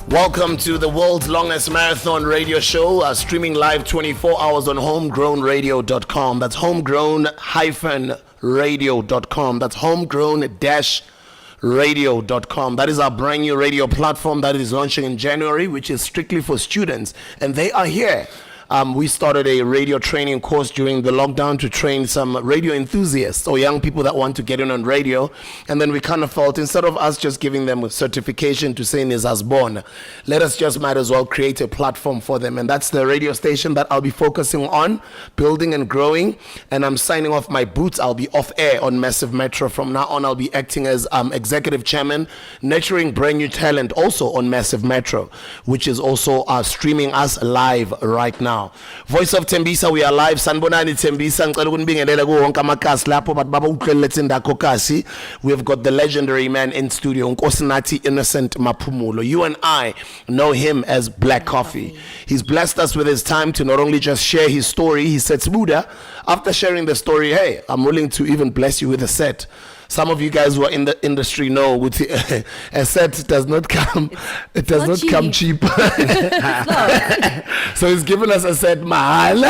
Welcome to the world's longest marathon radio show, streaming live 24 hours on homegrownradio.com. That's homegrown-radio.com. That's homegrown-radio.com. That is our brand new radio platform that is launching in January, which is strictly for students, and they are here. We started a radio training course during the lockdown to train some radio enthusiasts or young people that want to get in on radio. And then we kind of felt, instead of us just giving them a certification to say is as born, let us just might as well create a platform for them. And that's the radio station that I'll be focusing on, building and growing. And I'm signing off my boots. I'll be off air on Massive Metro. From now on, I'll be acting as executive chairman, nurturing brand new talent also on Massive Metro, which is also streaming us live right now. Voice of Tembisa, we are live. Sanbonani Tembisa, ngicela ukunibingelela kuwo wonke amakhasi lapho but baba uhlelele indako kasi. We've got the legendary man in studio, Nkosinathi Innocent Maphumulo. You and I know him as Blackcoffee. He's blessed us with his time to not only just share his story. He said, Buddha, after sharing the story, hey, I'm willing to even bless you with a set. Some of you guys who are in the industry know with a set does not come. It does not come cheap. So he's given us a set mahal.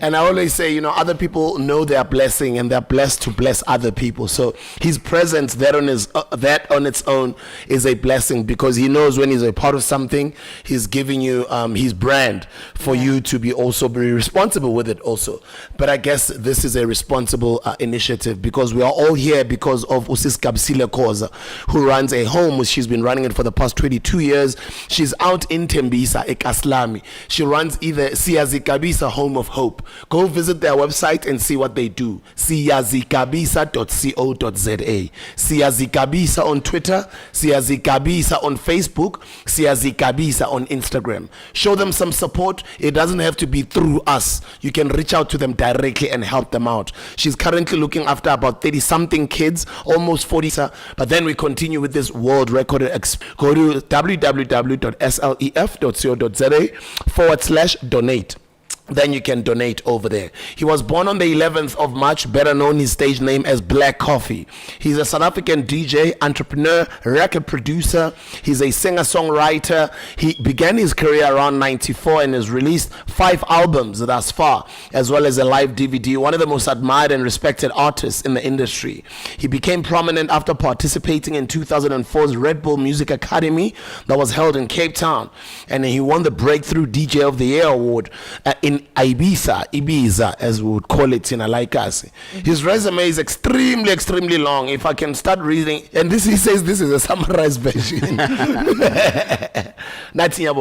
And I always say, other people know their blessing and they're blessed to bless other people. So his presence that on its own is a blessing, because he knows when he's a part of something, he's giving you his brand for you to be also very responsible with it also. But I guess this is a responsible initiative, because we are all here because of Usis Kabsile Koza, who runs a home. She's been running it for the past 22 years. She's out in Tembisa, Ekaslami. She runs either Siyazikabisa Home of Hope. Go visit their website and see what they do. Siyazikabisa.co.za. Siyazikabisa on Twitter, Siyazikabisa on Facebook, Siyazikabisa on Instagram. Show them some support. It doesn't have to be through us. You can reach out to them directly and help them out. She's currently looking after about 30-something kids, almost 40. But then we continue with this world record. Go to www.slef.co.za/donate. Then you can donate over there. He was born on the 11th of March, better known his stage name as Blackcoffee. He's a South African DJ, entrepreneur, record producer. He's a singer-songwriter. He began his career around 94 and has released 5 albums thus far, as well as a live DVD, one of the most admired and respected artists in the industry. He became prominent after participating in 2004's Red Bull Music Academy that was held in Cape Town. And he won the Breakthrough DJ of the Year award in Ibiza, as we would call it in Alaikasi. His resume is extremely, extremely long. If I can start reading, and he says this is a summarized version. Thank you,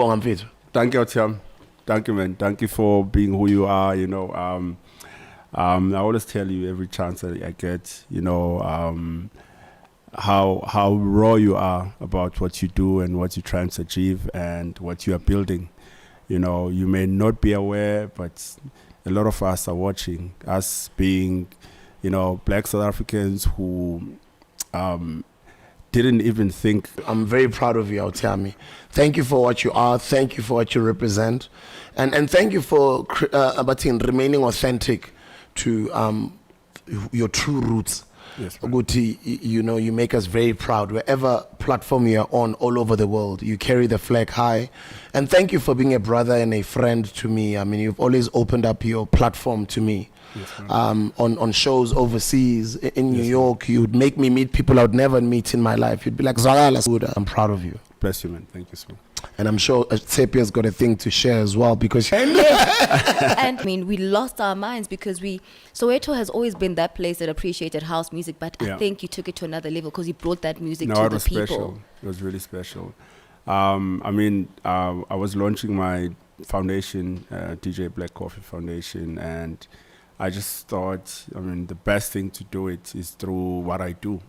Otiam. Thank you, man. Thank you for being who you are. I always tell you every chance that I get, how raw you are about what you do and what you're trying to achieve and what you are building. You may not be aware, but a lot of us are watching, us being, Black South Africans who didn't even think. I'm very proud of you, Otiami. Thank you for what you are. Thank you for what you represent. And thank you for remaining authentic to your true roots. Yes, you make us very proud. Wherever platform you're on all over the world, you carry the flag high. And thank you for being a brother and a friend to me. I mean, you've always opened up your platform to me. Yes, on shows overseas in New York. You would make me meet people I would never meet in my life. You'd be like, Zagala, I'm proud of you. Bless you, man. Thank you so much. And I'm sure Sepia's got a thing to share as well, because and I mean, we lost our minds because Soweto has always been that place that appreciated house music, but I think you took it to another level because you brought that music to the people. Special. It was really special. I was launching my foundation, DJ Blackcoffee Foundation, and I just thought, the best thing to do it is through what I do,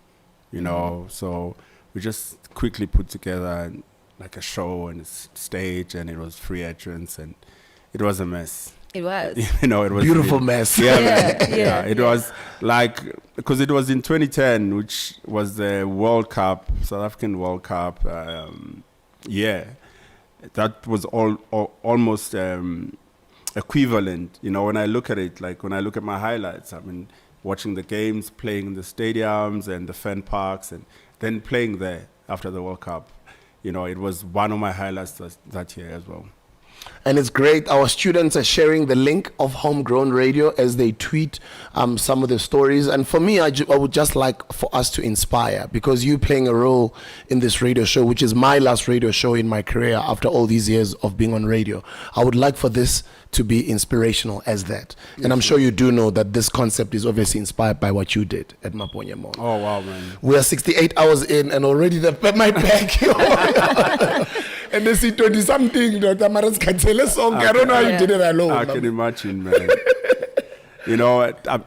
So we just quickly put together like a show and a stage, and it was free entrance, and it was a mess. It was. It was beautiful mess. It was like, because it was in 2010, which was the World Cup, South African World Cup. That was almost equivalent. When I look at it, like when I look at my highlights, watching the games, playing in the stadiums and the fan parks, and then playing there after the World Cup. it was one of my highlights that year as well. And it's great. Our students are sharing the link of Homegrown Radio as they tweet some of the stories. And for me, I would just like for us to inspire, because you playing a role in this radio show, which is my last radio show in my career after all these years of being on radio. I would like for this to be inspirational as that. And I'm sure you do know that this concept is obviously inspired by what you did at Maponya Mall. Oh, wow, man. We are 68 hours in and already my back. And they see 20-something, Dr. Maras can tell us song. I don't know how you did it alone. I can imagine, man.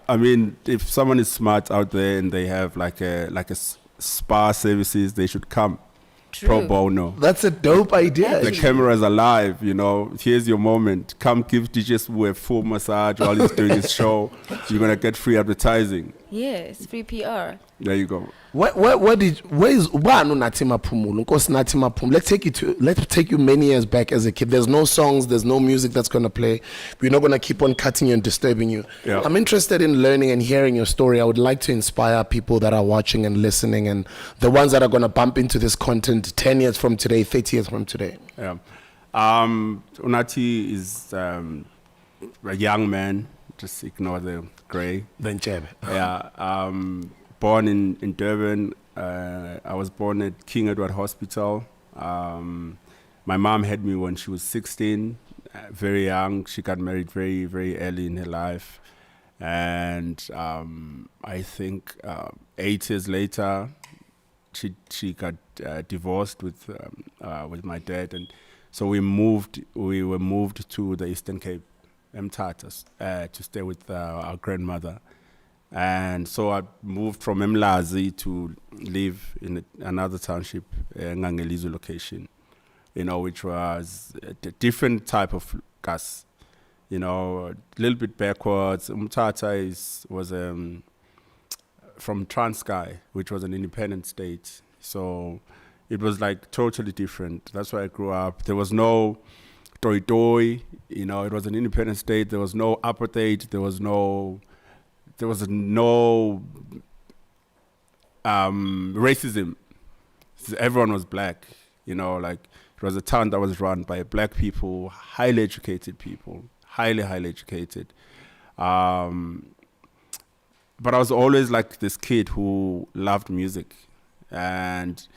I mean, if someone is smart out there and they have like a spa services, they should come. True. Pro bono. That's a dope idea. The camera's alive, Here's your moment. Come give DJ Sbu a full massage while he's doing his show. You're gonna get free advertising. Yes, free PR. There you go. Where is Natima Pumulu? Natima Pum. Let's take you many years back as a kid. There's no songs, there's no music that's gonna play. We're not gonna keep on cutting you and disturbing you. Yeah. I'm interested in learning and hearing your story. I would like to inspire people that are watching and listening, and the ones that are gonna bump into this content 10 years from today, 30 years from today. Yeah. Unati is a young man. Just ignore the gray. Then Chebe. Yeah. Born in Durban. I was born at King Edward Hospital. My mom had me when she was 16, very young. She got married very, very early in her life. And I think 8 years later, she got divorced with my dad. And so we were moved to the Eastern Cape, Mthatha, to stay with our grandmother. And so I moved from Mlazi to live in another township, Ngangelizo location, which was a different type of gas, a little bit backwards. Mthatha was from Transkei, which was an independent state. So it was like totally different. That's where I grew up. There was no toy, it was an independent state. There was no apartheid. There was no racism. Everyone was black, it was a town that was run by black people, highly educated people, highly educated. But I was always like this kid who loved music, and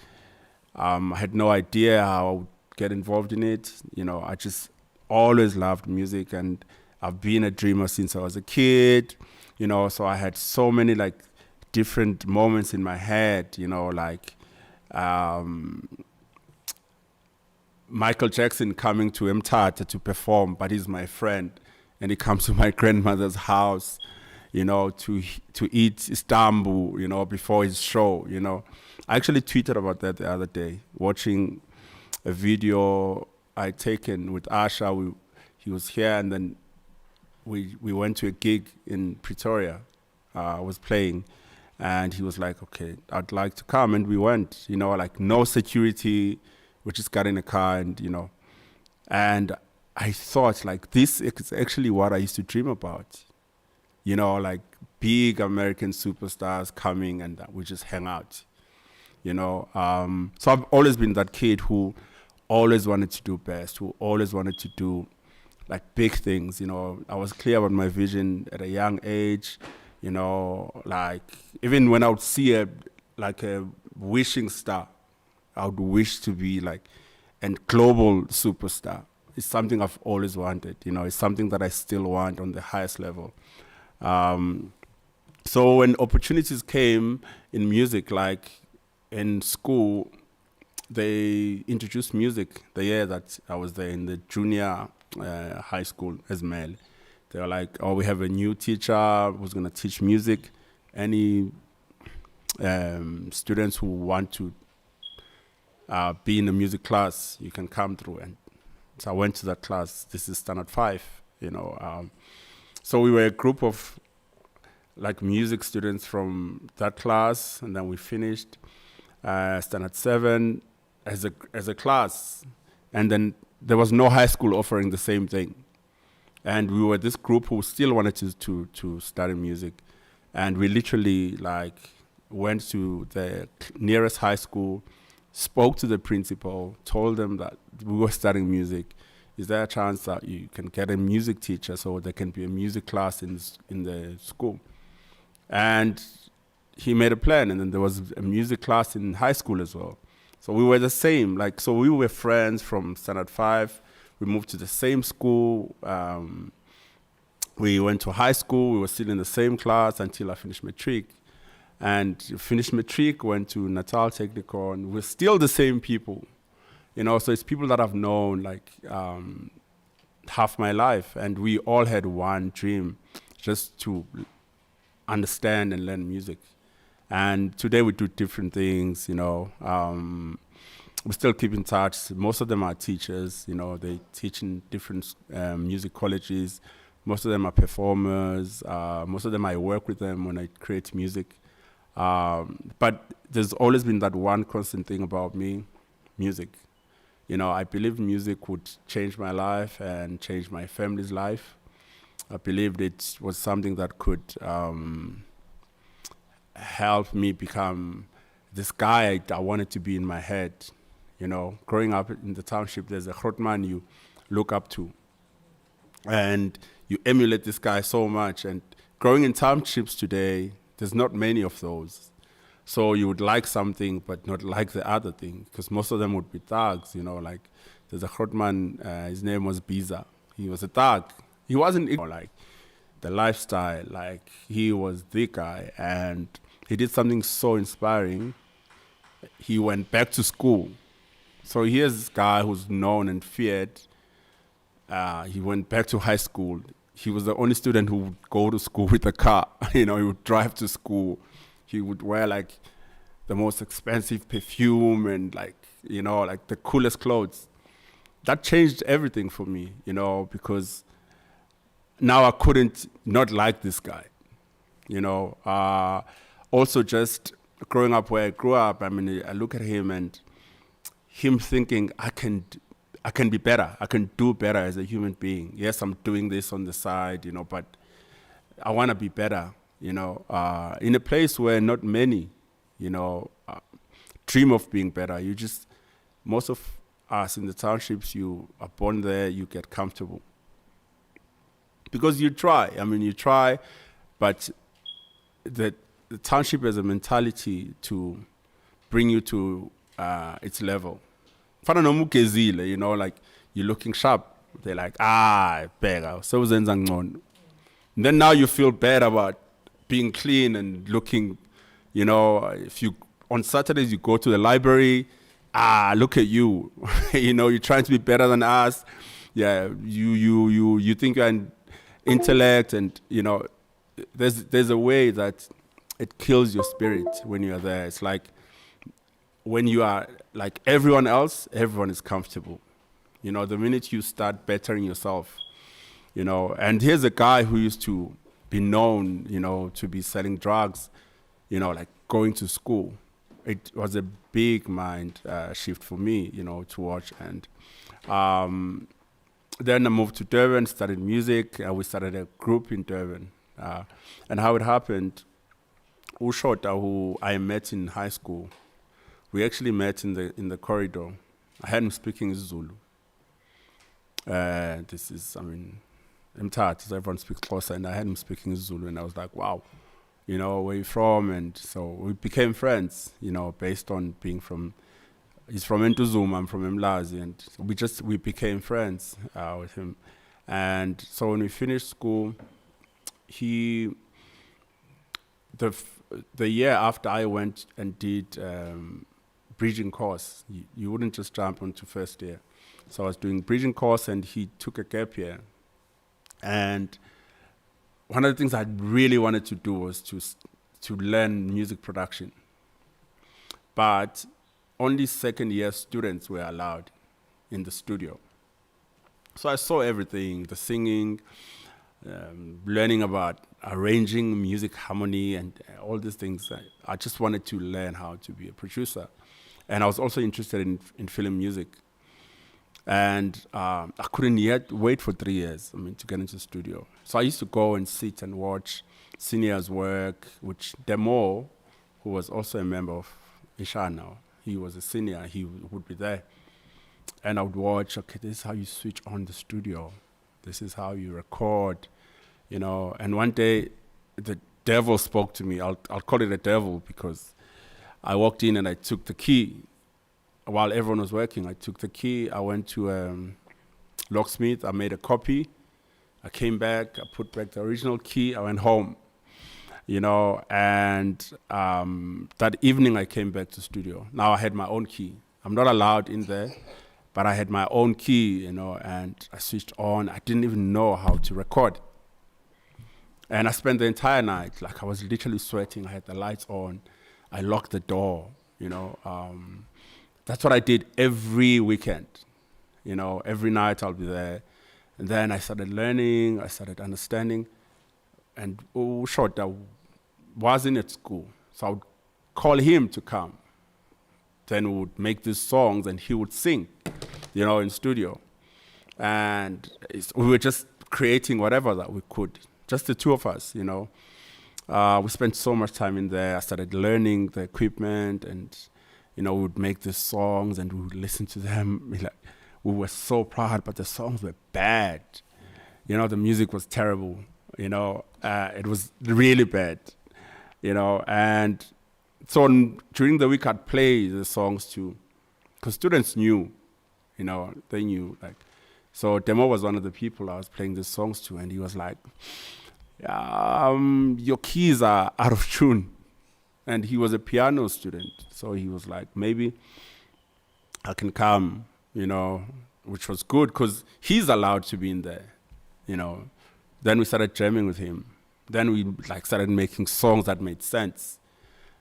I had no idea how I would get involved in it. I just always loved music, and I've been a dreamer since I was a kid. So I had so many like different moments in my head, Michael Jackson coming to Mthatha to perform, but he's my friend, and he comes to my grandmother's house, to eat Istanbul, before his show, I actually tweeted about that the other day, watching a video I taken with Asha. He was here, and then we went to a gig in Pretoria. I was playing, and he was like, okay, I'd like to come. And we went, like no security. We just got in a car, and, and I thought like this is actually what I used to dream about, like big American superstars coming and we just hang out, So I've always been that kid who always wanted to do best, who always wanted to do like big things, I was clear about my vision at a young age, like even when I would see a wishing star, I would wish to be like a global superstar. It's something I've always wanted, it's something that I still want on the highest level. So when opportunities came in music, like in school, they introduced music the year that I was there in the junior high school as male. They were like, oh, we have a new teacher who's going to teach music. Any students who want to be in a music class, you can come through. And so I went to that class. This is standard 5, so we were a group of like music students from that class, and then we finished standard 7 as a class, and then there was no high school offering the same thing. And we were this group who still wanted to study music. And we literally like went to the nearest high school, spoke to the principal, told them that we were studying music. Is there a chance that you can get a music teacher so there can be a music class in the school? And he made a plan, and then there was a music class in high school as well. So we were the same, like, so we were friends from standard 5. We moved to the same school. We went to high school. We were still in the same class until I finished matric. And finished matric, went to Natal Technical, and we're still the same people. You know, so it's people that I've known like half my life, and we all had one dream, just to understand and learn music. And today we do different things, you know. We still keep in touch. Most of them are teachers, you know, they teach in different music colleges. Most of them are performers. Most of them I work with them when I create music. But there's always been that one constant thing about me, music. You know, I believe music would change my life and change my family's life. I believed it was something that could help me become this guy I wanted to be in my head. You know, growing up in the township, there's a Grootman you look up to. And you emulate this guy so much. And growing in townships today, there's not many of those. So you would like something, but not like the other thing, because most of them would be thugs, you know, like there's a Grootman, his name was Biza. He was a thug. He wasn't like the lifestyle, like he was the guy, and he did something so inspiring. He went back to school. So here's this guy who's known and feared. He went back to high school. He was the only student who would go to school with a car. You know, he would drive to school. He would wear like the most expensive perfume and like, you know, like the coolest clothes. That changed everything for me, you know, because now I couldn't not like this guy, you know. Also just growing up where I grew up, I mean, I look at him and him thinking I can be better. I can do better as a human being. Yes, I'm doing this on the side, you know, but I want to be better, you know, in a place where not many, you know, dream of being better. Most of us in the townships, you are born there, you get comfortable. Because you try, but the township has a mentality to bring you to its level. You know, like you're looking sharp. They're like, bega. So then now you feel bad about being clean and looking, you know, if you, on Saturdays you go to the library, look at you. You know, you're trying to be better than us. Yeah, you think you're an intellect, and, you know, there's a way that it kills your spirit when you're there. It's like, when you are like everyone else, everyone is comfortable. You know, the minute you start bettering yourself, you know, and here's a guy who used to be known, you know, to be selling drugs, you know, like going to school. It was a big mind shift for me, you know, to watch. And then I moved to Durban, studied music, and we started a group in Durban. And how it happened, Ushota, who I met in high school, we actually met in the corridor. I had him speaking Zulu. This is, I mean, Mthatha, so everyone speaks closer, and I had him speaking Zulu, and I was like, wow, you know, where you from? And so we became friends, you know, based on being from, he's from Entuzuma, I'm from Mlazi, and we became friends with him. And so when we finished school, the year after I went and did bridging course, you wouldn't just jump onto first year. So I was doing bridging course, and he took a gap year. And one of the things I really wanted to do was to learn music production. But only second year students were allowed in the studio. So I saw everything, the singing, learning about arranging music harmony and all these things. I just wanted to learn how to be a producer. And I was also interested in film music. And I couldn't yet wait for 3 years, to get into the studio. So I used to go and sit and watch seniors work, which Demo, who was also a member of Isha now, he was a senior, he would be there. And I would watch, okay, this is how you switch on the studio. This is how you record, you know. And one day, the devil spoke to me. I'll call it a devil because I walked in and I took the key. While everyone was working, I took the key. I went to locksmith. I made a copy. I came back. I put back the original key. I went home, you know. And that evening, I came back to studio. Now I had my own key. I'm not allowed in there, but I had my own key, you know. And I switched on. I didn't even know how to record. And I spent the entire night, like I was literally sweating. I had the lights on. I locked the door, you know. That's what I did every weekend. You know, every night I'll be there. And then I started learning, I started understanding. And short, I wasn't at school. So I would call him to come. Then we would make these songs and he would sing, you know, in studio. And we were just creating whatever that we could. Just the two of us, you know. We spent so much time in there. I started learning the equipment and, you know, we would make these songs and we would listen to them. We were so proud, but the songs were bad. You know, the music was terrible, you know. It was really bad, you know. And so during the week, I'd play the songs too, because students knew, you know, they knew. Like, so Demo was one of the people I was playing the songs to, and he was like, your keys are out of tune. And he was a piano student, so he was like, maybe I can come, you know, which was good because he's allowed to be in there, you know. Then we started jamming with him. Then we like started making songs that made sense,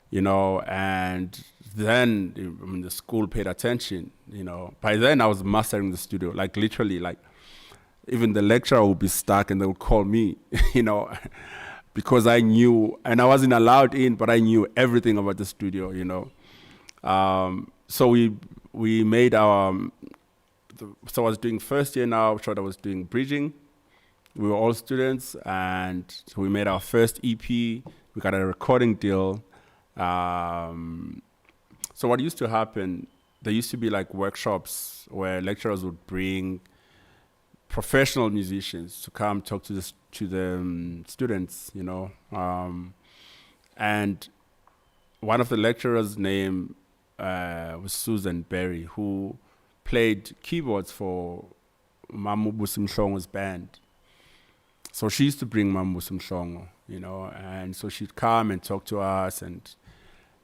you know. And then the school paid attention, you know. By then I was mastering the studio, like literally, like even the lecturer would be stuck and they would call me, you know. Because I knew, and I wasn't allowed in, but I knew everything about the studio, you know. So we made our, so I was doing first year now, I was doing bridging. We were all students, and so we made our first EP. We got a recording deal. So what used to happen, there used to be like workshops where lecturers would bring professional musicians to come talk to the students, you know. And one of the lecturers' name was Susan Berry, who played keyboards for Mamu Busimhlongo's band. So she used to bring Mamu Busimhlongo, you know, and so she'd come and talk to us, and,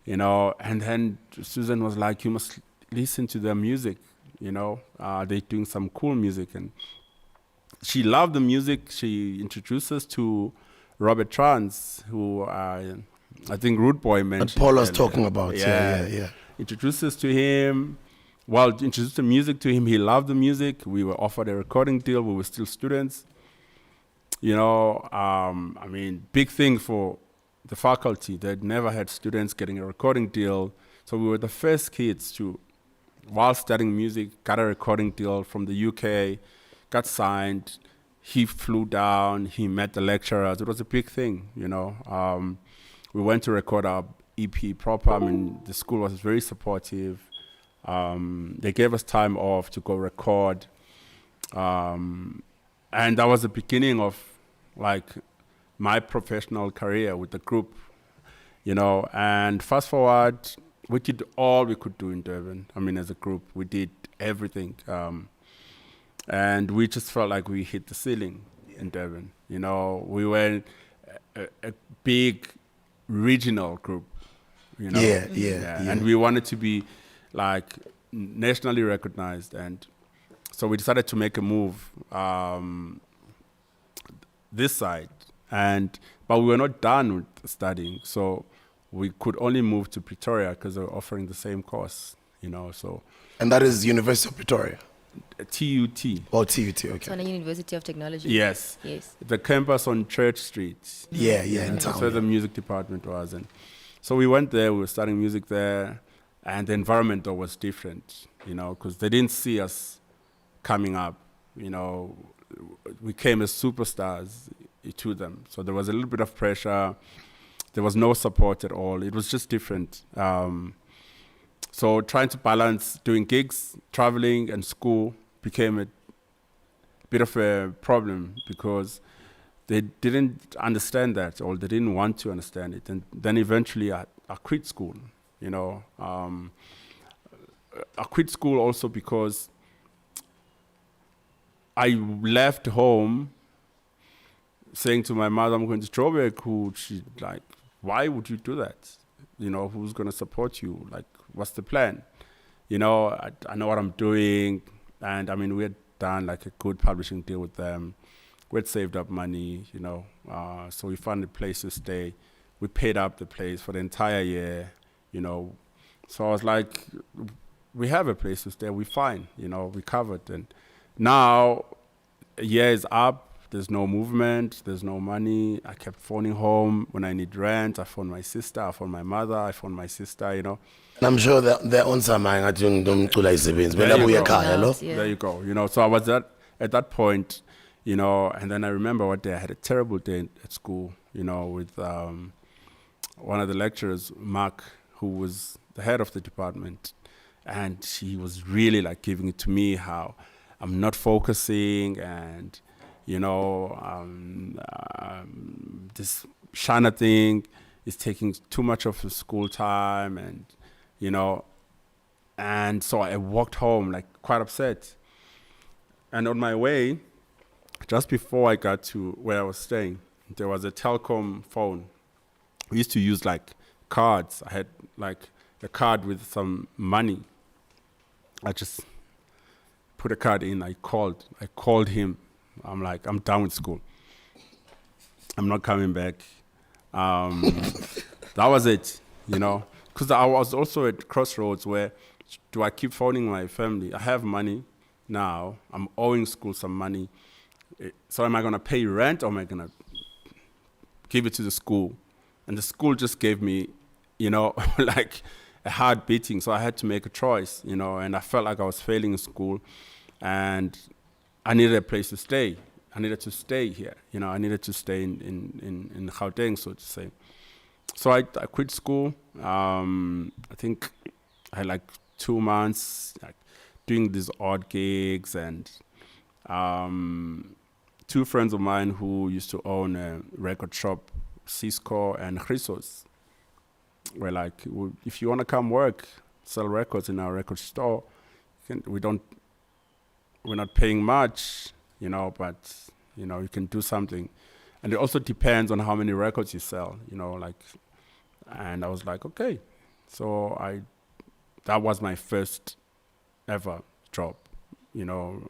you know, and then Susan was like, you must listen to their music, you know, they're doing some cool music. And she loved the music. She introduced us to Robert Trans, who I think Rude Boy mentioned. That Paul was talking about, yeah. Introduced us to him. Well, introduced the music to him. He loved the music. We were offered a recording deal. We were still students. You know, I mean, big thing for the faculty. They'd never had students getting a recording deal. So we were the first kids to, while studying music, got a recording deal from the UK, got signed. He flew down. He met the lecturers. It was a big thing, you know. We went to record our EP proper. I mean, the school was very supportive. They gave us time off to go record. And that was the beginning of, like, my professional career with the group, you know. And fast forward, we did all we could do in Durban. I mean, as a group, we did everything. And we just felt like we hit the ceiling in Durban. You know, we were a big regional group, you know. Yeah. And we wanted to be, like, nationally recognized. And so we decided to make a move this side. But we were not done with studying. So we could only move to Pretoria because they were offering the same course, you know. So. And that is University of Pretoria? TUT. Oh, TUT, okay. Tshwane University of Technology. Yes. The campus on Church Street. Yeah, in town. That's where the music department was. And so we went there, we were studying music there, and the environment though was different, you know, because they didn't see us coming up, you know. We came as superstars to them. So there was a little bit of pressure. There was no support at all. It was just different. So trying to balance doing gigs, traveling, and school became a bit of a problem because they didn't understand that, or they didn't want to understand it. And then eventually I quit school, you know. I quit school also because I left home saying to my mother, I'm going to Joburg, who she like, why would you do that? You know, who's going to support you? Like, what's the plan? You know, I know what I'm doing. And I mean, we had done like a good publishing deal with them. We had saved up money, you know, so we found a place to stay. We paid up the place for the entire year, you know. So I was like, we have a place to stay, we're fine, you know, we covered. And now, a year is up, there's no movement, there's no money. I kept phoning home when I need rent. I phoned my sister, I phoned my mother, I phoned my sister, you know. And I'm sure that they're on some mind at doing There you go, you know. So I was at that point, you know, and then I remember one day I had a terrible day at school, you know, with one of the lecturers, Mark, who was the head of the department. And he was really like giving it to me how I'm not focusing and, you know, this Shana thing is taking too much of the school time and, you know, and so I walked home like quite upset. And on my way, just before I got to where I was staying, there was a telecom phone. We used to use like cards. I had like a card with some money. I just put a card in. I called him. I'm like, I'm done with school. I'm not coming back. That was it, you know. Because I was also at crossroads where, do I keep phoning my family? I have money now. I'm owing school some money. So am I going to pay rent or am I going to give it to the school? And the school just gave me, you know, like a hard beating. So I had to make a choice, you know, and I felt like I was failing in school and I needed a place to stay. I needed to stay here, you know, I needed to stay in Gauteng, so to say. So I quit school. I think I had like 2 months like doing these odd gigs and 2 friends of mine who used to own a record shop, Cisco and Chrysos, were like, if you want to come work, sell records in our record store, we're not paying much, you know, but, you know, you can do something. And it also depends on how many records you sell, you know, like, and I was like, okay. So that was my first ever job, you know,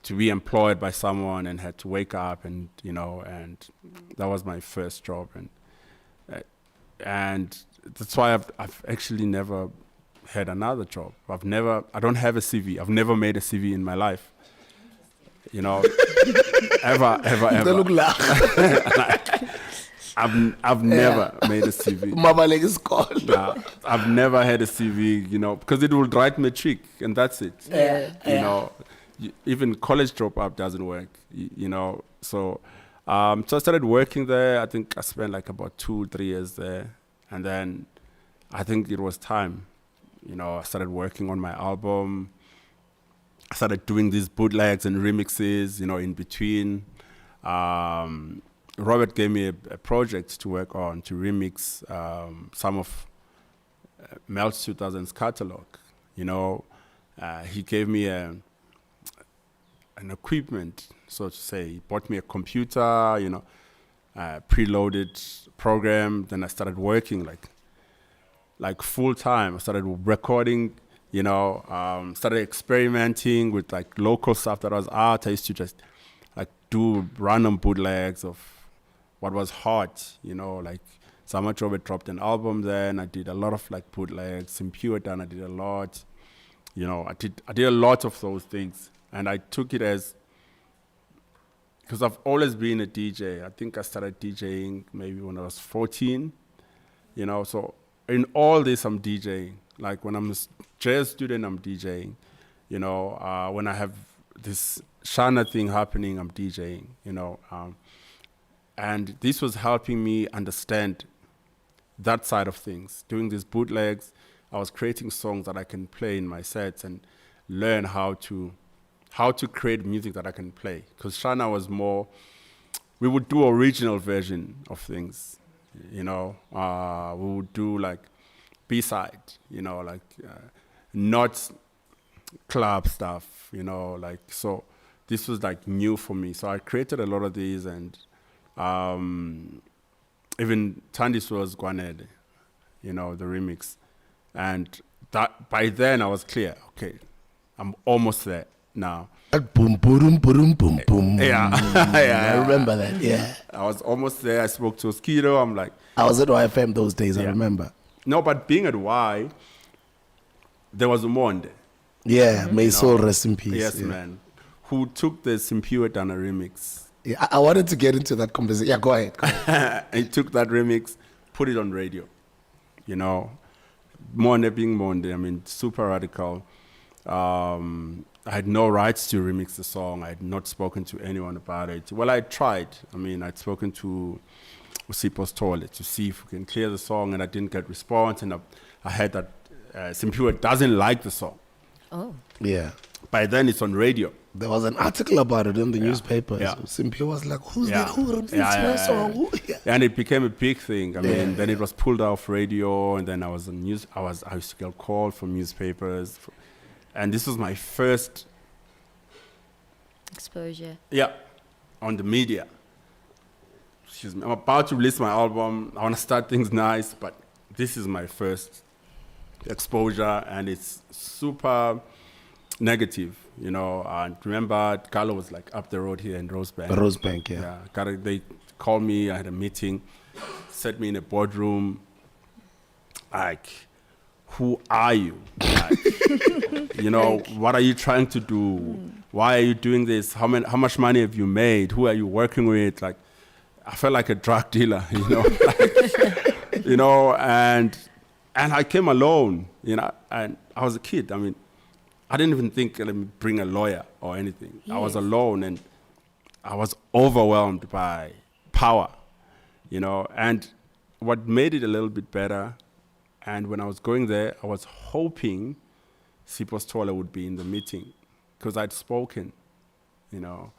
to be employed by someone and had to wake up and, you know, and that was my first job. And that's why I've actually never had another job. I don't have a CV. I've never made a CV in my life. You know, ever. They look like I've never made a CV. Mama leg is called. Nah, I've never had a CV, you know, because it will write matric and that's it. You know, even college dropout doesn't work, you know. So I started working there. I think I spent like about 2-3 years there. And then I think it was time. You know, I started working on my album. I started doing these bootlegs and remixes, you know, in between. Robert gave me a project to work on to remix some of Mel's 2000s catalog. You know, he gave me an equipment, so to say. He bought me a computer, you know, preloaded program. Then I started working like full time. I started recording, you know, started experimenting with like local stuff that was out. I used to just like do random bootlegs of what was hot, you know, like Summer Robert dropped an album there and I did a lot of like bootlegs. In Pure Done, I did a lot, you know, I did a lot of those things. And I took it as, because I've always been a DJ. I think I started DJing maybe when I was 14, you know, so in all this I'm DJing. Like when I'm a jazz student, I'm DJing, you know, when I have this Shana thing happening, I'm DJing, you know, and this was helping me understand that side of things. Doing these bootlegs, I was creating songs that I can play in my sets and learn how to create music that I can play. Because Shana was more, we would do original version of things, you know. We would do like B-side, you know, like not club stuff, you know, like, so this was like new for me. So I created a lot of these, and even Tandis was Gwanede, you know, the remix. And that by then I was clear, okay, I'm almost there now. Boom, boom, boom, boom, boom. Yeah. I remember that, yeah. I was almost there. I spoke to Oskido. I'm like... I was at YFM those days, I remember. No, but being at Y, there was a Monde. Yeah, may soul rest in peace. Yes, yeah. man. Who took the Simpiwe Dana remix. Yeah, I wanted to get into that conversation. Yeah, go ahead. He took that remix, put it on radio. You know, Monde being Monde, I mean, super radical. I had no rights to remix the song. I had not spoken to anyone about it. Well, I tried. I mean, I'd spoken to Usipho's Toilet to see if we can clear the song, and I didn't get response. And I heard that Simpiwe doesn't like the song. Oh. Yeah. By then, it's on radio. There was an article about it in the newspaper. Yeah. So Simpiwe was like, who's that? Who wrote this song? Who? Yeah. And it became a big thing. I mean, then it was pulled off radio, and then I was on news. I used to get called from newspapers. And this was my first exposure. Yeah, on the media. Excuse me. I'm about to release my album. I want to start things nice, but this is my first exposure, and it's super negative, you know. And remember, Carlo was like up the road here in Rosebank. Rosebank, yeah. They called me. I had a meeting, set me in a boardroom. Like, who are you? Like, you know, what are you trying to do? Why are you doing this? How much money have you made? Who are you working with? Like, I felt like a drug dealer, you know, like, you know, and I came alone, you know, and I was a kid. I mean, I didn't even think let me bring a lawyer or anything. Yes. I was alone, and I was overwhelmed by power, you know, and what made it a little bit better. And when I was going there, I was hoping Sipho's Tola would be in the meeting because I'd spoken, you know.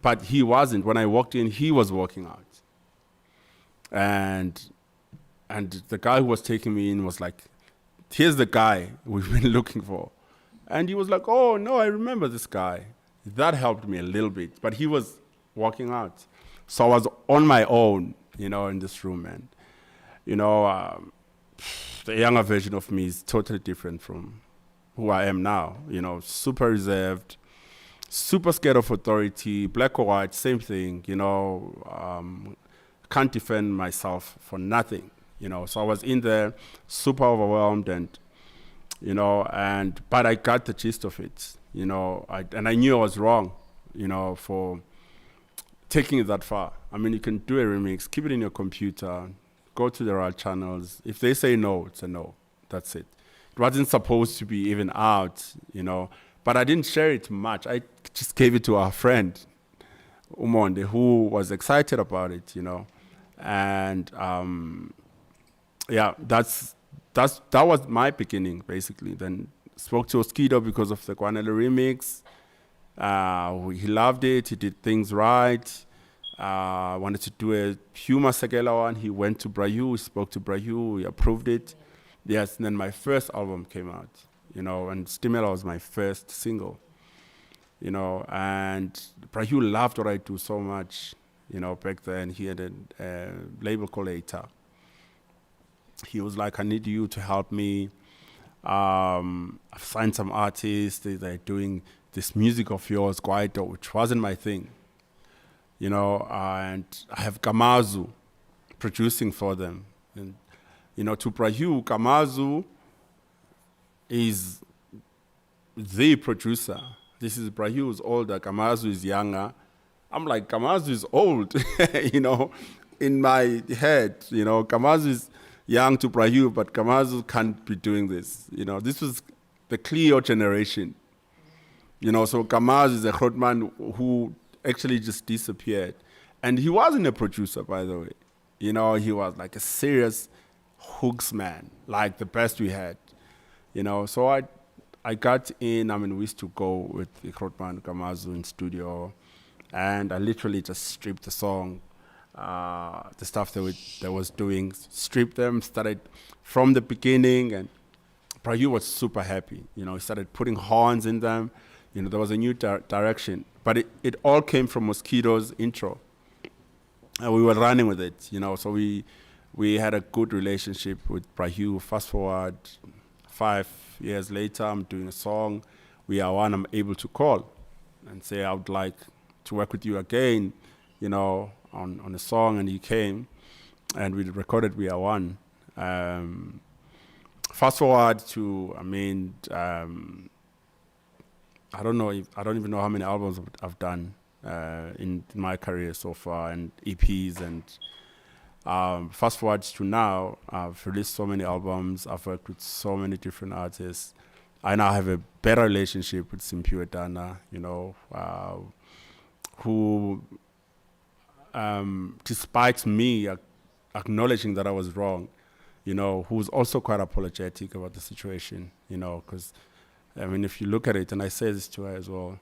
But he wasn't. When I walked in, he was walking out. And the guy who was taking me in was like, here's the guy we've been looking for. And he was like, oh, no, I remember this guy. That helped me a little bit. But he was walking out. So I was on my own, you know, in this room, man. You know, the younger version of me is totally different from who I am now. You know, super reserved, super scared of authority, black or white, same thing. You know, can't defend myself for nothing. You know, so I was in there, super overwhelmed, and you know, but I got the gist of it. You know, I knew I was wrong. You know, for taking it that far. I mean, you can do a remix, keep it in your computer. Go to the right channels. If they say no, it's a no. That's it. It wasn't supposed to be even out, you know. But I didn't share it much. I just gave it to our friend, Umonde, who was excited about it, you know. And yeah, that was my beginning, basically. Then spoke to Oskido because of the Kwanele remix. He loved it. He did things right. Wanted to do a Huma Segela one. He went to Brayu, spoke to Brayu, he approved it. Yes, and then my first album came out, you know, and Stimela was my first single, you know, and Brayu loved what I do so much, you know, back then. He had a label called Eta. He was like, I need you to help me. I've signed some artists, they're doing this music of yours, Kwaito, which wasn't my thing. You know, and I have Kamazu producing for them. And, you know, to Brayu, Kamazu is the producer. This is Brayu's older, Kamazu is younger. I'm like, Kamazu is old, you know, in my head. You know, Kamazu is young to Brayu, but Kamazu can't be doing this. You know, this was the Clio generation. You know, so Kamazu is a Grootman who actually just disappeared. And he wasn't a producer, by the way. You know, he was like a serious hooks, man, like the best we had, you know. So I got in. I mean, we used to go with Ikrotman Kamazu in studio, and I literally just stripped the song, the stuff that was doing, stripped them, started from the beginning, and Prayu was super happy. You know, he started putting horns in them. You know, there was a new direction, but it all came from Mosquito's intro, and we were running with it. You know, so we had a good relationship with Prayu. Fast forward 5 years later, I'm doing a song. We Are One. I'm able to call and say I would like to work with you again, you know, on a song, and he came, and we recorded We Are One. Fast forward to, I mean, I don't even know how many albums I've done in my career so far, and EPs, and fast forward to now, I've released so many albums, I've worked with so many different artists. I now have a better relationship with Simpiwe Dana, you know, who, despite me acknowledging that I was wrong, you know, who's also quite apologetic about the situation, you know, because, I mean, if you look at it, and I say this to her as well,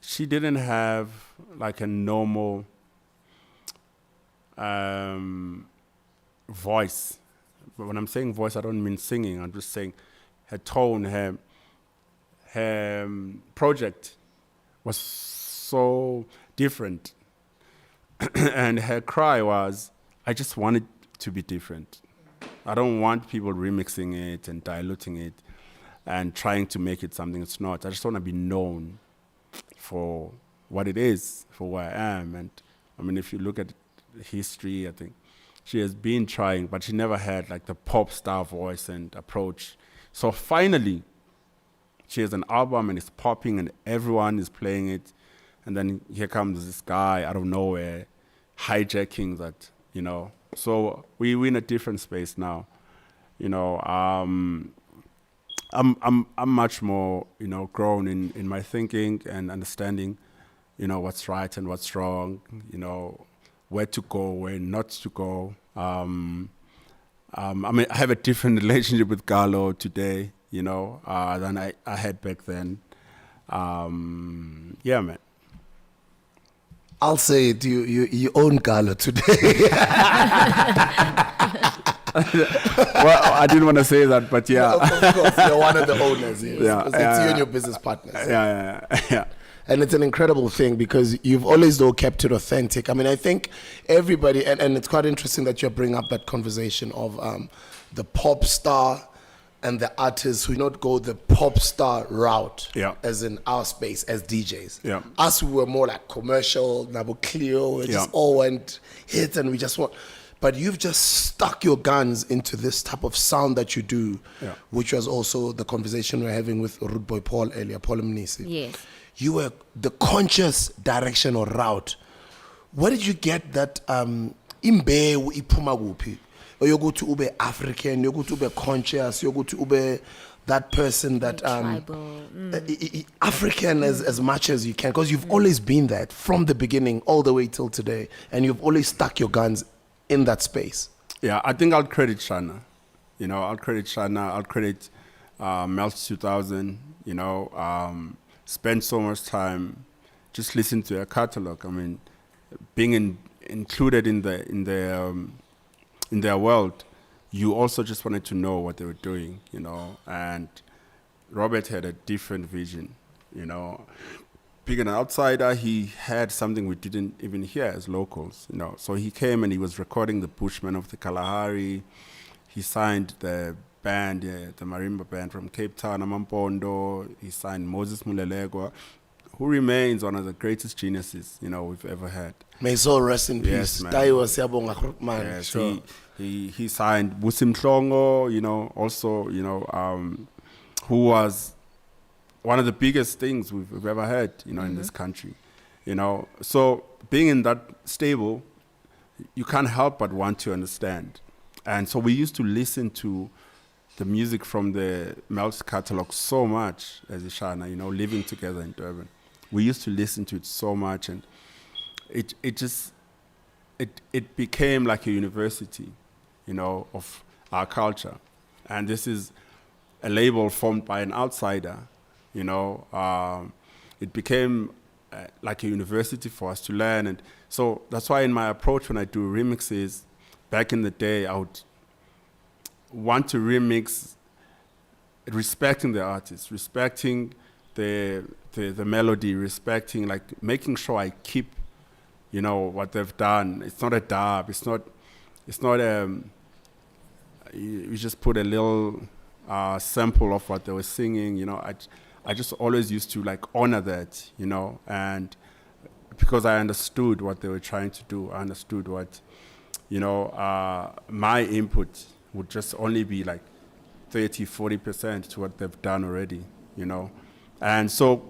she didn't have like a normal voice. But when I'm saying voice, I don't mean singing. I'm just saying her tone, her project was so different. And her cry was, I just want it to be different. I don't want people remixing it and diluting it and trying to make it something it's not. I just want to be known for what it is, for where I am. And I mean, if you look at history, I think she has been trying, but she never had like the pop star voice and approach. So finally, she has an album and it's popping and everyone is playing it. And then here comes this guy out of nowhere hijacking that, you know. So we're in a different space now, you know. I'm much more, you know, grown in my thinking and understanding, you know, what's right and what's wrong, you know, where to go, where not to go. I mean, I have a different relationship with Gallo today, you know, than I had back then. Yeah, man. I'll say it, you own Gala today. Well, I didn't want to say that, but yeah. Of course, you're one of the owners. Yes. Yeah, It's you and your business partners. Yeah. And it's an incredible thing because you've always, though, kept it authentic. I mean, I think everybody, and it's quite interesting that you bring up that conversation of the pop star and the artists who not go the pop star route, as in our space as DJs. Yeah. Us, we were more like commercial, Nabo Clio, we just all went hits and we just want. But you've just stuck your guns into this type of sound that you do, which was also the conversation we were having with Rude Boy Paul earlier, Paul Mnisi. Yes. You were the conscious direction or route. Where did you get that imbewu iphuma kuphi? Yokuthi ube African, yokuthi ube conscious, yokuthi ube that person that tribal. African as much as you can, because you've always been that from the beginning all the way till today, and you've always stuck your guns in that space. Yeah, I think I'll credit Shana. You know, I'll credit Shana. I'll credit Melts 2000. You know, spent so much time just listening to her catalog. I mean, being included in their world, you also just wanted to know what they were doing, you know. And Robert had a different vision, you know. Being an outsider, he had something we didn't even hear as locals, you know. So he came and he was recording the Bushmen of the Kalahari. He signed the band, the marimba band from Cape Town, Amampondo. He signed Moses Mulelegwa, who remains one of the greatest geniuses, you know, we've ever had. May his soul rest in peace. Yes, man. yes, Sure. He signed Busim Tlongo, you know, also, you know, who was one of the biggest things we've ever had, you know, in this country, you know. So being in that stable, you can't help but want to understand. And so we used to listen to the music from the Melts catalog so much as Ishana, you know, living together in Durban. We used to listen to it so much, and it became like a university, you know, of our culture. And this is a label formed by an outsider, you know. It became like a university for us to learn. And so that's why in my approach when I do remixes, back in the day, I would want to remix respecting the artist, respecting the melody, respecting, like making sure I keep, you know, what they've done. It's not a dub. It's not you just put a little sample of what they were singing, you know. I just always used to like honor that, you know, and because I understood what they were trying to do, I understood what, you know, my input would just only be like 30-40% to what they've done already, you know. And so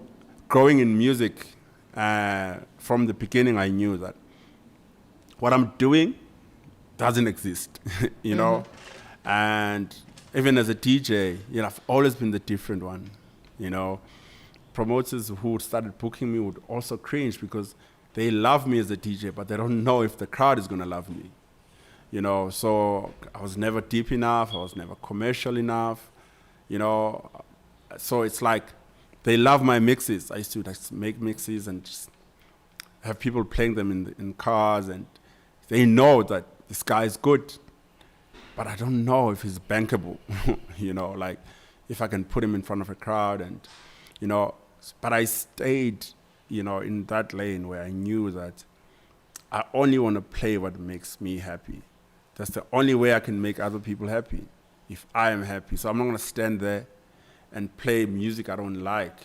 growing in music, from the beginning I knew that what I'm doing doesn't exist, you know. And even as a DJ, you know, I've always been the different one, you know. Promoters who started booking me would also cringe because they love me as a DJ, but they don't know if the crowd is going to love me, you know. So I was never deep enough. I was never commercial enough, you know. So it's like they love my mixes. I used to like make mixes and just have people playing them in cars, and they know that this guy is good, but I don't know if he's bankable, you know, like if I can put him in front of a crowd and, you know. But I stayed, you know, in that lane where I knew that I only want to play what makes me happy. That's the only way I can make other people happy, if I am happy. So I'm not going to stand there and play music I don't like,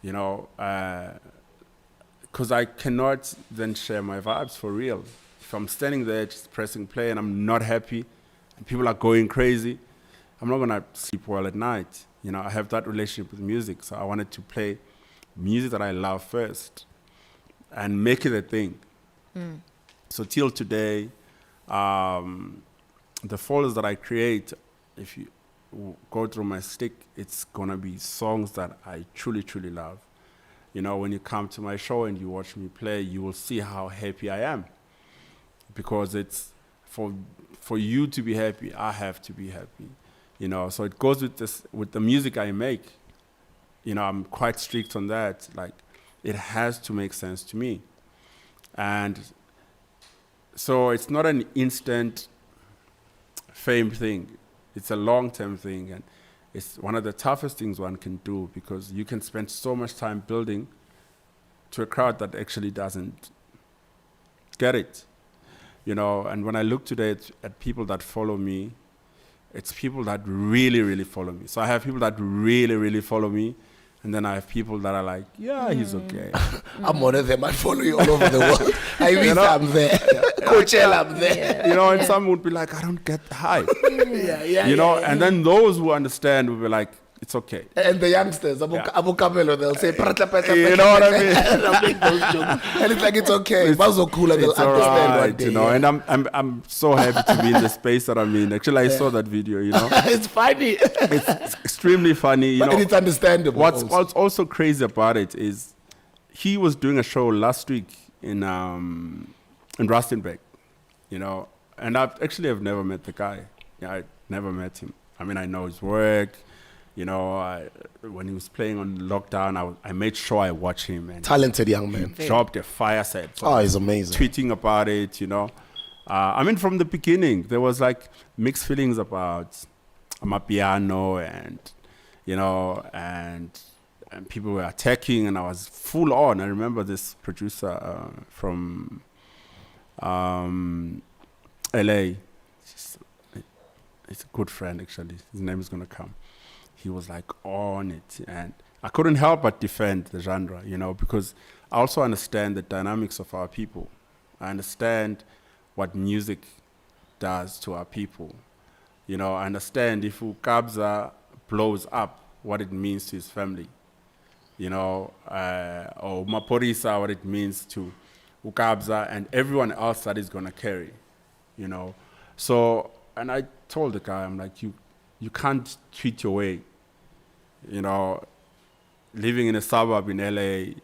you know, because I cannot then share my vibes for real. If I'm standing there just pressing play and I'm not happy and people are going crazy, I'm not going to sleep well at night. You know, I have that relationship with music, so I wanted to play music that I love first and make it a thing. So till today, the folders that I create, if you go through my stick, it's going to be songs that I truly, truly love. You know, when you come to my show and you watch me play, you will see how happy I am. Because it's for you to be happy, I have to be happy. You know, so it goes with the music I make. You know, I'm quite strict on that. Like, it has to make sense to me. And so it's not an instant fame thing. It's a long-term thing. And it's one of the toughest things one can do, because you can spend so much time building to a crowd that actually doesn't get it. You know, and when I look today at people that follow me, it's people that really, really follow me. So I have people that really, really follow me. And then I have people that are like, yeah, he's okay. I'm one of them. I follow you all over the world. I mean, I'm there. Coachella, I'm there. Yeah. You know, and some would be like, I don't get the hype. You know, and then those who understand will be like, it's okay. And the youngsters, Abu Kamelo, they'll say, you know what I mean? They'll make those jokes. And it's like, it's okay. It's cool, and they'll understand right, one day. You know, and I'm so happy to be in the space that I'm in. Actually, I saw that video, you know. It's funny. It's extremely funny. You know, and it's understandable. What's also crazy about it is he was doing a show last week in Rustenburg, you know, and I've never met the guy. Yeah, I never met him. I mean, I know his work. You know, when he was playing on Lockdown, I made sure I watch him. And talented young man. Dropped a fire set. So he's amazing. Tweeting about it, you know. I mean, from the beginning, there was like mixed feelings about Amapiano and, you know, and people were attacking, and I was full on. I remember this producer from LA. It's a good friend, actually. His name is going to come. He was like on it, and I couldn't help but defend the genre, you know, because I also understand the dynamics of our people. I understand what music does to our people. You know, I understand if Ukabza blows up, what it means to his family, you know, or Maporisa, what it means to Ukabza and everyone else that is going to carry, you know. So, and I told the guy, I'm like, you can't tweet your way, you know, living in a suburb in LA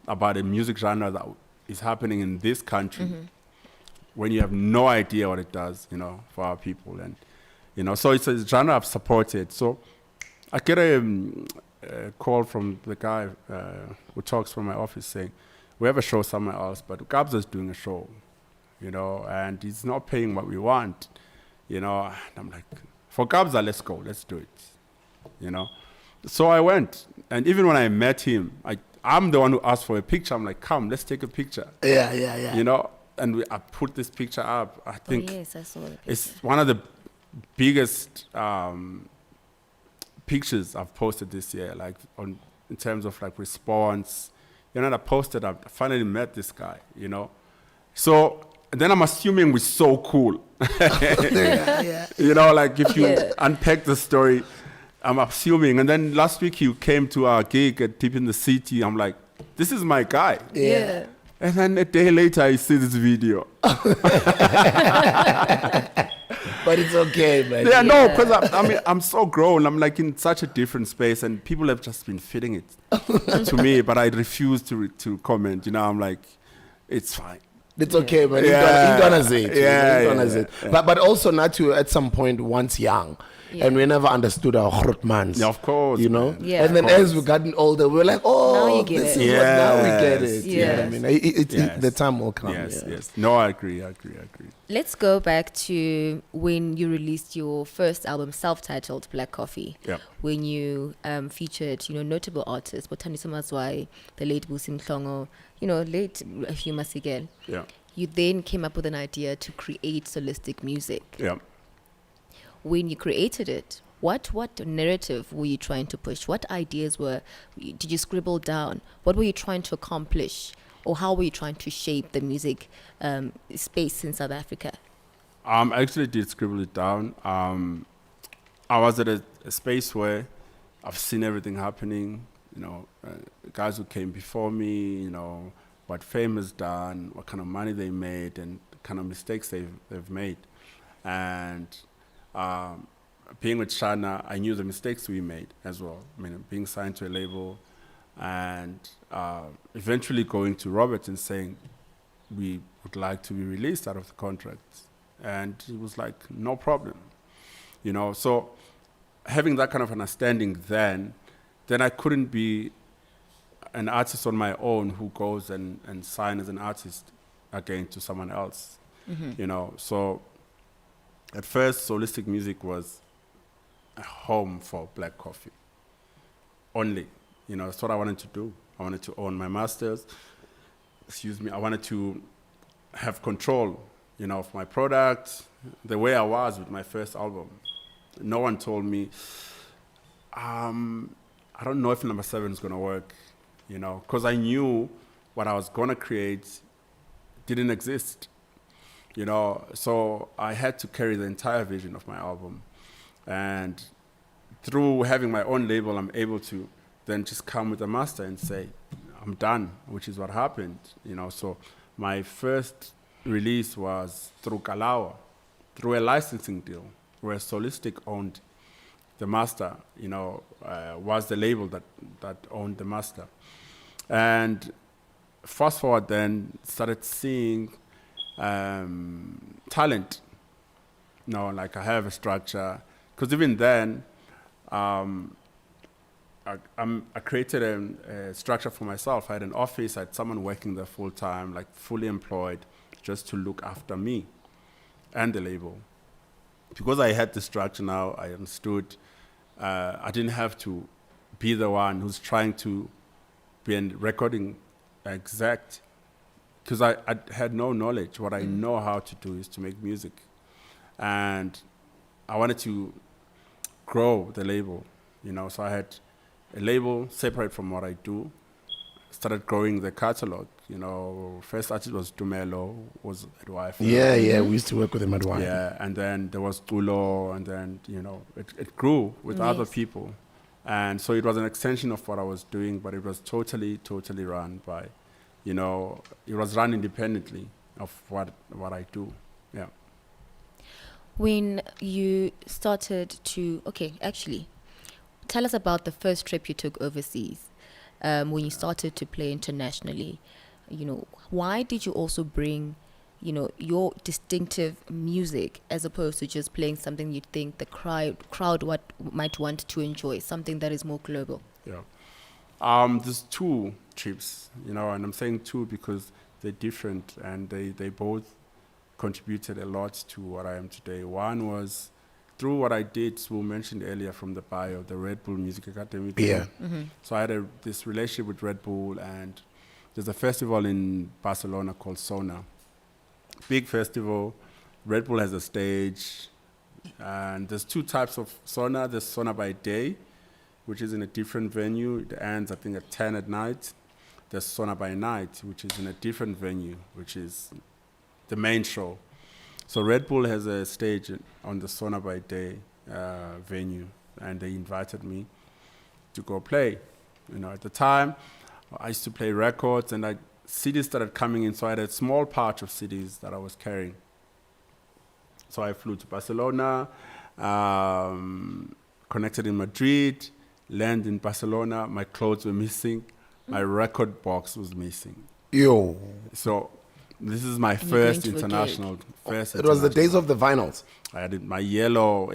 about a music genre that is happening in this country. when you have no idea what it does, you know, for our people. And, you know, so it's a genre I've supported. So I get a call from the guy who talks from my office saying, we have a show somewhere else, but Gabza's doing a show, you know, and he's not paying what we want, you know. And I'm like, for Gabza, let's go, let's do it, you know. So I went, and even when I met him, I'm the one who asked for a picture. I'm like, come, let's take a picture. Yeah. You know, and I put this picture up. I think yes, I saw the it's one of the biggest pictures I've posted this year, like in terms of like response. You know, I posted, I finally met this guy, you know. So then I'm assuming we're so cool. Yeah. You know, like if you unpack the story, I'm assuming. And then last week he came to our gig at Deep in the City. I'm like, this is my guy. Yeah. And then a day later I see this video. But it's okay, man. Yeah, no, because I mean, I'm so grown. I'm like in such a different space, and people have just been feeding it to me, but I refuse to comment. You know, I'm like, it's fine. It's okay, man. Yeah. He gonna say it. Yeah, He gonna say it. But also not to, at some point, once young. Yeah. And we never understood our Grootmans. Yeah, of course. You know? Man. Yeah, and then as we've gotten older, we're like, oh, Now you get this it. is what, now we get it. Yes, You know what I mean? yes. The time will come. Yes, yeah. yes. No, I agree. Let's go back to when you released your first album, self-titled Blackcoffee. Yeah. When you featured, you know, notable artists, Botani Somazwai, the late Busi Mhlongo, you know, late Hugh Masigel. Yeah. You then came up with an idea to create solistic music. Yeah. When you created it, what narrative were you trying to push? What ideas did you scribble down? What were you trying to accomplish? Or how were you trying to shape the music space in South Africa? I actually did scribble it down. I was at a space where I've seen everything happening, you know, guys who came before me, you know, what fame has done, what kind of money they made, and the kind of mistakes they've made. And being with Shana, I knew the mistakes we made as well. I mean, being signed to a label and eventually going to Robert and saying, we would like to be released out of the contract. And he was like, no problem. You know, so having that kind of understanding then I couldn't be an artist on my own who goes and signs as an artist again to someone else. Mm-hmm. You know, so at first, solistic music was a home for Blackcoffee. Only. You know, that's what I wanted to do. I wanted to own my masters. I wanted to have control, you know, of my product, the way I was with my first album. No one told me, I don't know if number 7 is going to work, you know, because I knew what I was going to create didn't exist. You know, so I had to carry the entire vision of my album. And through having my own label, I'm able to then just come with a master and say, I'm done, which is what happened. You know, so my first release was through Kalawa, through a licensing deal, where Solistic owned the master, you know, was the label that owned the master. And fast forward then, started seeing talent. You know, like I have a structure. Because even then, I created a structure for myself. I had an office, I had someone working there full time, like fully employed, just to look after me and the label. Because I had the structure now, I understood I didn't have to be the one who's trying to be a recording exec, because I had no knowledge. What I know how to do is to make music. And I wanted to grow the label, you know, so I had a label separate from what I do. Started growing the catalog, you know. First artist was Dumelo, was at Wi-Fi. Yeah, we used to work with him at Wi-Fi. Yeah, and then there was Tulo, and then, you know, it grew with other people. And so it was an extension of what I was doing, but it was totally run by, you know, it was run independently of what I do, yeah. When you started to, actually, tell us about the first trip you took overseas, when you started to play internationally. You know, why did you also bring your distinctive music as opposed to just playing something you think the crowd might want to enjoy, something that is more global? Yeah. There's two trips, and I'm saying two because they're different and they both contributed a lot to what I am today. One was through what I did, Sue mentioned earlier from the bio, the Red Bull Music Academy. Yeah. So I had this relationship with Red Bull, and there's a festival in Barcelona called Sona. Big festival. Red Bull has a stage, and there's two types of Sona. There's Sona by day, which is in a different venue. It ends, I think, at 10 at night. There's Sona by night, which is in a different venue, which is the main show. So Red Bull has a stage on the Sona by day venue, and they invited me to go play. At the time, I used to play records, and CDs started coming in, so I had a small pouch of CDs that I was carrying. So I flew to Barcelona, connected in Madrid, landed in Barcelona. My clothes were missing. My record box was missing. Yo. So this is my And you're first going to a international. It was the days of the vinyls. I had my yellow,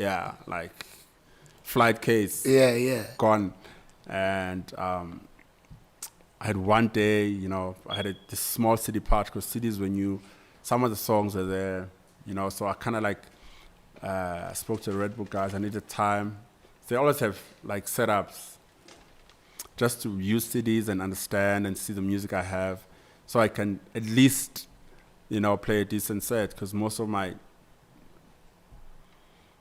flight case. Yeah. Gone. And I had one day, I had this small CD pouch because CDs were new. Some of the songs are there, so I kind of spoke to the Red Bull guys. I needed time. They always have setups just to use CDs and understand and see the music I have, so I can at least, play a decent set, because most of my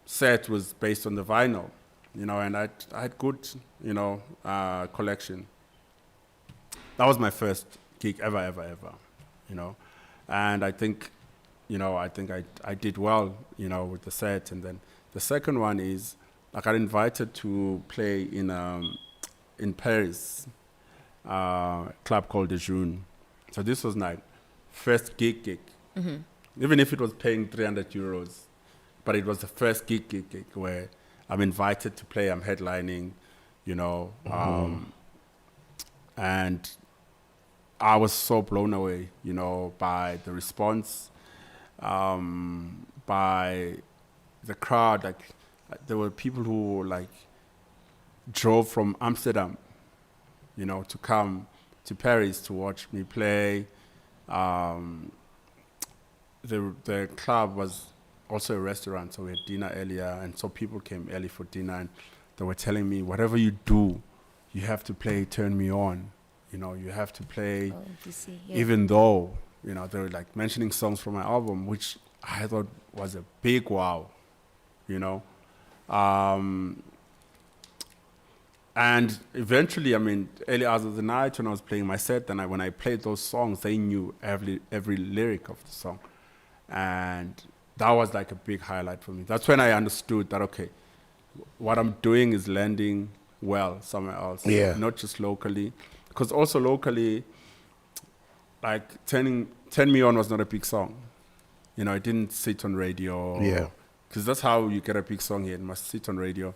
set was based on the vinyl, and I had good, collection. That was my first gig ever, and I think, I did well, with the set. And then the second one is I got invited to play in Paris, a club called De June. So this was my first gig. Mm-hmm. Even if it was paying 300 euros, but it was the first gig where I'm invited to play, I'm headlining, and I was so blown away, by the response, by the crowd. There were people who drove from Amsterdam, to come to Paris to watch me play. The club was also a restaurant, so we had dinner earlier, and so people came early for dinner, and they were telling me, whatever you do, you have to play Turn Me On. You have to play, even though, they were mentioning songs from my album, which I thought was a big wow, And eventually, early hours of the night when I was playing my set, then when I played those songs, they knew every lyric of the song. And that was a big highlight for me. That's when I understood that, okay, what I'm doing is landing well somewhere else, not just locally. Because also locally, Turn Me On was not a big song. It didn't sit on radio. Yeah. Because that's how you get a big song here. It must sit on radio.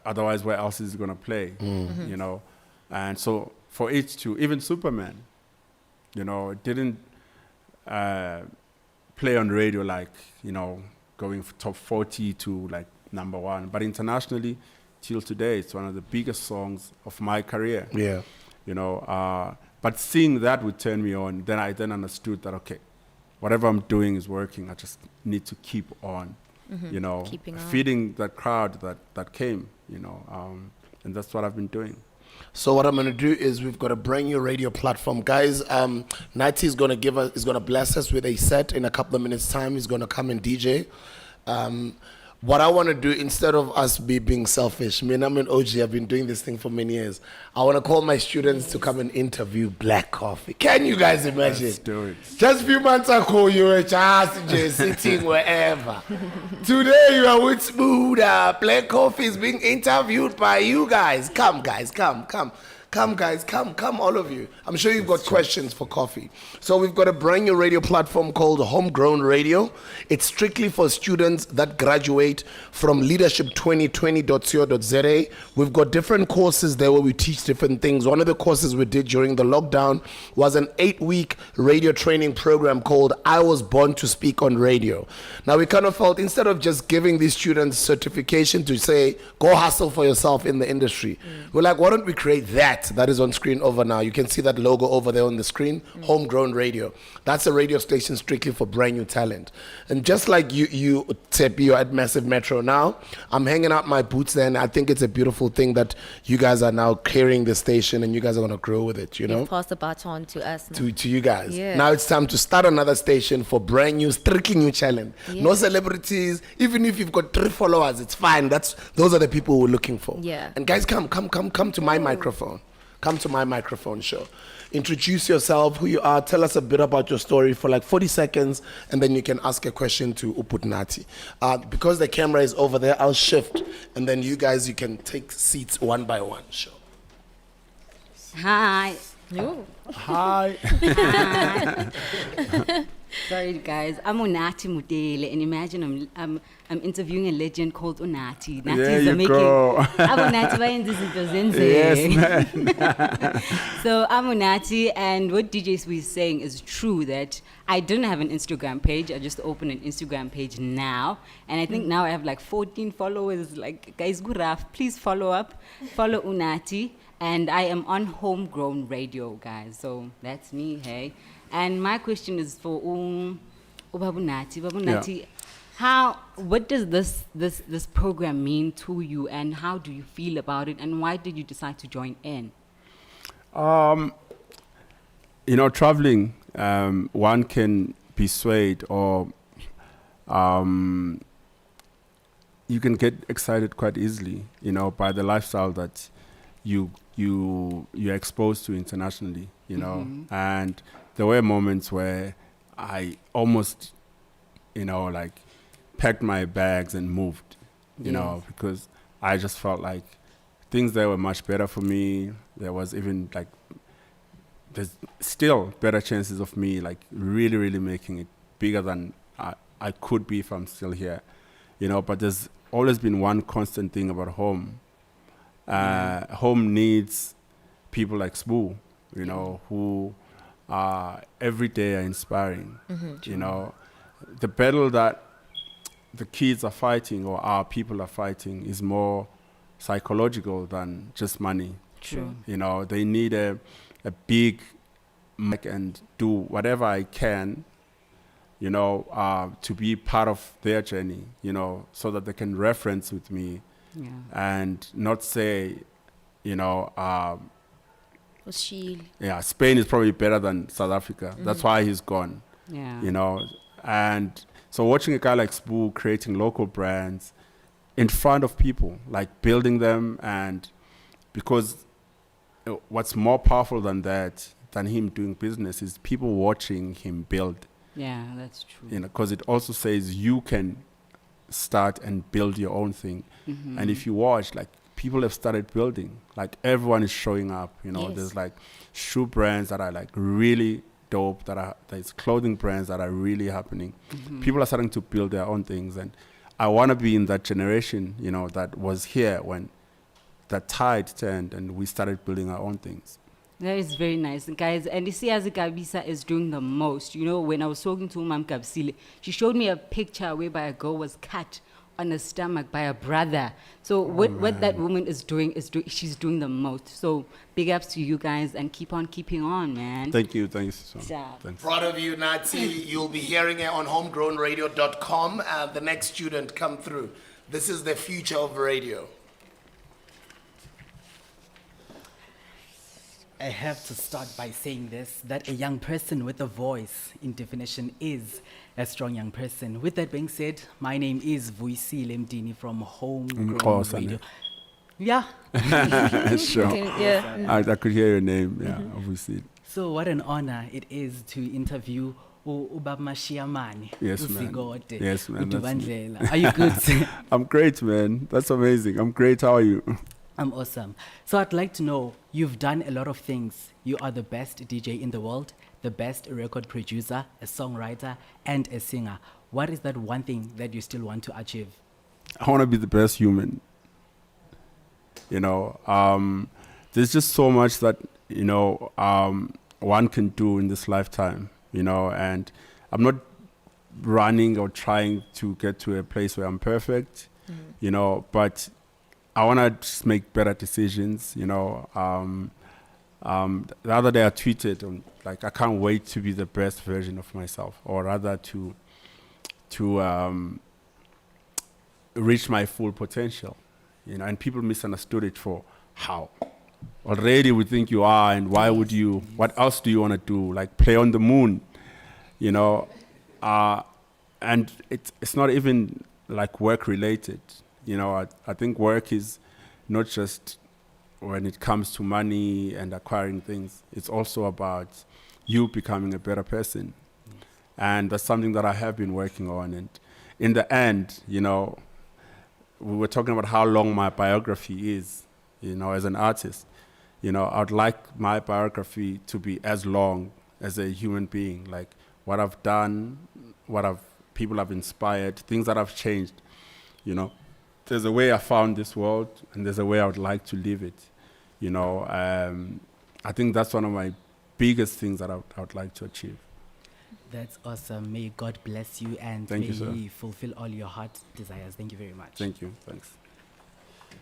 Otherwise, where else is it going to play? Mm-hmm. And so for it to, even Superman, it didn't play on radio going from top 40 to number one. But internationally, till today, it's one of the biggest songs of my career. Yeah. But seeing that would turn me on. Then I understood that, okay, whatever I'm doing is working. I just need to keep on, Keeping on. feeding that crowd that came, and that's what I've been doing. So what I'm going to do is we've got a brand new radio platform. Guys, Nighty is going to bless us with a set in a couple of minutes time. He's going to come and DJ. What I want to do, instead of us being selfish, I'm an OG, I've been doing this thing for many years. I want to call my students to come and interview Blackcoffee. Can you guys imagine? Let's do it. Just a few months ago, you were just sitting wherever. Today, you are with Smooth. Blackcoffee is being interviewed by you guys. Come, guys, come. Come, guys, come, all of you. I'm sure you've got questions for Coffee. So we've got a brand new radio platform called Homegrown Radio. It's strictly for students that graduate from leadership2020.co.za. We've got different courses there where we teach different things. One of the courses we did during the lockdown was an 8-week radio training program called I Was Born to Speak on Radio. Now we kind of felt instead of just giving these students certification to say, go hustle for yourself in the industry, we're like, why don't we create that is on screen over now. You can see that logo over there on the screen, Homegrown Radio. That's a radio station strictly for brand new talent. And just like you Tip, you're at Massive Metro now, I'm hanging out my boots there, and I think it's a beautiful thing that you guys are now carrying the station and you guys are going to grow with it, you know? Pass the baton to us now. To you guys. Yeah. Now it's time to start another station for brand new, strictly new challenge. Yeah. No celebrities. Even if you've got 3 followers, it's fine. Those are the people we're looking for. Yeah. And guys, come to my microphone. Come to my microphone show. Introduce yourself, who you are. Tell us a bit about your story for like 40 seconds, and then you can ask a question to Uputnati. Because the camera is over there, I'll shift, and then you can take seats one by one. Sure. Hi. No. Hi. Sorry, guys. I'm Unati Mudele, and imagine I'm interviewing a legend called Unati. Nati There is you go. I'm Unati Yes, man. So I'm Unati, and what DJ Sweet is saying is true that I didn't have an Instagram page. I just opened an Instagram page now, and I think now I have like 14 followers. Like, guys, good rough. Please follow up. Follow Unati. And I am on Homegrown Radio, guys. So that's me, hey. And my question is for Babunati. Babunati, what does this program mean to you, and how do you feel about it, and why did you decide to join in? Traveling, one can be swayed, or you can get excited quite easily, by the lifestyle that you're exposed to internationally, and there were moments where I almost, packed my bags and moved, because I just felt like things there were much better for me. There was even there's still better chances of me really, really making it bigger than I could be if I'm still here, but there's always been one constant thing about home. Home needs people like Spoo, who every day are inspiring. The battle that the kids are fighting, or our people are fighting, is more psychological than just money. True. They need a big mic and do whatever I can, to be part of their journey, so that they can reference with me. Yeah. And not say, Spain is probably better than South Africa. That's why he's gone. Yeah. And so watching a guy like Spoo creating local brands in front of people, building them, and because what's more powerful than him doing business is people watching him build. Yeah, that's true. Because it also says you can start and build your own thing. And if you watch, people have started building. Everyone is showing up. Yes. There's shoe brands that are really dope. There's clothing brands that are really happening. People are starting to build their own things, and I want to be in that generation. That was here when that tide turned and we started building our own things. That is very nice, guys. And you see, as Gabisa is doing the most. When I was talking to Mam Gabsile, she showed me a picture whereby a girl was cut on her stomach by a brother. So what that woman is doing she's doing the most. So big ups to you guys, and keep on keeping on, man. Thank you. Thanks. Yeah. Thanks. Proud of you, Nati. You'll be hearing it on homegrownradio.com. The next student come through. This is the future of radio. I have to start by saying this, that a young person with a voice, in definition, is a strong young person. With that being said, my name is Vuisile Mdini from Homegrown Radio. Yeah. Sure. Yeah. I could hear your name, obviously. So what an honor it is to interview Ubab Mashiamani. Yes, man. Yes, man. Are you good? I'm great, man. That's amazing. I'm great. How are you? I'm awesome. So I'd like to know, you've done a lot of things. You are the best DJ in the world, the best record producer, a songwriter, and a singer. What is that one thing that you still want to achieve? I want to be the best human. You know, there's just so much that, you know, one can do in this lifetime, you know, and I'm not running or trying to get to a place where I'm perfect, you know, but I want to just make better decisions, you know. The other day I tweeted, like, I can't wait to be the best version of myself, or rather to reach my full potential, you know, and people misunderstood it for how. Already we think you are, and why would you, what else do you want to do? Like play on the moon, you know, and it's not even like work related, you know. I think work is not just when it comes to money and acquiring things, it's also about you becoming a better person. And that's something that I have been working on. And in the end, you know, we were talking about how long my biography is, you know, as an artist. You know, I'd like my biography to be as long as a human being, like what I've done, people have inspired, things that have changed, you know. There's a way I found this world, and there's a way I would like to live it, you know. I think that's one of my biggest things that I would like to achieve. That's awesome. May God bless you, and Thank may you, sir. He fulfill all your heart desires. Thank you very much. Thank you. Thanks.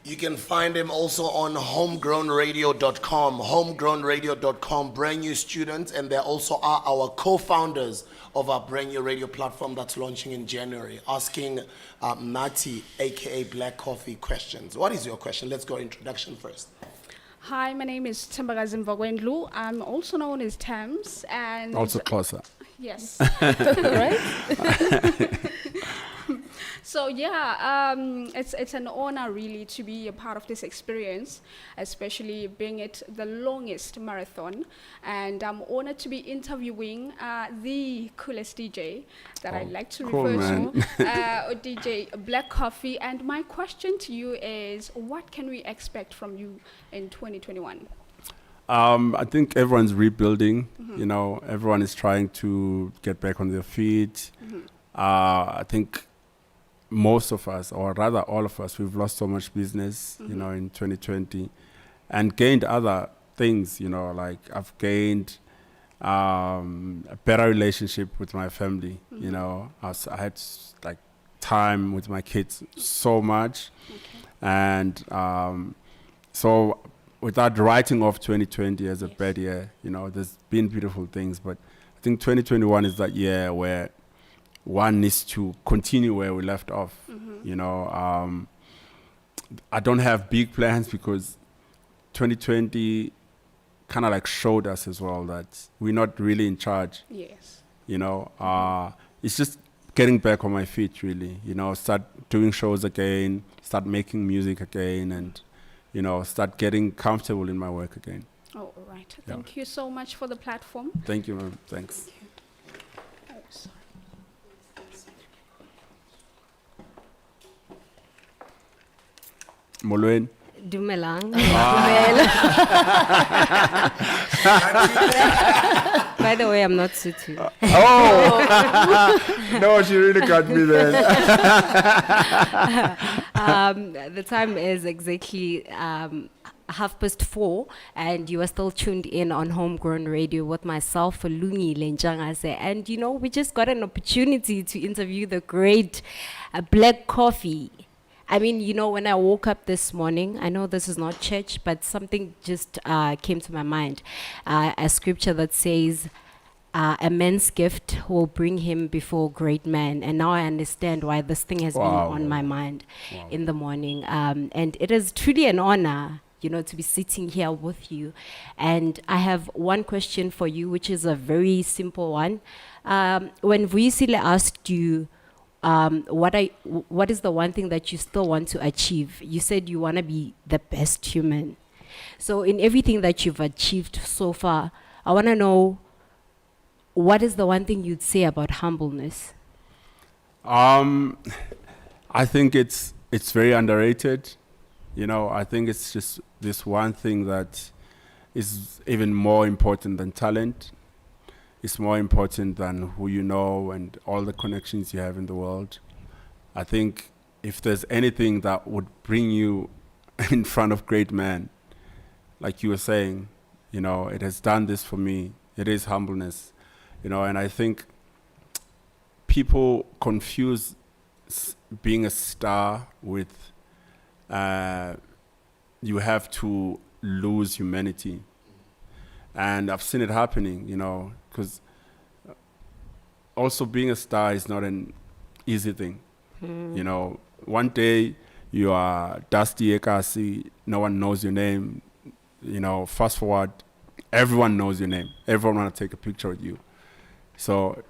You can find him also on homegrownradio.com. Homegrownradio.com, brand new students, and they also are our co-founders of our brand new radio platform that's launching in January, asking Nati, aka Blackcoffee, questions. What is your question? Let's go introduction first. Hi, my name is Tembagazi Mvagwendlu. I'm also known as Thames, and Also closer. yes. Right? So yeah, it's an honor really to be a part of this experience, especially being it the longest marathon. And I'm honored to be interviewing the coolest DJ that I like to cool, refer man. to, DJ Blackcoffee. And my question to you is, what can we expect from you in 2021? I think everyone's rebuilding. You know, everyone is trying to get back on their feet. I think most of us, or rather all of us, we've lost so much business, you know, in 2020, and gained other things, you know, like I've gained a better relationship with my family, you know. I had like time with my kids so much. And so without writing off 2020 as a bad year, you know, there's been beautiful things, but I think 2021 is that year where one needs to continue where we left off. You know, I don't have big plans because 2020 kind of like showed us as well that we're not really in charge. Yes. You know, it's just getting back on my feet, really. You know, start doing shows again, start making music again, and, you know, start getting comfortable in my work again. Oh, all right. Yeah. Thank you so much for the platform. Thank you, ma'am. Thanks. Oh, sorry. Molweni. Dumelang. By the way, I'm not Sutu. Oh! No, she really got me there. The time is exactly 4:30, and you are still tuned in on Homegrown Radio with myself, Lungi Lenjangase. And, you know, we just got an opportunity to interview the great Blackcoffee. I mean, you know, when I woke up this morning, I know this is not church, but something just came to my mind. A scripture that says, a man's gift will bring him before great men. And now I understand why this thing has been on my mind in the morning. And it is truly an honor, you know, to be sitting here with you. And I have one question for you, which is a very simple one. When Vuisile asked you, what is the one thing that you still want to achieve? You said you want to be the best human. So in everything that you've achieved so far, I want to know, what is the one thing you'd say about humbleness? I think it's very underrated. You know, I think it's just this one thing that is even more important than talent. It's more important than who you know and all the connections you have in the world. I think if there's anything that would bring you in front of great men, like you were saying, you know, it has done this for me. It is humbleness, you know, and I think people confuse being a star with you have to lose humanity. And I've seen it happening, you know, because also being a star is not an easy thing. You know, one day you are Dusty Ekasi, no one knows your name. You know, fast forward, everyone knows your name. Everyone want to take a picture with you. So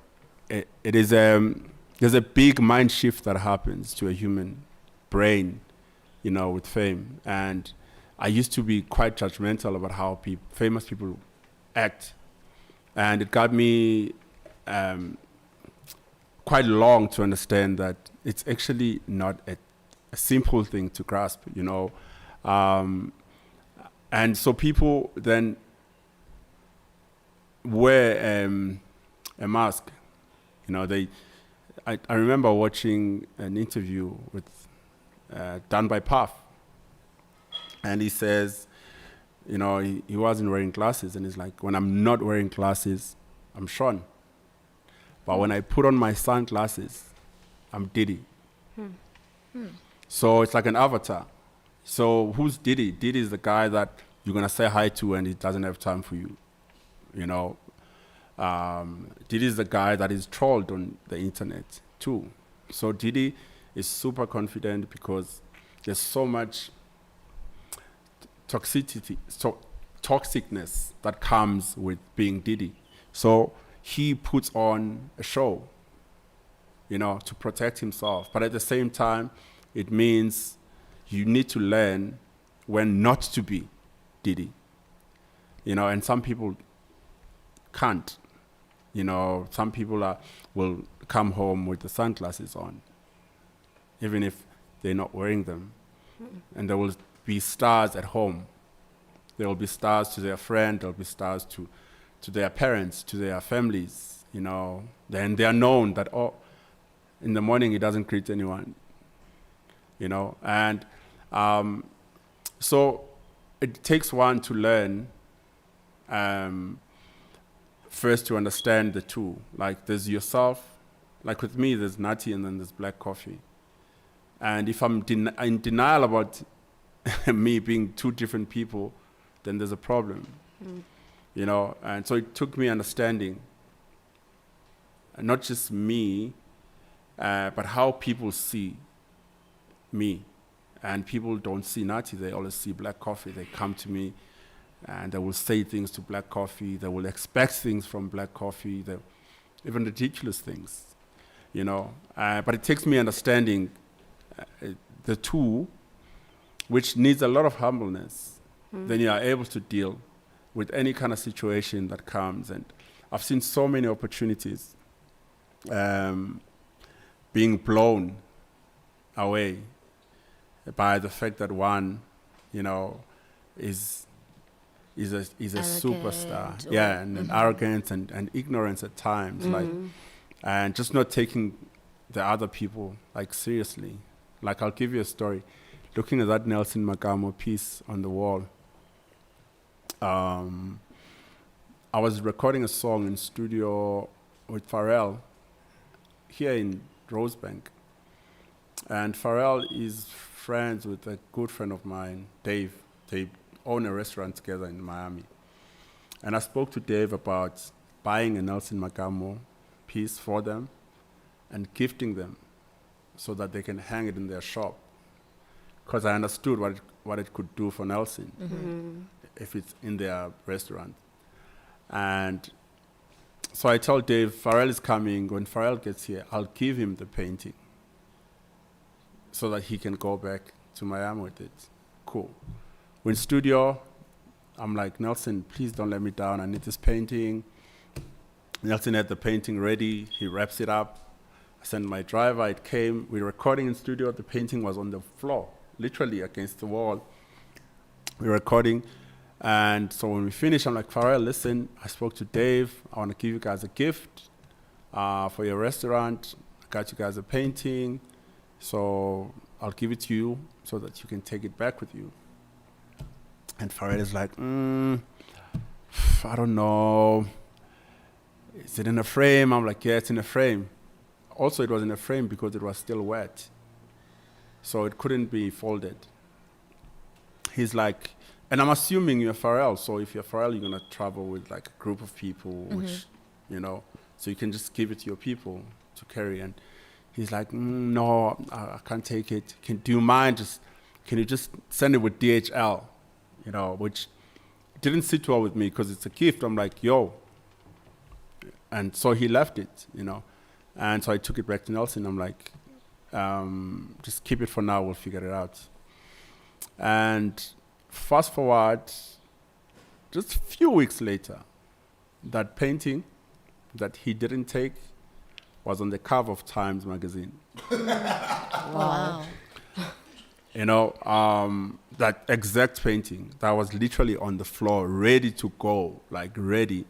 it is there's a big mind shift that happens to a human brain, you know, with fame. And I used to be quite judgmental about how famous people act. And it got me quite long to understand that it's actually not a simple thing to grasp, you know. And so people then wear a mask. You know, I remember watching an interview with done by Puff, and he says, you know, he wasn't wearing glasses, and he's like, when I'm not wearing glasses, I'm Sean. But when I put on my sunglasses, I'm Diddy. So it's like an avatar. So who's Diddy? Diddy is the guy that you're gonna say hi to and he doesn't have time for you. You know, Diddy is the guy that is trolled on the internet too. So Diddy is super confident because there's so much toxicness that comes with being Diddy. So he puts on a show, you know, to protect himself. But at the same time, it means you need to learn when not to be Diddy. You know, and some people can't. You know, some people will come home with the sunglasses on, even if they're not wearing them. And there will be stars at home. There will be stars to their friend, there will be stars to their parents, to their families, you know. Then they are known that, oh, in the morning he doesn't greet anyone, you know. And so it takes one to learn first to understand the two. Like there's yourself, like with me there's Natty and then there's Blackcoffee. And if I'm in denial about me being two different people, then there's a problem, you know. And so it took me understanding not just me, but how people see me. And people don't see Natty, they always see Blackcoffee. They come to me and they will say things to Blackcoffee. They will expect things from Blackcoffee, even ridiculous things, you know. But it takes me understanding the two, which needs a lot of humbleness. Then you are able to deal with any kind of situation that comes. And I've seen so many opportunities being blown away by the fact that one, you know, is a superstar. Yeah, and arrogance and ignorance at times, like, and just not taking the other people like seriously. Like, I'll give you a story. Looking at that Nelson Makamo piece on the wall, I was recording a song in studio with Pharrell here in Rosebank. And Pharrell is friends with a good friend of mine, Dave. They own a restaurant together in Miami. And I spoke to Dave about buying a Nelson Makamo piece for them and gifting them so that they can hang it in their shop. Because I understood what it could do for Nelson if it's in their restaurant. And so I told Dave, Pharrell is coming. When Pharrell gets here, I'll give him the painting so that he can go back to Miami with it. Cool. We're in studio. I'm like, Nelson, please don't let me down. I need this painting. Nelson had the painting ready. He wraps it up. I sent my driver. It came. We were recording in studio. The painting was on the floor. literally against the wall. We're recording. And so when we finish, I'm like, Pharrell, listen, I spoke to Dave. I want to give you guys a gift for your restaurant. I got you guys a painting. So I'll give it to you so that you can take it back with you. And Pharrell is like, I don't know. Is it in a frame? I'm like, yeah, it's in a frame. Also, it was in a frame because it was still wet. So it couldn't be folded. He's like, and I'm assuming you're Pharrell. So if you're Pharrell, you're going to travel with like a group of people, which, you know, so you can just give it to your people to carry. And he's like, no, I can't take it. Do you mind can you just send it with DHL? You know, which didn't sit well with me because it's a gift. I'm like, yo. And so he left it, you know. And so I took it back to Nelson. I'm like, just keep it for now. We'll figure it out. And fast forward, just a few weeks later, that painting that he didn't take was on the cover of Times magazine. Wow. You know, that exact painting that was literally on the floor, ready to go, like ready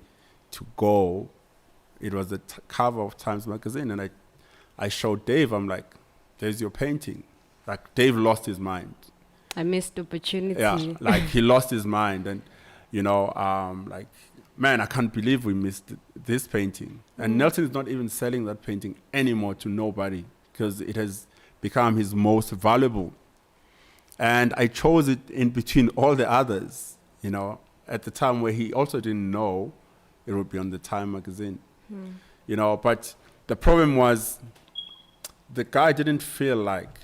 to go. It was the cover of Times magazine, and I showed Dave. I'm like, "There's your painting." Like Dave lost his mind. I missed opportunity. Yeah, like he lost his mind, and you know, like, man, I can't believe we missed this painting. And Nelson is not even selling that painting anymore to nobody because it has become his most valuable. And I chose it in between all the others, you know, at the time where he also didn't know it would be on the Time magazine, you know. But the problem was the guy didn't feel like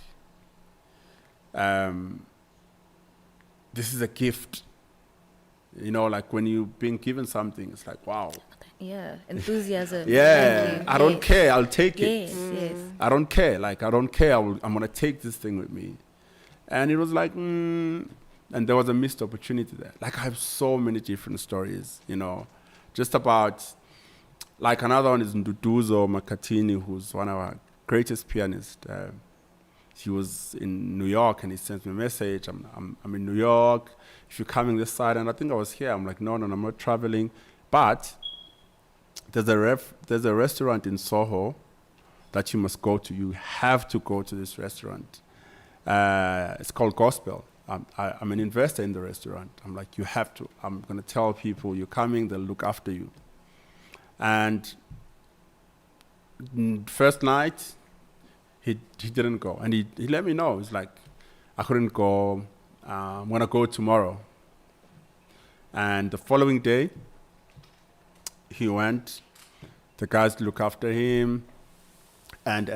this is a gift. You know, like when you've been given something, it's like, wow. Yeah, enthusiasm. Yeah, Thank you. I don't Yes. care. I'll take it. Yes, yes. I don't care. Like, I don't care. I'm going to take this thing with me. And it was like, and there was a missed opportunity there. Like, I have so many different stories, you know, just about, like, another one is Nduduzo Makatini, who's one of our greatest pianists. He was in New York, and he sent me a message. I'm in New York. If you're coming this side, and I think I was here. I'm like, no, I'm not traveling. But there's a restaurant in Soho that you must go to. You have to go to this restaurant. It's called Gospel. I'm an investor in the restaurant. I'm like, you have to. I'm going to tell people you're coming. They'll look after you. And first night, he didn't go. And he let me know. He's like, I couldn't go. I'm going to go tomorrow. And the following day, he went. The guys look after him. And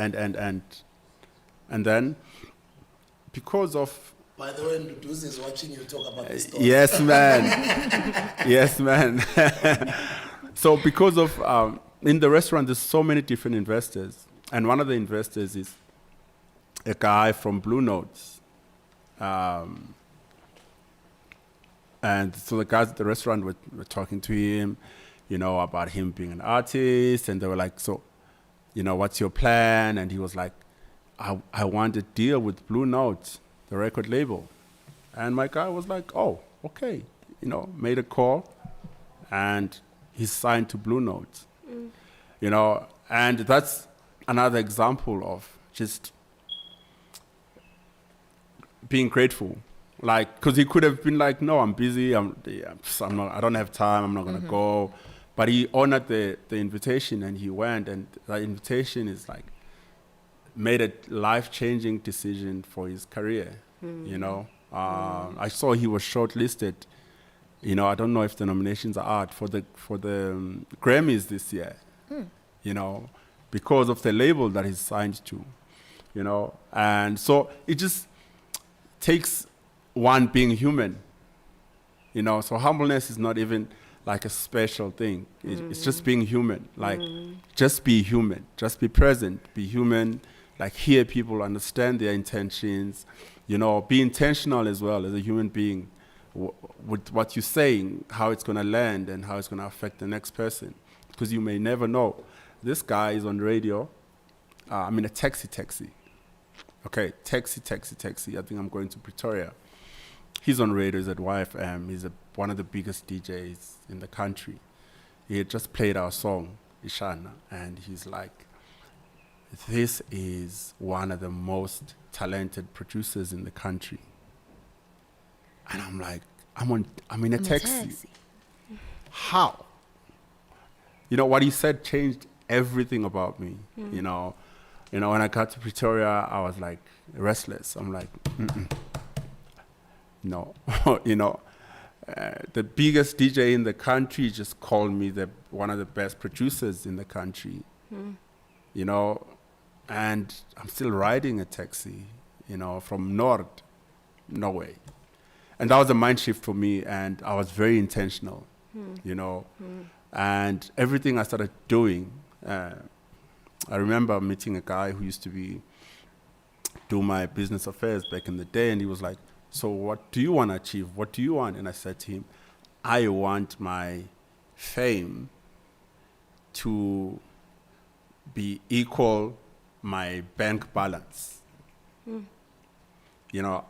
then, because of... By the way, Nduduzi is watching you talk about this story. Yes, man. Yes, man. So because of... in the restaurant, there's so many different investors. And one of the investors is a guy from Blue Notes. And so the guys at the restaurant were talking to him, you know, about him being an artist. And they were like, so, you know, what's your plan? And he was like, I want a deal with Blue Notes, the record label. And my guy was like, oh, okay. You know, made a call. And he signed to Blue Notes. You know, and that's another example of just being grateful. Like, because he could have been like, no, I'm busy, I'm not, I don't have time, I'm not going to go. But he honored the invitation and he went, and that invitation is like, made a life-changing decision for his career, you know. I saw he was shortlisted. You know, I don't know if the nominations are out for the Grammys this year, you know, because of the label that he's signed to, you know. And so it just takes one being human, you know. So humbleness is not even like a special thing. It's just being human. Like, just be human. Just be present. Be human. Like, hear people, understand their intentions, you know. Be intentional as well as a human being with what you're saying, how it's going to land and how it's going to affect the next person. Because you may never know. This guy is on radio. I'm in a taxi. Okay, taxi. I think I'm going to Pretoria. He's on radio. He's at YFM. He's one of the biggest DJs in the country. He had just played our song, Ishana, and he's like, this is one of the most talented producers in the country. And I'm like, I'm in a taxi. How? You know, what he said changed everything about me. You know, when I got to Pretoria, I was like restless. I'm like, no, the biggest DJ in the country just called me one of the best producers in the country. You know, and I'm still riding a taxi, from Norway. And that was a mind shift for me, and I was very intentional, And everything I started doing, I remember meeting a guy who used to do my business affairs back in the day, and he was like, so what do you want to achieve? What do you want? And I said to him, I want my fame to be equal my bank balance.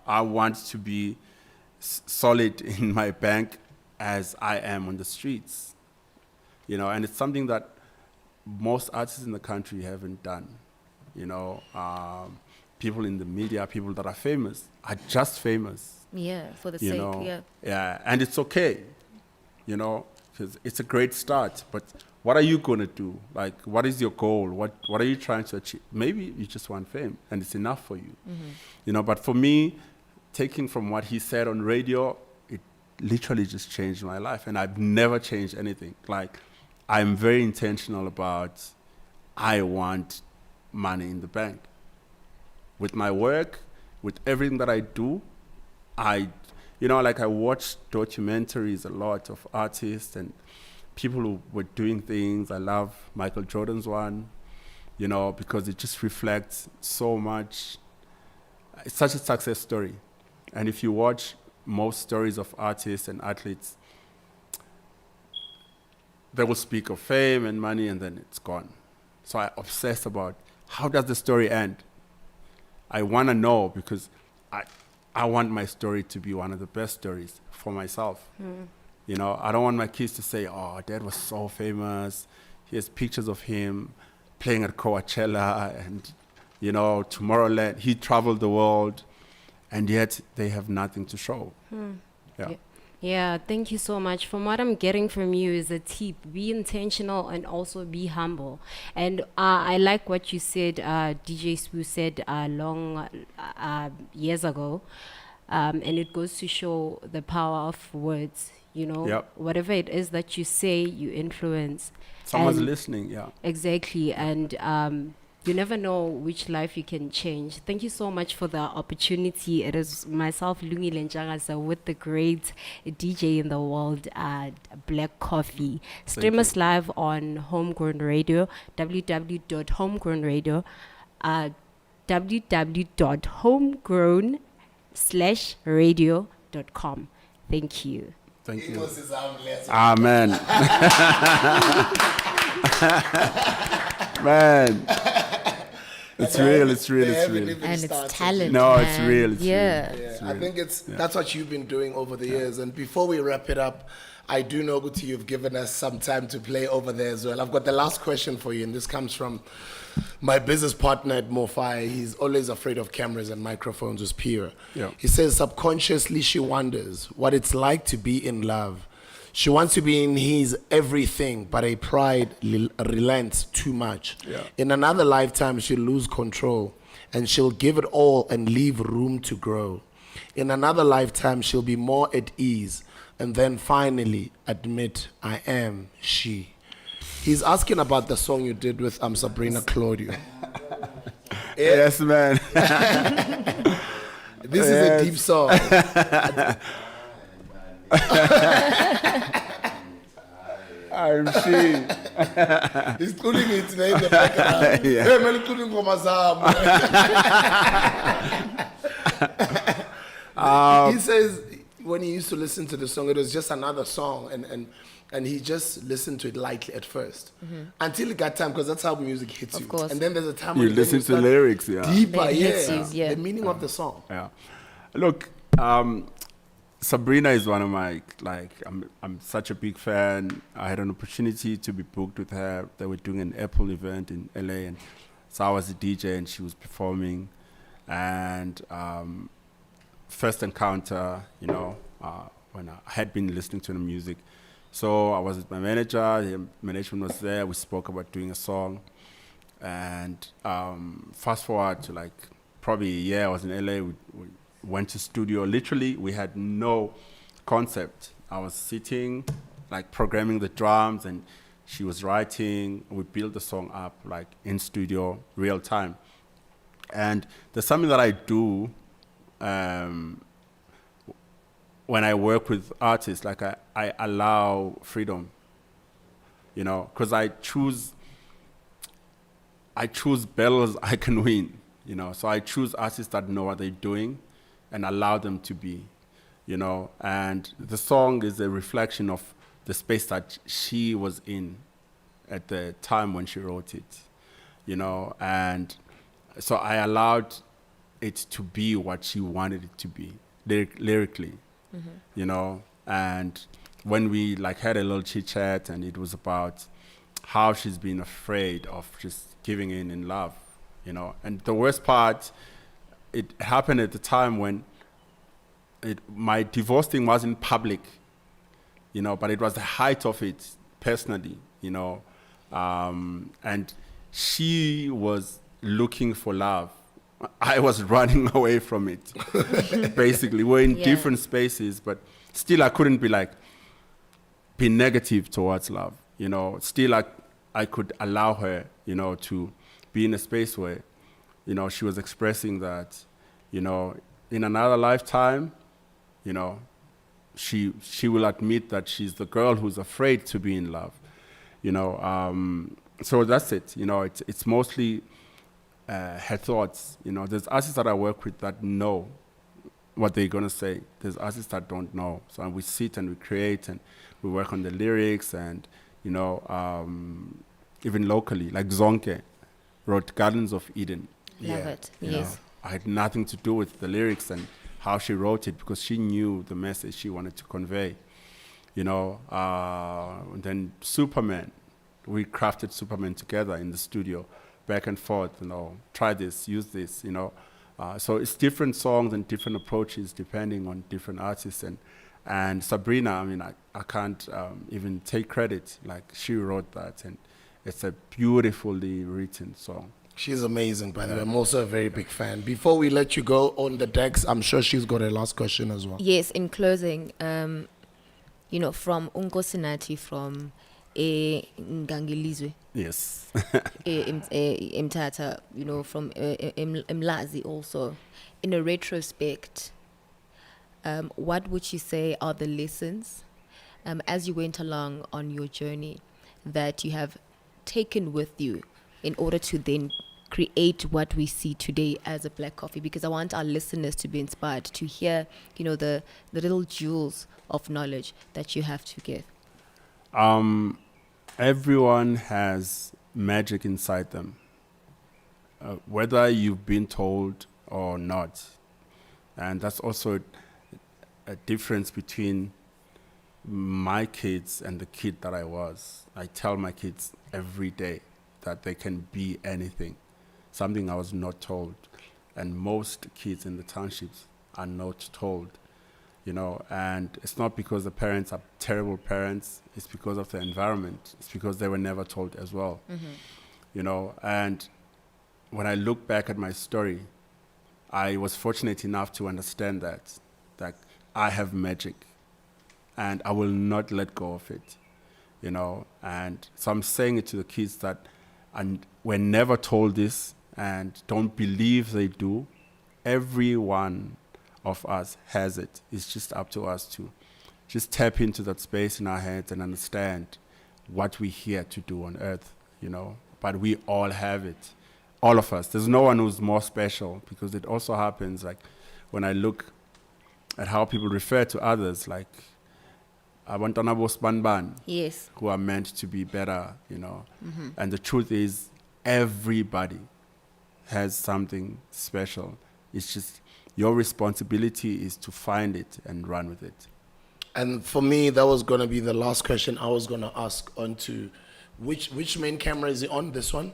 I want to be solid in my bank as I am on the streets. And it's something that most artists in the country haven't done. People in the media, people that are famous, are just famous. Yeah, for the sake, yeah. Yeah, and it's okay, because it's a great start. But what are you going to do? Like, what is your goal? What are you trying to achieve? Maybe you just want fame, and it's enough for you. But for me, taking from what he said on radio, it literally just changed my life, and I've never changed anything. Like, I'm very intentional about, I want money in the bank. With my work, with everything that I do, I watch documentaries a lot of artists and people who were doing things. I love Michael Jordan's one, because it just reflects so much. It's such a success story. And if you watch most stories of artists and athletes, they will speak of fame and money and then it's gone. So I obsess about, how does the story end? I want to know, because I want my story to be one of the best stories for myself. I don't want my kids to say, oh, Dad was so famous. Here's pictures of him playing at Coachella and, Tomorrowland. He traveled the world, and yet they have nothing to show. Yeah, thank you so much. From what I'm getting from you is a tip: be intentional and also be humble. And I like what you said, DJ Spoo said long years ago, and it goes to show the power of words. Whatever it is that you say, you influence. Someone's listening, yeah. Exactly, and you never know which life you can change. Thank you so much for the opportunity. It is myself, Lungi Lenjangasa, with the great DJ in the world, Blackcoffee. Stream us live on Homegrown Radio, www.homegrownradio, www.homegrown/radio.com. Thank you. Thank you. Amen. Man. It's real. And it's talent. No, man. it's real. It's yeah. real. It's I real. think that's what you've been doing over the years. And before we wrap it up, I do know, Guti, you've given us some time to play over there as well. I've got the last question for you, and this comes from my business partner at Mofai. He's always afraid of cameras and microphones with Pira. Yeah. He says subconsciously she wonders what it's like to be in love. She wants to be in his everything, but her pride relents too much. Yeah. In another lifetime, she'll lose control, and she'll give it all and leave room to grow. In another lifetime, she'll be more at ease, and then finally admit, I am she. He's asking about the song you did with Sabrina Claudio. Yes, man. This is a deep song. I'm she. He's putting it in the background. Yeah. Hey, man, including He says, when he used to listen to the song, it was just another song, and he just listened to it lightly at first, until it got time, because that's how music hits Of you. course. And then there's a time You when then listen to start lyrics, yeah. deeper, Then it hits yeah, you, yeah. the meaning of the song. Yeah. Look, Sabrina is one of my, like, I'm such a big fan. I had an opportunity to be booked with her. They were doing an Apple event in LA, and so I was a DJ and she was performing. And first encounter, when I had been listening to the music. So I was with my manager, the management was there, we spoke about doing a song. And fast forward to like probably a year, I was in LA, we went to studio. Literally, we had no concept. I was sitting, like programming the drums, and she was writing. We built the song up like in studio, real time. And there's something that I do when I work with artists, like I allow freedom, because I choose battles I can win, so I choose artists that know what they're doing and allow them to be, and the song is a reflection of the space that she was in at the time when she wrote it, and so I allowed it to be what she wanted it to be, lyrically, and when we like had a little chit chat, and it was about how she's been afraid of just giving in love, and the worst part, it happened at the time when my divorce thing wasn't public, but it was the height of it personally, and she was looking for love. I was running away from it. Basically, we're in different spaces, but still I couldn't be negative towards love. Still I could allow her, to be in a space where, she was expressing that, in another lifetime, she will admit that she's the girl who's afraid to be in love. So that's it. It's mostly her thoughts. There's artists that I work with that know what they're gonna say. There's artists that don't know. So we sit and we create and we work on the lyrics, and even locally, like Zonke wrote Gardens of Eden. Love it. Yes. I had nothing to do with the lyrics and how she wrote it, because she knew the message she wanted to convey. And then Superman, we crafted Superman together in the studio, back and forth, try this, use this, so it's different songs and different approaches depending on different artists. And Sabrina, I can't even take credit, like she wrote that, and it's a beautifully written song. She's amazing, by the way. I'm also a very big fan. Before we let you go on the decks, I'm sure she's got a last question as well. Yes, in closing, from Unko Sinati, from Ngangilizwe, Yes. Mtata, from Mlazi also, in a retrospect, what would you say are the lessons as you went along on your journey that you have taken with you in order to then create what we see today as a Black Coffee? Because I want our listeners to be inspired to hear, the little jewels of knowledge that you have to give. Everyone has magic inside them, whether you've been told or not. And that's also a difference between my kids and the kid that I was. I tell my kids every day that they can be anything, something I was not told. And most kids in the townships are not told. And it's not because the parents are terrible parents, it's because of the environment. It's because they were never told as well. And when I look back at my story, I was fortunate enough to understand that I have magic and I will not let go of it, And so I'm saying it to the kids that we're never told this, and don't believe they do. Everyone of us has it. It's just up to us to just tap into that space in our heads and understand what we're here to do on earth, But we all have it, all of us. There's no one who's more special, because it also happens, like when I look at how people refer to others, like abantwana bosbanban, Yes. who are meant to be better, And the truth is, everybody has something special. It's just your responsibility is to find it and run with it. And for me, that was going to be the last question I was going to ask onto which main camera is it on? This one?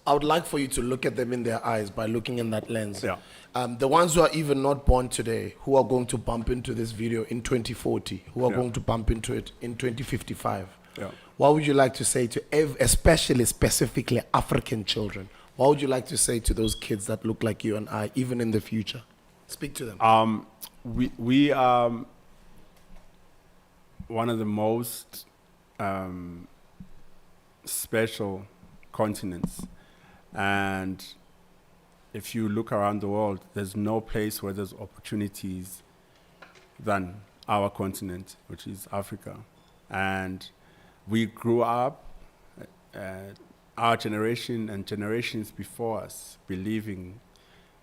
I would like for you to look at them in their eyes by looking in that lens. Yeah. The ones who are even not born today, who are going to bump into this video in 2040, who are going to bump into it in 2055. Yeah. What would you like to say to, especially, specifically African children? What would you like to say to those kids that look like you and I, even in the future? Speak to them. We are one of the most special continents. And if you look around the world, there's no place where there's opportunities than our continent, which is Africa. And we grew up, our generation and generations before us, believing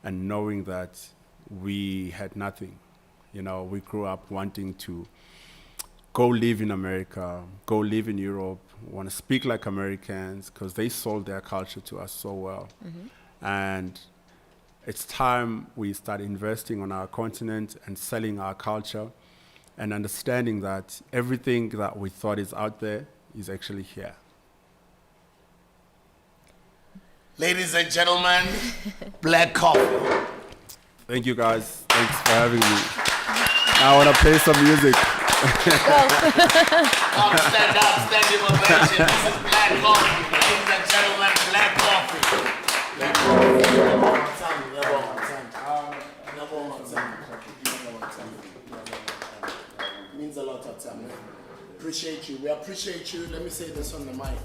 and knowing that we had nothing. We grew up wanting to go live in America, go live in Europe, want to speak like Americans, because they sold their culture to us so well. And it's time we start investing on our continent and selling our culture and understanding that everything that we thought is out there is actually here. Ladies and gentlemen, Black Coffee. Thank you guys. Thanks for having me. Now I want to play some music. Stand up, standing ovation. This is Black Coffee. Ladies and gentlemen, Black Coffee. Black Coffee. Means a lot of time. Appreciate you. We appreciate you. Let me say this on the mic.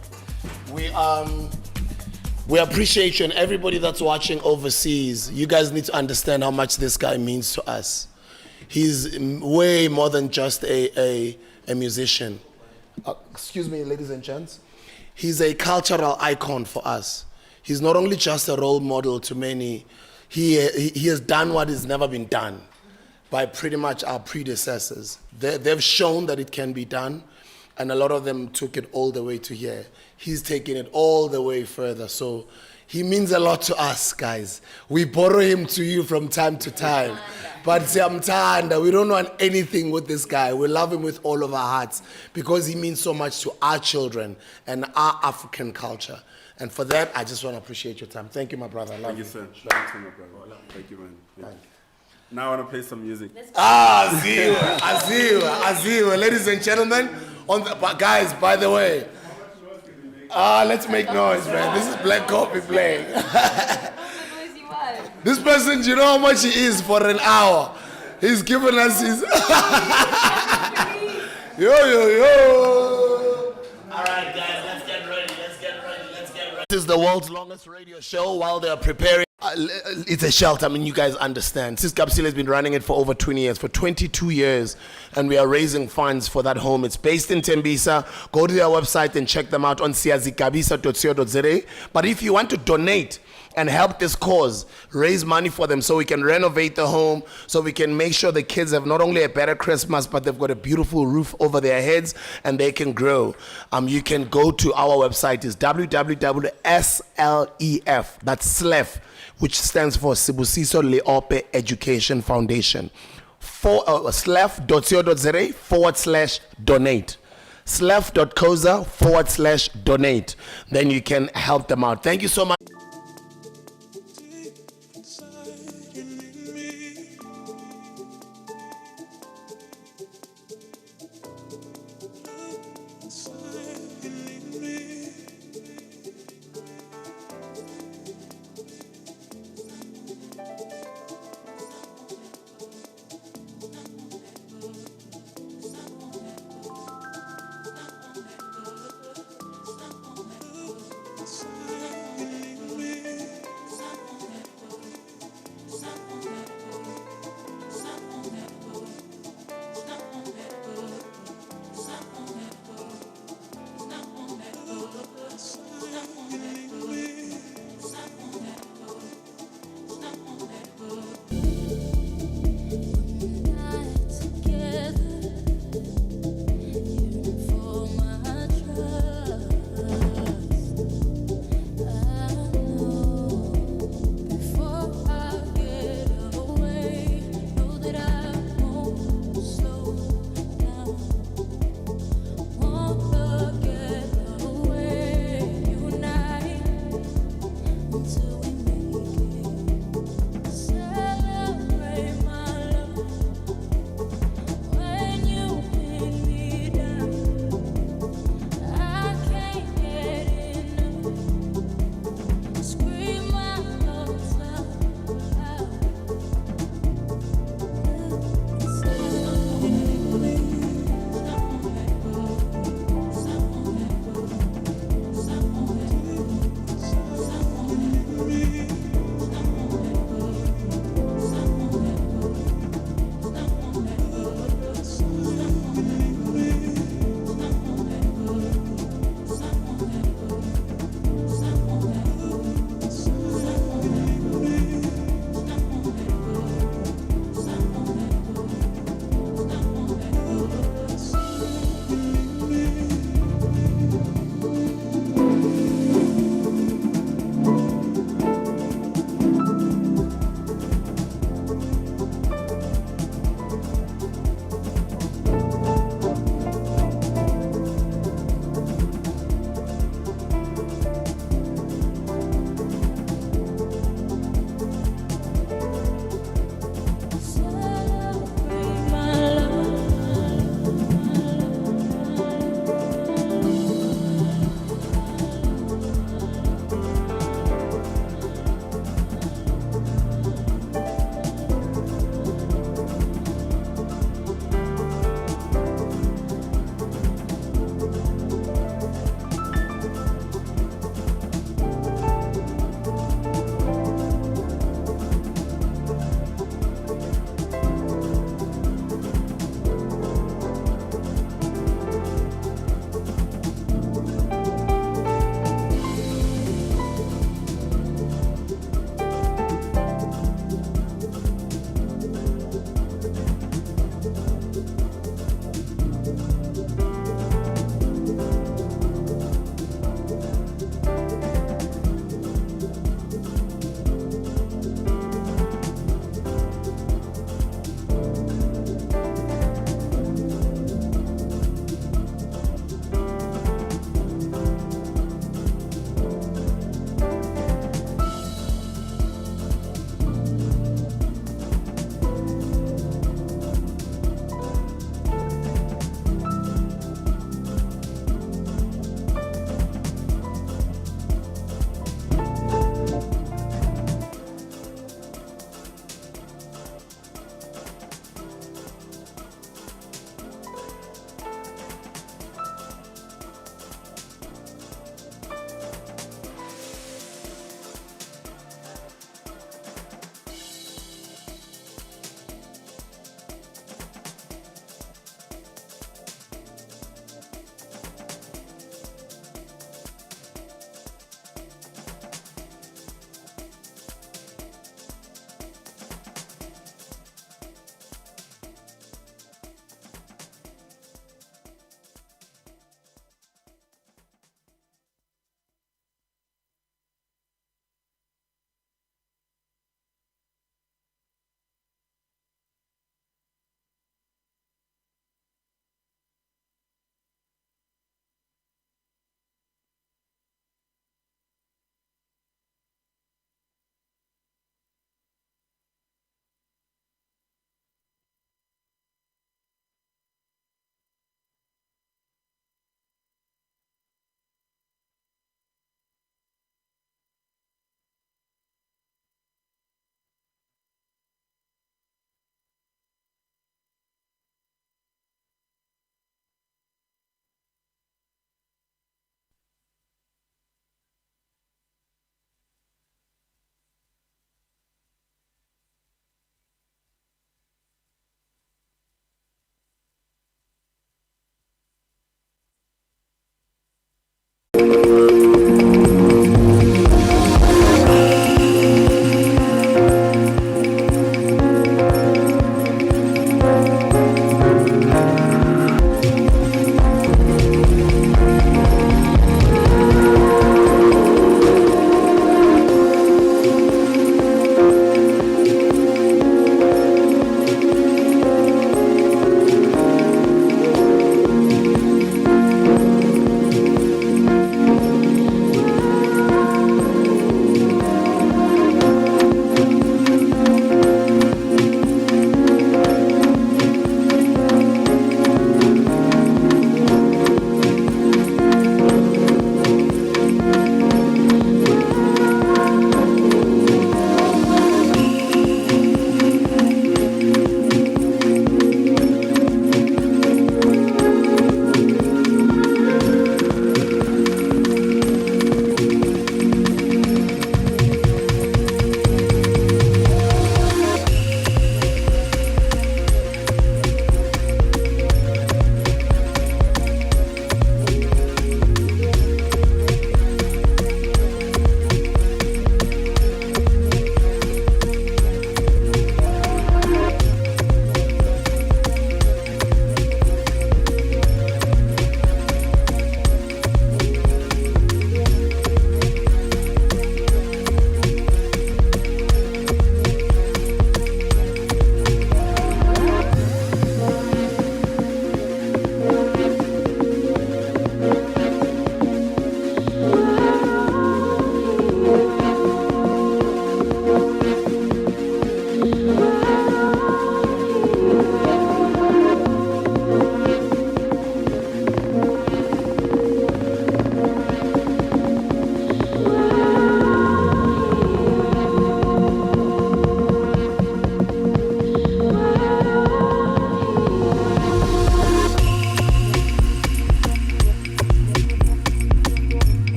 We appreciate you, and everybody that's watching overseas. You guys need to understand how much this guy means to us. He's way more than just a musician. Excuse me, ladies and gents. He's a cultural icon for us. He's not only just a role model to many, he has done what has never been done by pretty much our predecessors. They've shown that it can be done, and a lot of them took it all the way to here. He's taking it all the way further. So he means a lot to us, guys. We borrow him to you from time to time. But Siamtanda, we don't want anything with this guy. We love him with all of our hearts because he means so much to our children and our African culture. And for that, I just want to appreciate your time. Thank you, my brother. I love you. Thank you, sir. Love you too, my brother. Thank you, man. Thank you. Now I want to play some music. I see you. Ladies and gentlemen, guys, by the way, let's make noise, man. This is Black Coffee playing. This person, do you know how much he is for an hour? He's given us his... Yo. All right, guys, let's get ready. This is the world's longest radio show while they're preparing. It's a shelter. I mean, you guys understand. Sis Kapsile has been running it for over 20 years, for 22 years, and we are raising funds for that home. It's based in Tembisa. Go to their website and check them out on siazikabisa.co.za. But if you want to donate and help this cause, raise money for them so we can renovate the home, so we can make sure the kids have not only a better Christmas, but they've got a beautiful roof over their heads and they can grow. You can go to our website. It's www.slef, that's SLEF, which stands for Sibusiso Leope Education Foundation. slef.co.za/donate. slef.coza/donate. Then you can help them out. Thank you so much.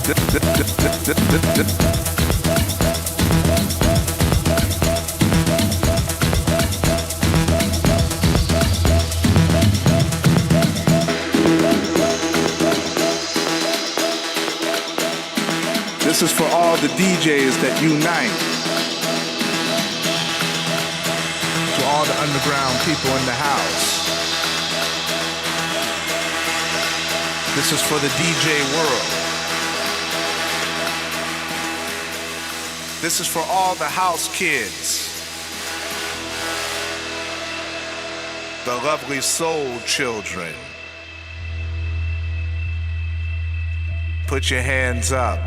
This is for all the DJs that unite. To all the underground people in the house. This is for the DJ world. This is for all the house kids. The lovely soul children. Put your hands up.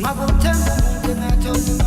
Ngabomthembu umuntu engathola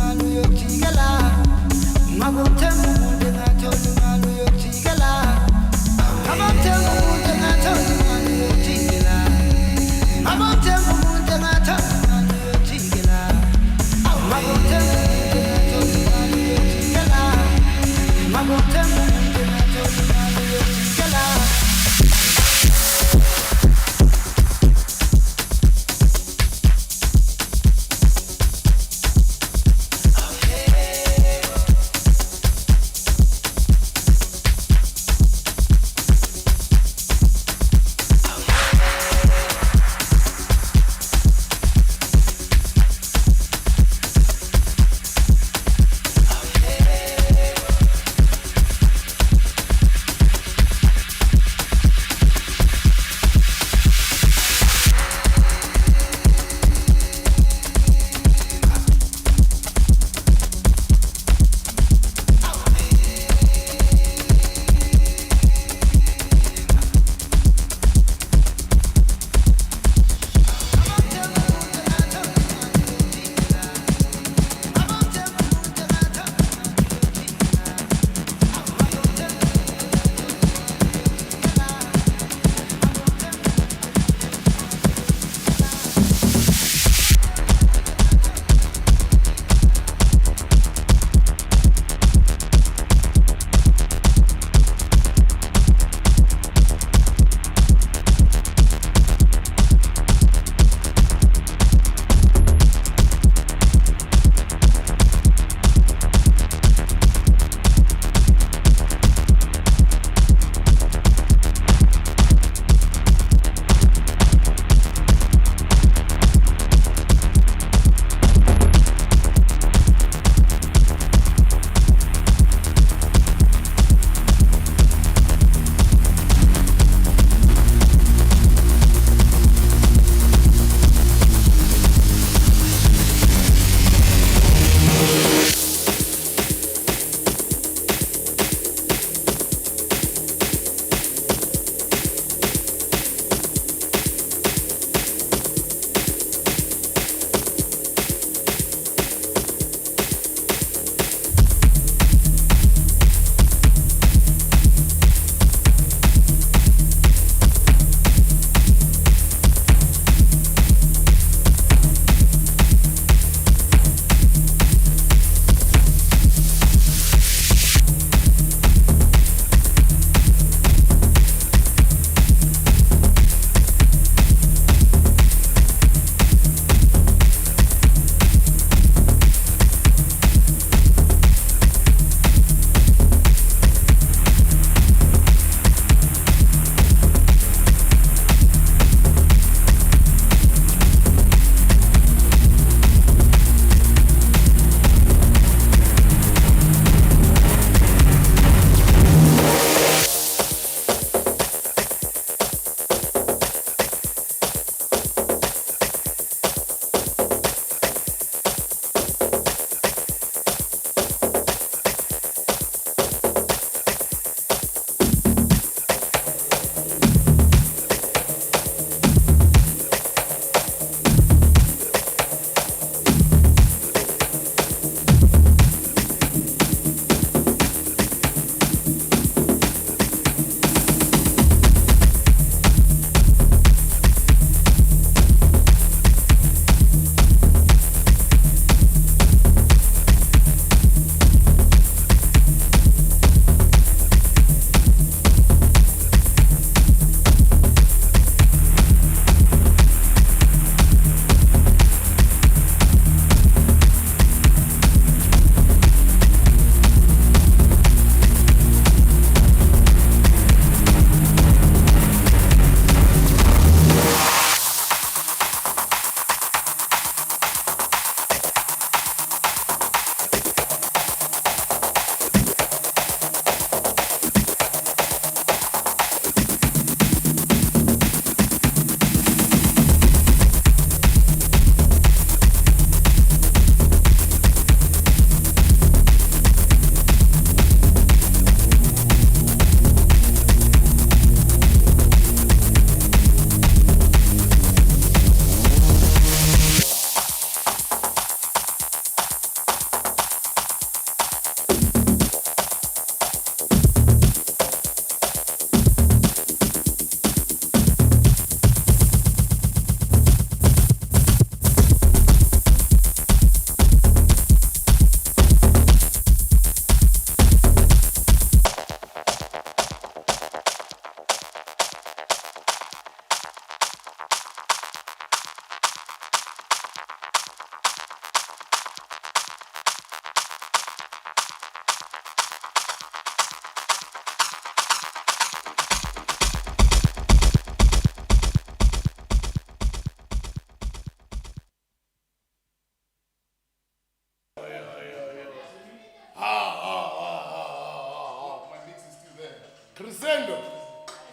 Crescendo.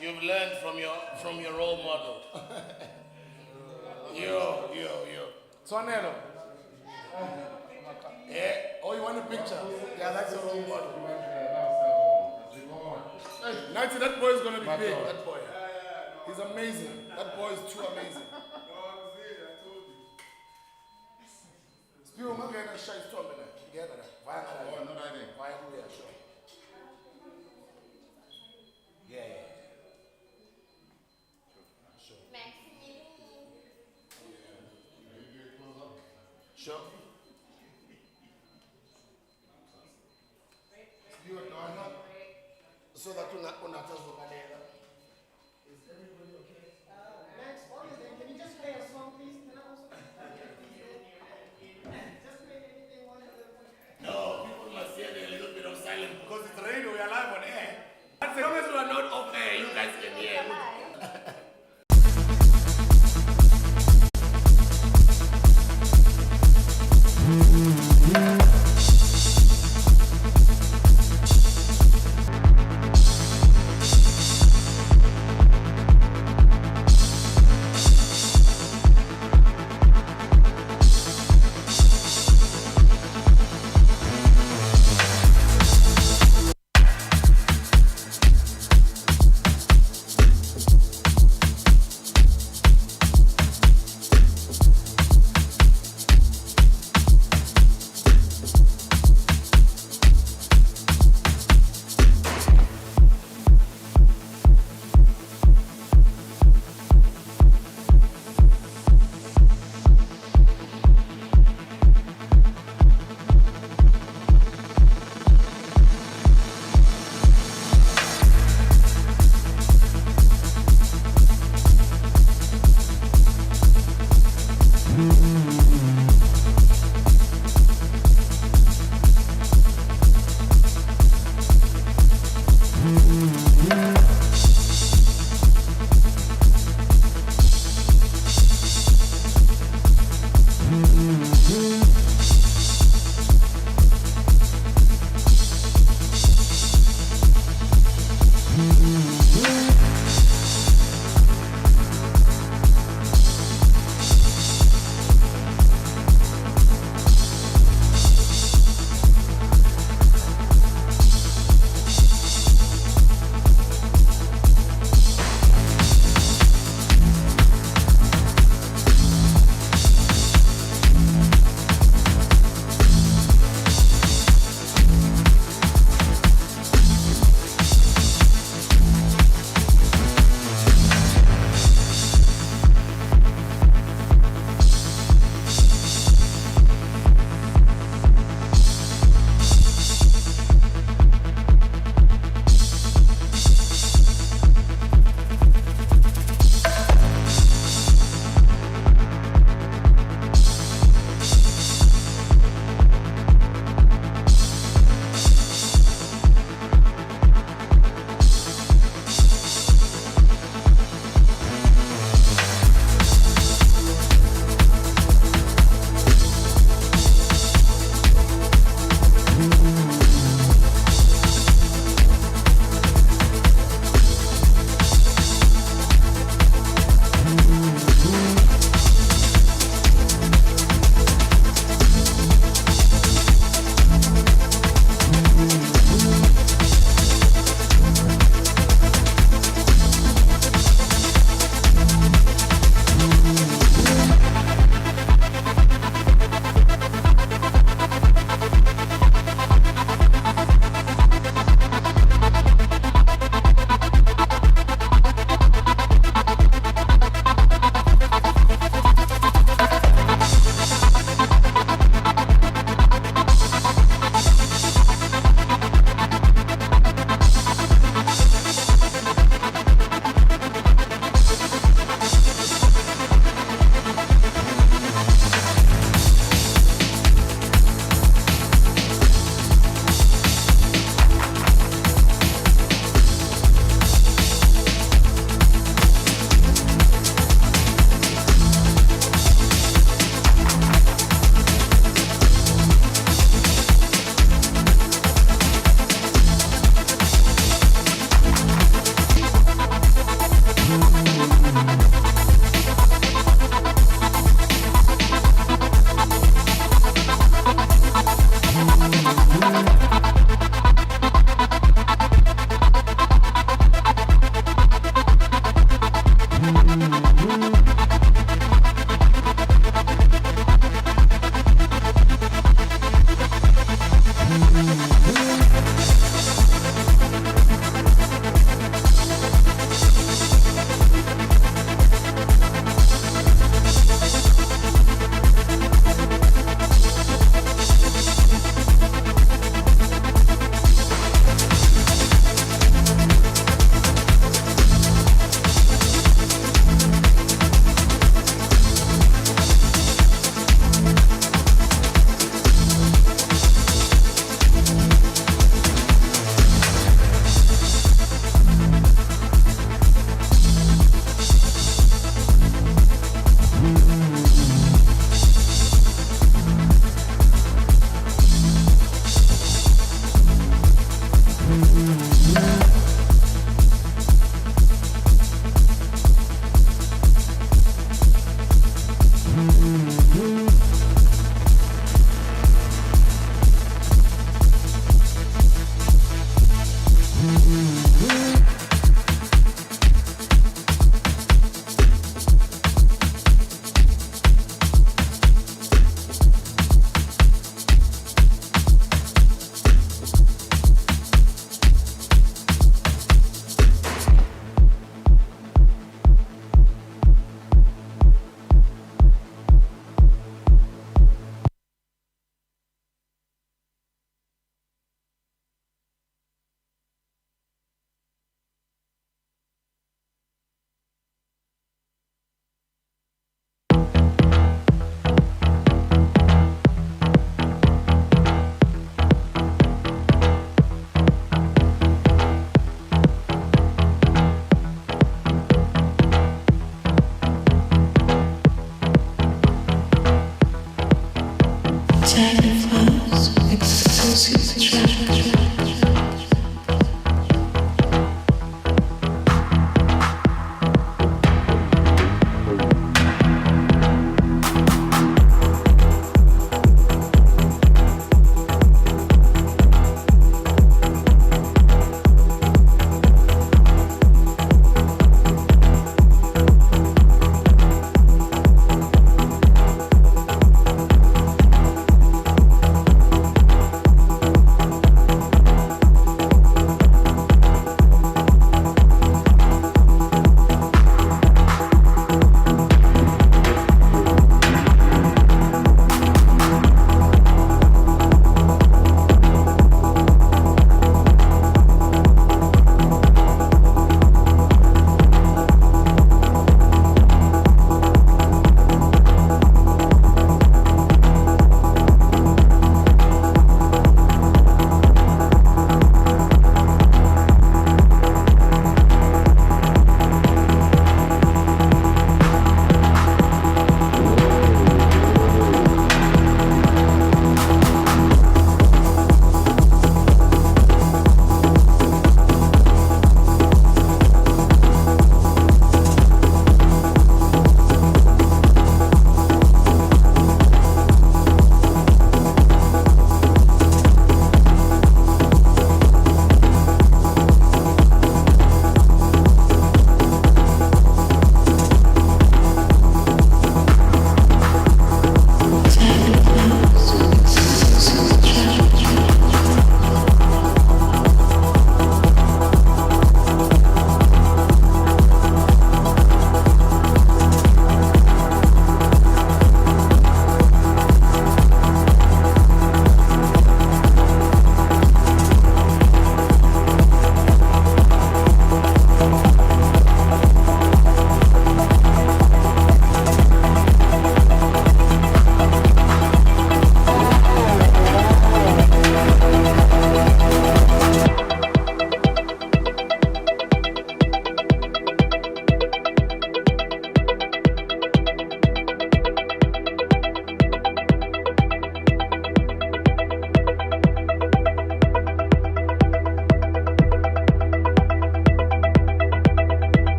You've learned from your role model. Yo. Tonelo. Yeah. Oh, you want a picture? Yeah, that's your role model. Hey, Nancy, that boy is gonna be big. That boy. He's amazing. That boy is too amazing. Spill my guy shy storm in it. Together. Why not I think? Why do we show? Yeah. Sure. You are done. So that you're not going to tell the Is everybody okay? Max, can you just play a song, please? Just play anything one of them. No, people must hear a little bit of silence because it's radio, we are live on air. As long as we are not off air, you guys can hear.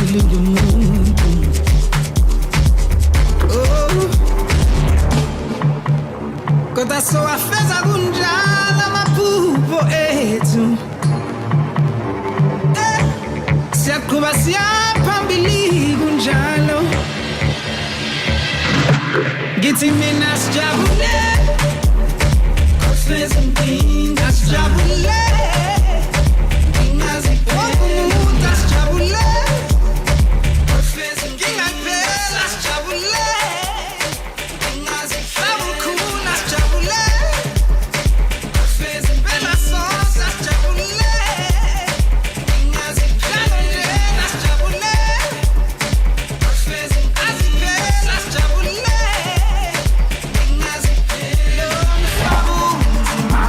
linga umuntu. Oh, kodwa sowafeza kunjalo amaphupho ethu. Siyaqhuba siyaphambili kunjalo. Ngithi mina sijabule, kufeza impinda sijabule. Umuntu asijabule, kufeza inkinga kuphela sijabule. Ingazifaka ukhuna sijabule, kufeza impela sonke sijabule. Ingazifaka njena sijabule, kufeza aziphela sijabule. Ingaziphela umhlaba unzima.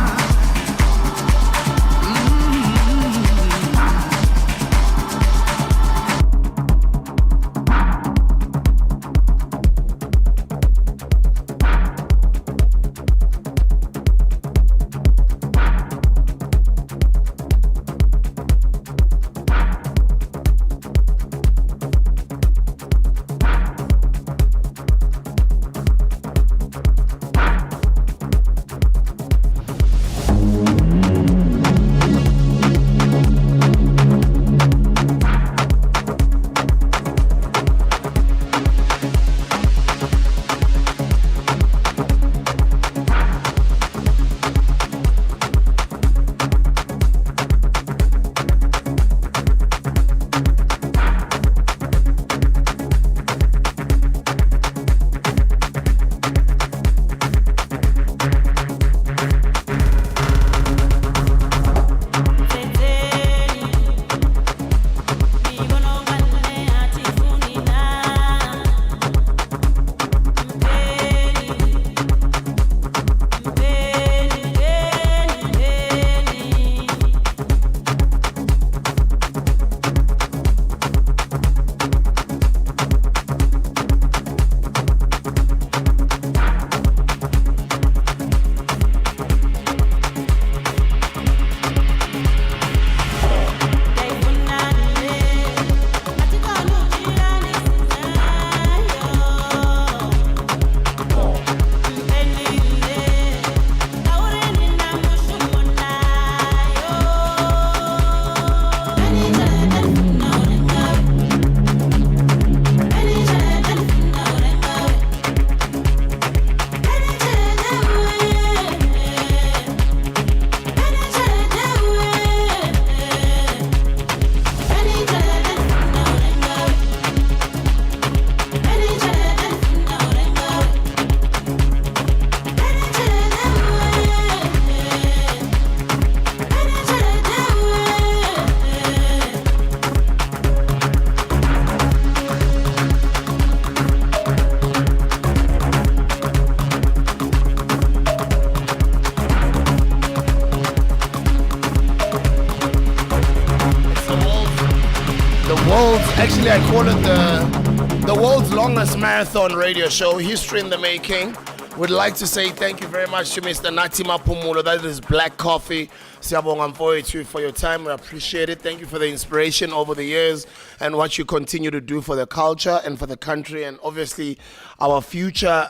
Actually, I call it the world's longest marathon radio show, history in the making. Would like to say thank you very much to Mr. Natima Pumulo. That is Blackcoffee. Siyabonga mfowethu for your time. We appreciate it. Thank you for the inspiration over the years and what you continue to do for the culture and for the country and obviously our future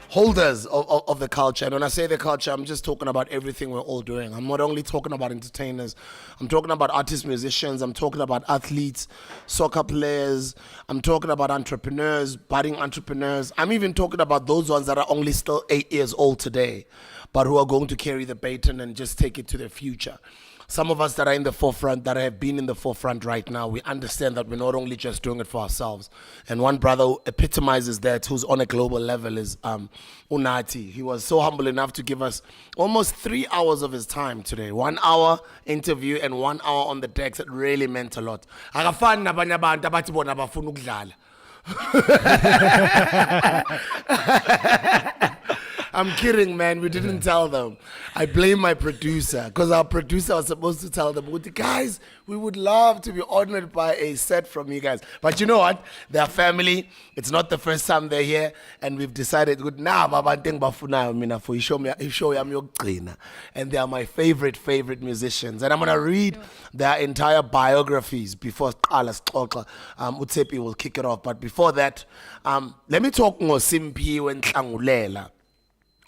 holders of the culture. And when I say the culture, I'm just talking about everything we're all doing. I'm not only talking about entertainers. I'm talking about artists, musicians. I'm talking about athletes, soccer players. I'm talking about entrepreneurs, budding entrepreneurs. I'm even talking about those ones that are only still 8 years old today, but who are going to carry the baton and just take it to the future. Some of us that are in the forefront, that have been in the forefront right now, we understand that we're not only just doing it for ourselves. And one brother who epitomizes that, who's on a global level, is Unati. He was so humble enough to give us almost 3 hours of his time today. 1 hour interview and 1 hour on the decks. It really meant a lot. Akafani nabanye abantu abathi bona bafuna ukudlala. I'm kidding, man. We didn't tell them. I blame my producer because our producer was supposed to tell them, guys, we would love to be honored by a set from you guys. But you know what? They're family. It's not the first time they're here. And we've decided, good now, for you show me, and they are my favorite musicians. And I'm going to read their entire biographies before Utsepi will kick it off. But before that, let me talk about Simmy Ntlangulela,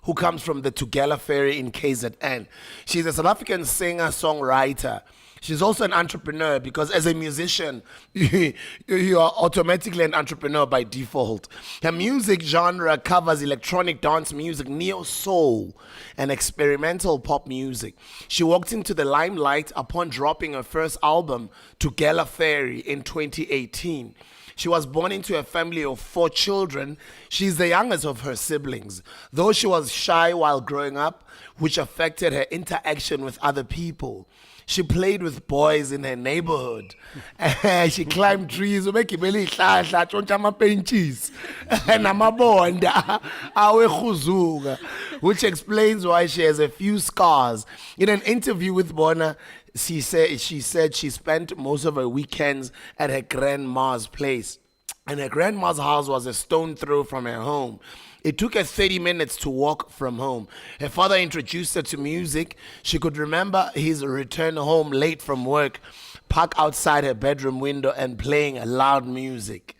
who comes from the Tugela Ferry in KZN. She's a South African singer-songwriter. She's also an entrepreneur because as a musician, you are automatically an entrepreneur by default. Her music genre covers electronic dance music, neo-soul, and experimental pop music. She walked into the limelight upon dropping her first album, Tugela Ferry, in 2018. She was born into a family of 4 children. She's the youngest of her siblings. Though she was shy while growing up, which affected her interaction with other people. She played with boys in her neighborhood. She climbed trees, which explains why she has a few scars. In an interview with Bona, she said she spent most of her weekends at her grandma's place. And her grandma's house was a stone throw from her home. It took her 30 minutes to walk from home. Her father introduced her to music. She could remember his return home late from work, park outside her bedroom window and playing loud music.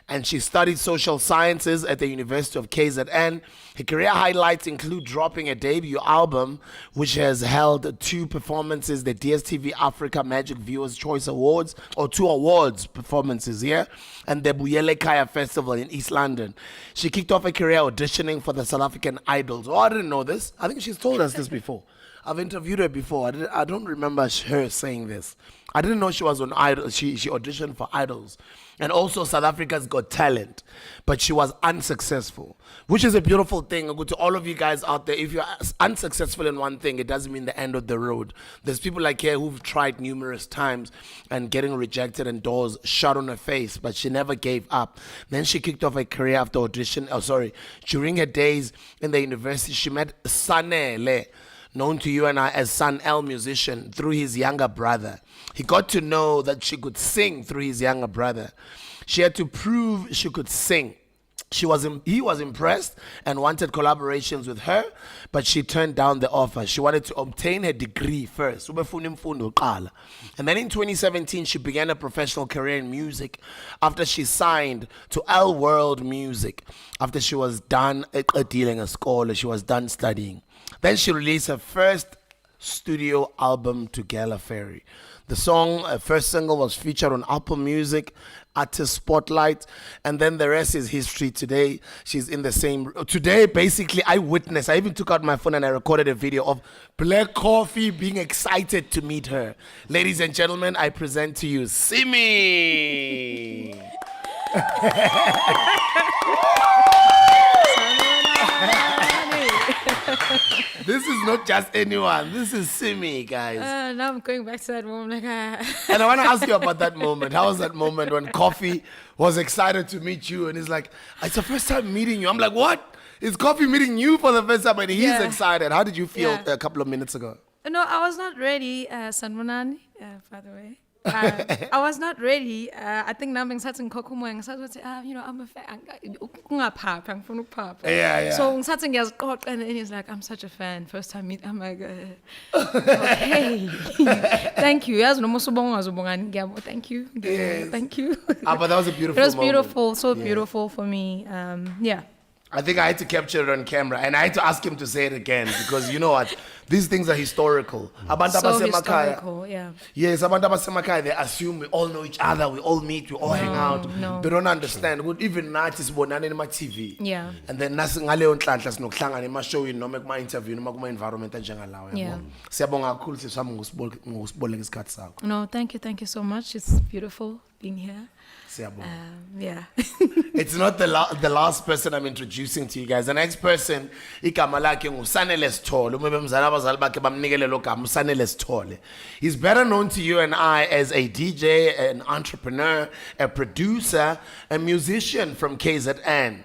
And she studied social sciences at the University of KZN. Her career highlights include dropping a debut album, which has held 2 performances, the DSTV Africa Magic Viewers Choice Awards, or 2 awards performances here, and the Buyele Kaya Festival in East London. She kicked off her career auditioning for the South African Idols. Oh, I didn't know this. I think she's told us this before. I've interviewed her before. I don't remember her saying this. I didn't know she was on Idols. She auditioned for Idols. And also South Africa's Got Talent. But she was unsuccessful, which is a beautiful thing. To all of you guys out there, if you're unsuccessful in one thing, it doesn't mean the end of the road. There's people like her who've tried numerous times and getting rejected and doors shut on her face, but she never gave up. Then she kicked off her career after audition. During her days in the university, she met Sanele, known to you and I as San L musician, through his younger brother. He got to know that she could sing through his younger brother. She had to prove she could sing. He was impressed and wanted collaborations with her, but she turned down the offer. She wanted to obtain her degree first. And then in 2017, she began a professional career in music after she signed to L World Music. After she was done dealing a scholar, she was done studying. Then she released her first studio album, Tugela Ferry. The song, first single, was featured on Apple Music, Artist Spotlight, and then the rest is history. Today, she's in the same... Today, basically, I even took out my phone and I recorded a video of Blackcoffee being excited to meet her. Ladies and gentlemen, I present to you Simmy! This is not just anyone. This is Simmy, guys. Now I'm going back to that moment. And I want to ask you about that moment. How was that moment when Coffee was excited to meet you and he's like, it's the first time meeting you. I'm like, what? Is Coffee meeting you for the first time and he's excited? How did you feel a couple of minutes ago? No, I was not ready, Sanmunani, by the way. I was not ready. I think now I'm starting kokumo and I'm a fan. Yeah. So and he's like, I'm such a fan. First time meet. I'm like, okay, thank you. Thank you. Yes. Thank you. But that was a beautiful It was moment. beautiful, so beautiful for me. I think I had to capture it on camera and I had to ask him to say it again because you know what? These things are historical. So historical, yeah. Yes, abantu abasemakhaya, they assume we all know each other, we all meet, we all hang out. No. They don't understand. Even nathi sibonana in TV. Yeah. And then nasi ngaleyo nhlanhla sinokuhlangana ema-showini noma kuma-interview noma kuma-environment anjengalawo. Yeah. Siyabonga kakhulu sisami ngokusiboleka isikhathi sakho. No, thank you so much. It's beautiful being here. Yeah. It's not the last person I'm introducing to you guys. The next person, igama lakhe nguSanele Sithole. Uma bemzala abazali bakhe bamnikele lo gama uSanele Sithole. He's better known to you and I as a DJ, an entrepreneur, a producer, a musician from KZN.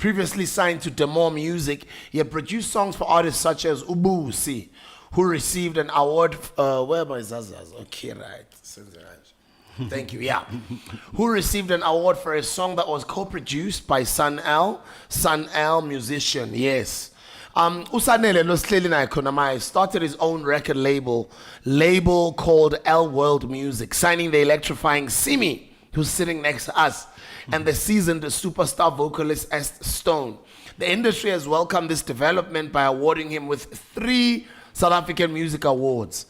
Previously signed to Demore Music, he had produced songs for artists such as Ubusi, who received an award. Where am I, Zazaz? Okay, right. Thank you. Yeah, who received an award for a song that was co-produced by Sun L, musician. Yes. Usanele Nosleli naye khona manje started his own record label called L World Music, signing the electrifying Simmy, who's sitting next to us, and the seasoned superstar vocalist Est Stone. The industry has welcomed this development by awarding him with 3 South African Music Awards.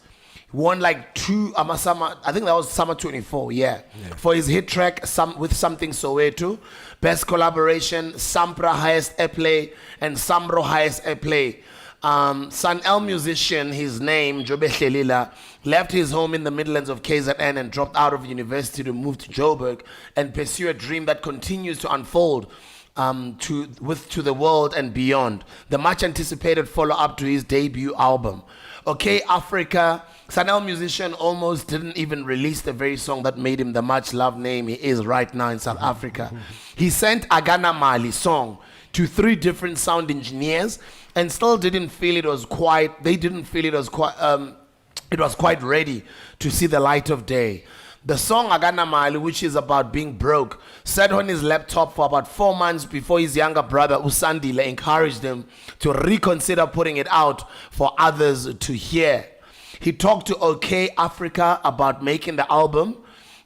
He won like 2, summer, I think that was summer 24, yeah. For his hit track with Something Soweto, Best Collaboration, Sampra Highest Airplay, and Samro Highest Airplay. Sun L musician, his name, Jobe Hlelila, left his home in the Midlands of KZN and dropped out of university to move to Joburg and pursue a dream that continues to unfold to the world and beyond. The much anticipated follow-up to his debut album. Okay, Africa. Sun L musician almost didn't even release the very song that made him the much loved name he is right now in South Africa. He sent Agana Mali song to 3 different sound engineers and still didn't feel it was quite ready to see the light of day. The song Agana Mali, which is about being broke, sat on his laptop for about 4 months before his younger brother Usandile encouraged him to reconsider putting it out for others to hear. He talked to OK Africa about making the album.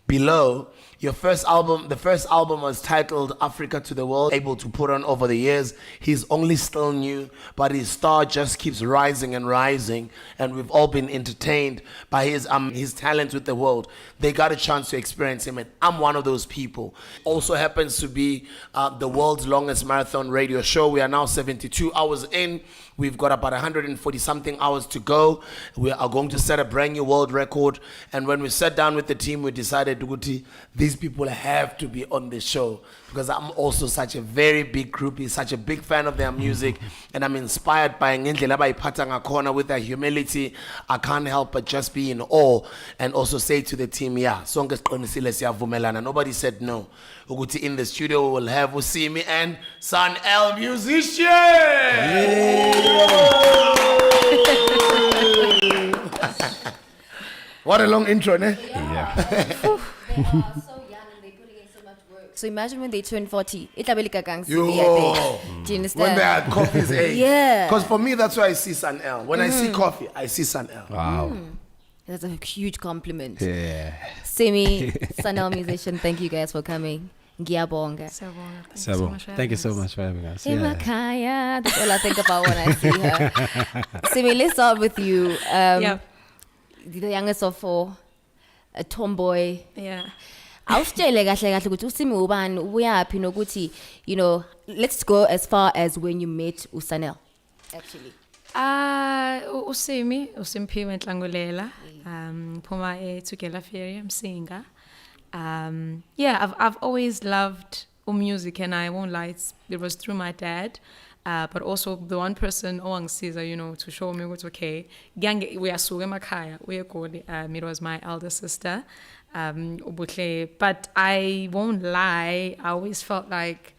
Below, the first album was titled Africa to the World, able to put on over the years. He's only still new, but his star just keeps rising and rising, and we've all been entertained by his talents with the world. They got a chance to experience him, and I'm one of those people. Also happens to be the world's longest marathon radio show. We are now 72 hours in. We've got about 140 something hours to go. We are going to set a brand new world record. And when we sat down with the team, we decided, Duguti, these people have to be on the show, because I'm also such a very big groupie, such a big fan of their music, and I'm inspired by ngendlela abayiphatha ngakhona with their humility. I can't help but just be in awe and also say to the team, yeah, sonke siqinisile siyavumelana. Nobody said no. Ukuthi in the studio we will have Usimi and Sun L musician. What a long intro, ne? Yeah. They are so young and they're putting in so much work. So imagine when they turn 40. Do you understand? When they are at Coffee's age. Yeah. Because for me, that's why I see Sun L. When I see Coffee, I see Sun L. Wow. That's a huge compliment. Yeah. Simmy, Sun L musician, thank you guys for coming. Ngiyabonga. Thank you so much for having us. Emakaya. That's all I think about when I see her. Simmy, let's start with you. The youngest of 4, a tomboy. Yeah. Awusitshele kahle kahle ukuthi uSimmy ubani uyaphi nokuthi, you know, let's go as far as when you met uSanel actually. Usimmy Wentlangulela, phuma eTugela Ferry, I'm singer. Yeah, I've always loved music, and I won't lie, it was through my dad. But also the one person owangisiza, you know, to show me what's okay. We are suge emakhaya, it was my elder sister, but I won't lie, I always felt like,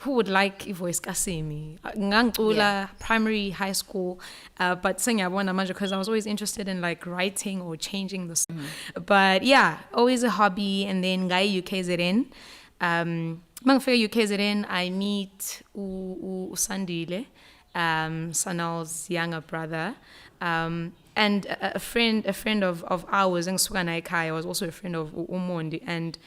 who would like ivoice kasimi? Ngangicula primary, high school, but sengiyabona manje because I was always interested in like writing or changing the song. But yeah, always a hobby. And then ngayi UKZN. Mangifika UKZN, I meet Usandile, Sanal's younger brother, and a friend of ours, I was also a friend of Umondi, and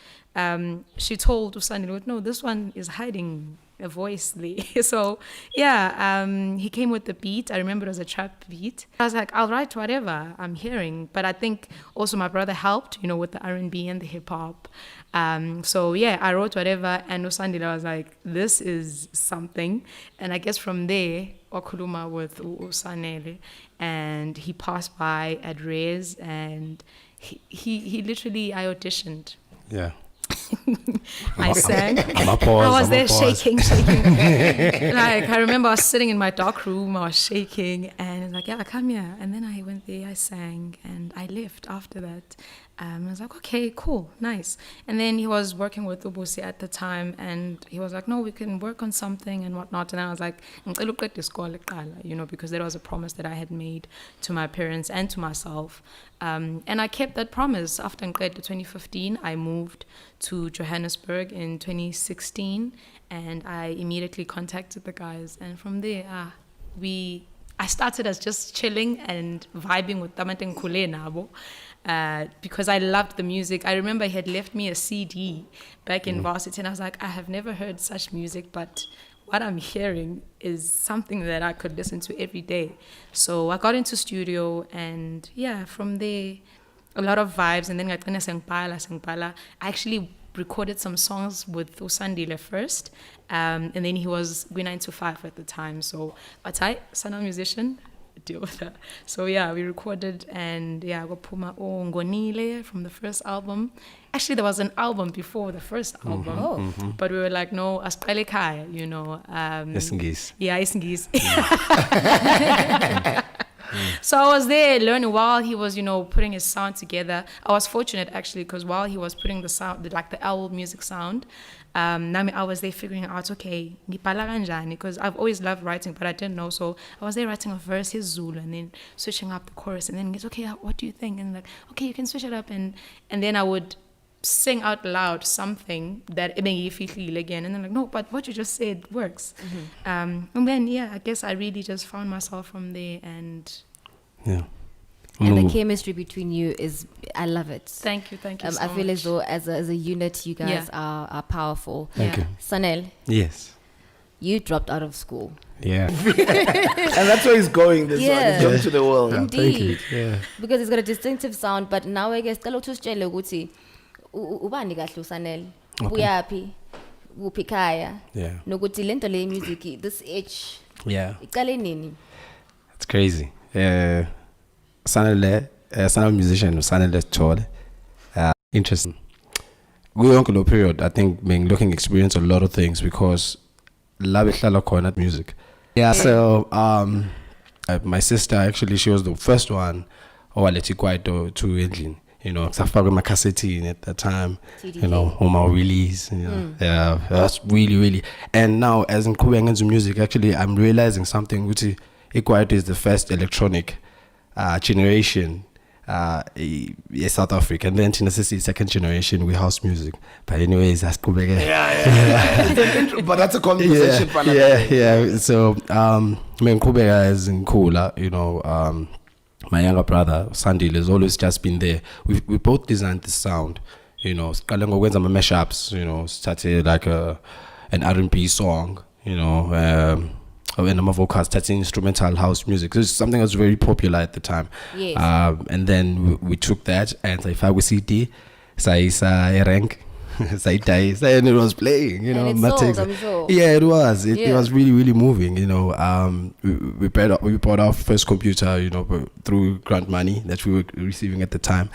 she told Usandile, no, this one is hiding a voice there. So yeah, he came with the beat. I remember it was a trap beat. I was like, I'll write whatever I'm hearing, but I think also my brother helped, you know, with the R&B and the hip hop. So yeah, I wrote whatever, and Usandile was like, this is something. And I guess from there, wakhuluma with Usanele, and he passed by at Reyes, and he literally, I auditioned. Yeah. I sang. I was there shaking. Like, I remember I was sitting in my dark room, I was shaking, and like, yeah, come here. And then I went there, I sang, and I left after that. I was like, okay, cool, nice. And then he was working with Ubusi at the time, and he was like, no, we can work on something and whatnot. And I was like, you know, because that was a promise that I had made to my parents and to myself. And I kept that promise. After 2015, I moved to Johannesburg in 2016, and I immediately contacted the guys. And from there, I started as just chilling and vibing with Tamate Nkule Nabo because I loved the music. I remember he had left me a CD back in varsity, and I was like, I have never heard such music, but what I'm hearing is something that I could listen to every day. So I got into studio, and yeah, from there, a lot of vibes. And then I actually recorded some songs with Usandile first, and then he was Gwi 9 to 5 at the time. So, but I, son of a musician, deal with that. So yeah, we recorded, and yeah, I got Puma Ngonile from the first album. Actually, there was an album before the first album, but we were like, no, Asqale Khaya, you know. Isingisi. Yeah, Isingisi. So I was there learning while he was, you know, putting his sound together. I was fortunate actually, because while he was putting the sound, the owl music sound, I was there figuring out, okay, because I've always loved writing, but I didn't know. So I was there writing a verse, his Zulu, and then switching up the chorus, and then it's okay, what do you think? And like, okay, you can switch it up, and then I would sing out loud something that again, and then like, no, but what you just said works. And then yeah, I guess I really just found myself from there, and yeah. And the chemistry between you is, I love it. Thank you so I feel much. as though as a unit, you guys are powerful. Thank you. Sanel, Yes. you dropped out of school. Yeah. And that's where he's going, this Yeah. jump to the world. Yeah, thank you. Indeed. Yeah. Because it's got a distinctive sound, but now I guess kalo tusitshele ukuthi ubani kahle uSanel, uyaphi, kuphi khaya, Yeah. nokuthi lento le music, this itch, Yeah. iqale nini? It's crazy. Sanele, Sanel musician, Sanele Chole. Interesting. We went through period, I think, being looking experience a lot of things because love ihlala khona music. Yeah. So my sister actually, she was the first one owalethi kwaito to endlini. You know, safakwe my cassette at that time. TDK. You know, on my release. You know, yeah, that's really. And now, as in Kubengen's music, actually, I'm realizing something which Equite is the first electronic generation in South Africa, and then Tennessee second generation with house music. But anyways, that's Kubeke. Yeah. But that's a conversation for another day. Yeah. So, Kubeka is in Kula, you know, my younger brother, Sandile, has always just been there. We both designed the sound, you know, when some mashups, you know, started like an R&B song, you know, and I'm a vocalist, that's instrumental house music. So it's something that was very popular at the time. Yes. And then we took that and I found CD, Saisa rank, and it was playing, you know. And it sold, I'm sure. Yeah, it was. It was really moving, you know. We bought our first computer, you know, through grant money that we were receiving at the time.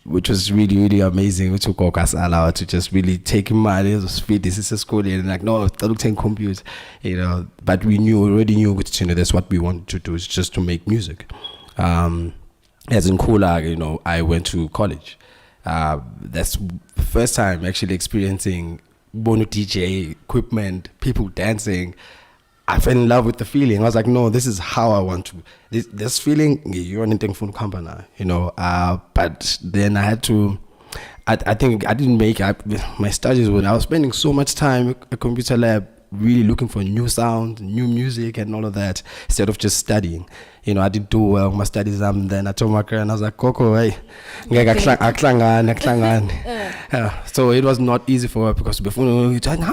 Which was really amazing. We took us allowed to just really take money, speed. This is a school, and like, no, don't take computers, you know. But we already knew, you know, that's what we wanted to do, is just to make music. As in Kula, you know, I went to college. That's the first time actually experiencing Bono DJ equipment, people dancing. I fell in love with the feeling. I was like, no, this is how I want to. This feeling, you're anything from company, you know. But then I had to. I think I didn't make my studies. When I was spending so much time at a computer lab, really looking for new sound, new music, and all of that, instead of just studying. You know, I didn't do well my studies. Then I told my parents, I was like, Coco, hey, so it was not easy for her because before you and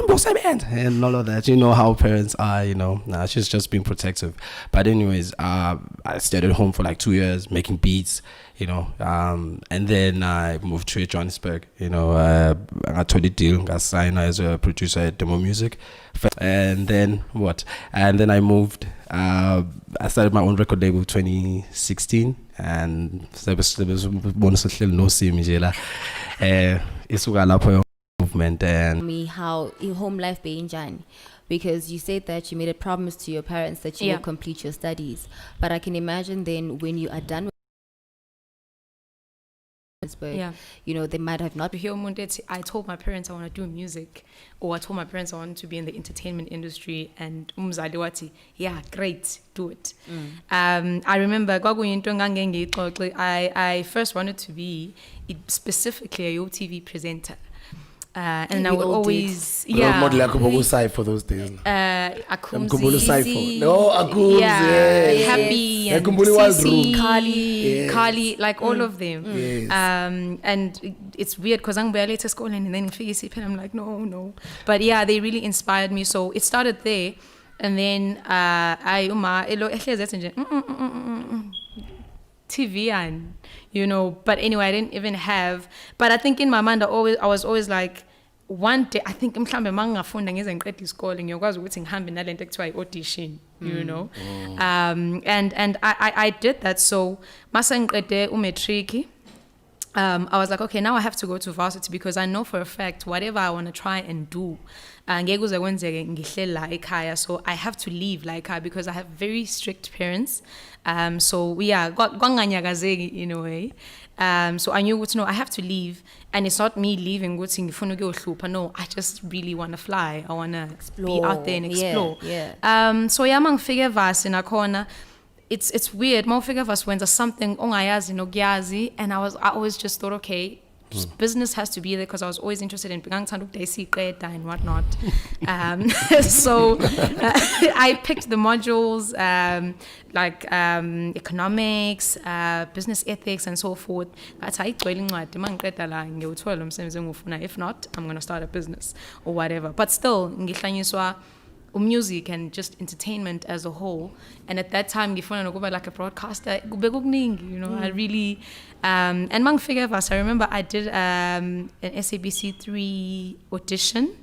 all of that. You know how parents are. You know, she's just being protective. But anyways, I stayed at home for like 2 years making beats. You know, and then I moved to Johannesburg. You know, I told it deal, got signed as a producer at Demo Music, and then what? And then I moved. I started my own record label 2016, and there was bonus no Simmy isuka lapho movement. And Me, how in home life being Jan, because you said that you made a promise to your parents that you Yeah. will complete your studies. But I can imagine then when you are done with Johannesburg, Yeah. you know, they might have not. Here umuntu I told my parents I want to do music, or I told my parents I want to be in the entertainment industry, and umzali wathi, yeah, great, do it. I remember kwakuyinto engangeke ngiyixoxe. I first wanted to be specifically a UTV presenter. And I We would all did. always, Role yeah. model yakho bokusai for those days. Mkhumbula Akumzi, Saipho. No, Akumzi. yeah, Yes. Happy and Mkhumbula Wild Sisi, Room. Kali. Yes. Kali, like all of them. Yes. And it's weird because I'm barely to school and then and I'm like, no. But yeah, they really inspired me. So it started there. And then TV and, you know, but anyway, I didn't even have, but I think in my mind, I was always like, one day, I think mhlambe mangafunda ngize ngiqeda isikole ngiyokwazi ukuthi ngihambe nalento ekuthiwa i-audition, you know. And I did that. So mase ngiqede umatric, I was like, okay, now I have to go to varsity because I know for a fact whatever I want to try and do, ngeke kuze kwenzeke ngihleli la ekhaya. So I have to leave la ekhaya because I have very strict parents. So yeah, kwanganyakazeki in a way. So I knew, no, I have to leave, and it's not me leaving. No, I just really want to fly. I want to be out there and explore. Yeah. So yeah, mangifike vasi nakhona. It's weird. Mangifike vasi wenza something ongayazi nokuyazi, and I always just thought, okay, business has to be there because I was always interested in and whatnot. So I picked the modules like economics, business ethics, and so forth. If not, I'm going to start a business or whatever. But still, music and just entertainment as a whole. And at that time, ngifuna nokuba like a broadcaster, you know, I really, and mangifike vasi, I remember I did an SABC3 audition,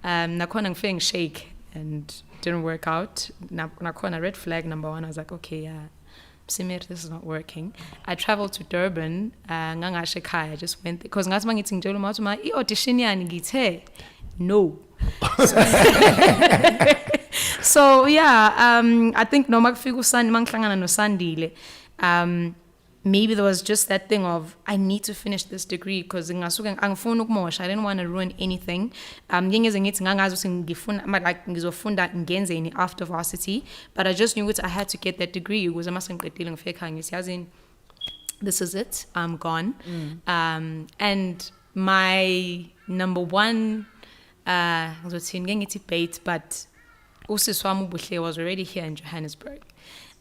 nakhona ngifike ngishake and didn't work out. Nakhona red flag number 1, I was like, okay, yeah, Simmy, this is not working. I traveled to Durban, ngangasho ekhaya, I just went there, because ngathi mangithi ngitshela umathi i-audition yani ngithe, no. So yeah, I think noma kufika usandi mangihlangana noSandile, maybe there was just that thing of I need to finish this degree because ngasuke angifuna ukumosha. I didn't want to ruin anything. Ngengeze ngithi ngangazi ukuthi ngifuna like ngizofunda ngenzeni after varsity, but I just knew that I had to get that degree ukuze mase ngiqedile ngifike ekhaya ngithi yazi this is it, I'm gone. And my number one bait, but Usiswamu Bushle was already here in Johannesburg.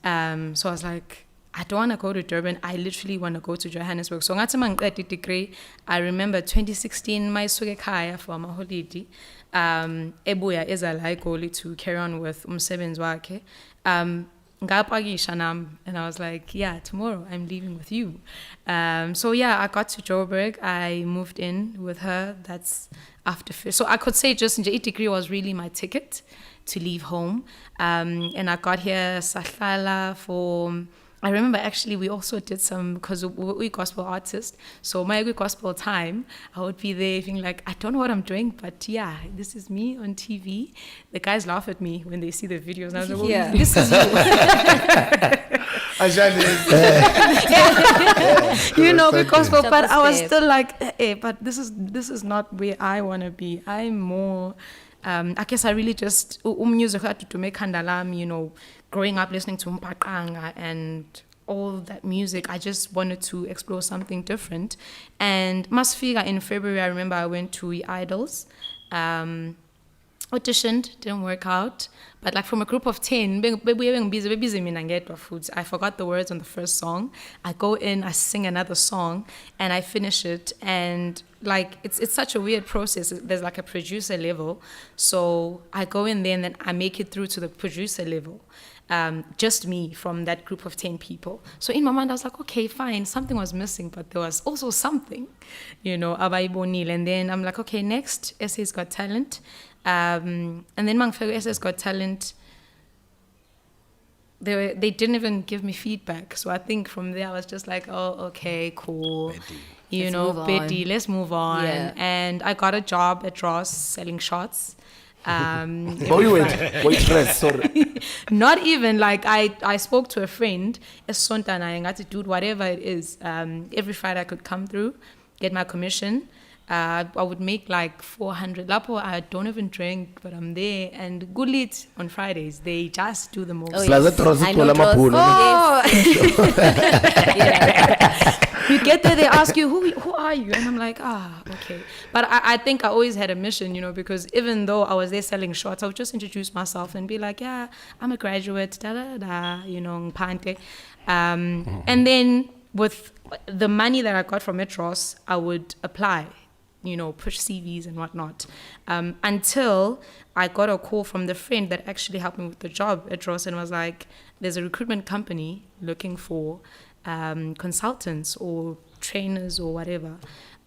So I was like, I don't want to go to Durban. I literally want to go to Johannesburg. So ngathi degree. I remember 2016 my sugekaya for my holiday. Ebuya ezala igoli to carry on with umsebenzi wakhe. Ngapakisha nam, and I was like, yeah, tomorrow I'm leaving with you. So yeah, I got to Joburg. I moved in with her. That's after first. So I could say just the degree was really my ticket to leave home. And I got here Sahlala for, I remember actually we also did some, because we're gospel artists, so my gospel time, I would be there feeling like, I don't know what I'm doing, but yeah, this is me on TV. The guys laugh at me when they see the videos, and I was like, well, Yeah. this is you. You know, gospel, but I was still like, but this is not where I want to be. I'm more, I guess I really just, music had to make handalam, you know, growing up listening to Mpaqanga and all that music, I just wanted to explore something different. And Masfiga in February, I remember I went to Idols, auditioned, didn't work out. But like from a group of 10, I forgot the words on the first song. I go in, I sing another song, and I finish it. And like it's such a weird process. There's like a producer level. So I go in there and then I make it through to the producer level. Just me from that group of 10 people. So in my mind, I was like, okay, fine, something was missing, but there was also something, you know, Abaibonil. And then I'm like, okay, next, SA's Got Talent. And then Mangfego SA's Got Talent, they didn't even give me feedback. So I think from there, I was just like, oh, okay, cool. You Let's know, move Betty, on. let's move on. Yeah. And I got a job at Ross selling shots. Wait, sorry. Not even like I spoke to a friend, a Sontana, and I got to do whatever it is. Every Friday I could come through, get my commission. I would make like 400. Lapo, I don't even drink, but I'm there. And good leads on Fridays, they just do the most. Oh, Plaza yes. Trosi I know Tola Dross. Mapuno. You get there, they ask you, who are you? And I'm like, okay. But I think I always had a mission, you know, because even though I was there selling shots, I would just introduce myself and be like, yeah, I'm a graduate, you know, Mpante. And then with the money that I got from Metros, I would apply, you know, push CVs and whatnot, until I got a call from the friend that actually helped me with the job at Ross and was like, there's a recruitment company looking for consultants or trainers or whatever.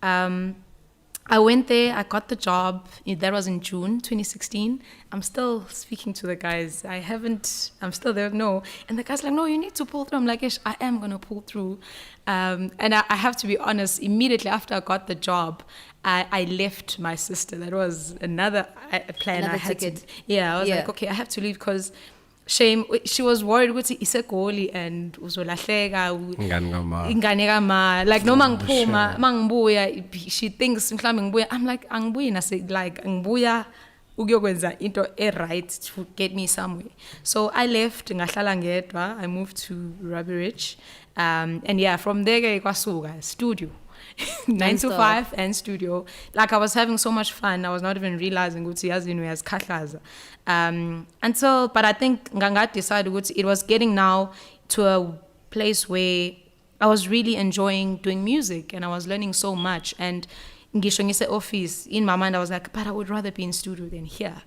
I went there, I got the job. That was in June 2016. I'm still speaking to the guys. I'm still there, no. And the guy's like, no, you need to pull through. I'm like, Ish, I am going to pull through. And I have to be honest, immediately after I got the job, I left my sister. That was another plan Another I had ticket. to. Yeah, I was like, okay, I have to leave because shame. She was worried ukuthi iseGoli and uzolahleka. Ingane kama. Like noma ngiphuma mangibuya she thinks mhlambe ngibuya. I'm like angibuyi nase like ngibuya ukuyokwenza into right to get me somewhere. So I left ngahlala ngedwa. I moved to Ruby Ridge. And yeah, from there ke kwasuka studio. 9 to 5 and studio. Like I was having so much fun, I was not even realizing ukuthi yazi no yazikhahlaza. But I think Nganga decided ukuthi it was getting now to a place where I was really enjoying doing music and I was learning so much. And ngisho ngise office, in my mind I was like, but I would rather be in studio than here.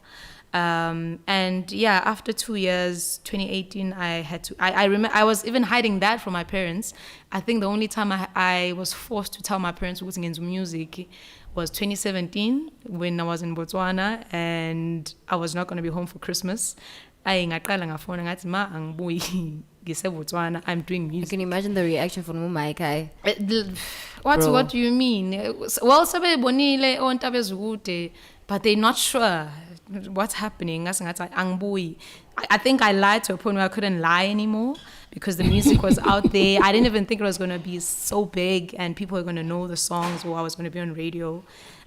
And yeah, after 2 years, 2018, I remember I was even hiding that from my parents. I think the only time I was forced to tell my parents what's into music was 2017 when I was in Botswana and I was not going to be home for Christmas. Ngaqala ngafona ngathi ma angibuyi ngiseBotswana, I'm doing I music. can imagine the reaction from Mumaikai. What do you mean? Well, sebebonile ontaba ezikude, but they're not sure what's happening. I think I lied to a point where I couldn't lie anymore because the music was out there. I didn't even think it was going to be so big and people were going to know the songs or I was going to be on radio.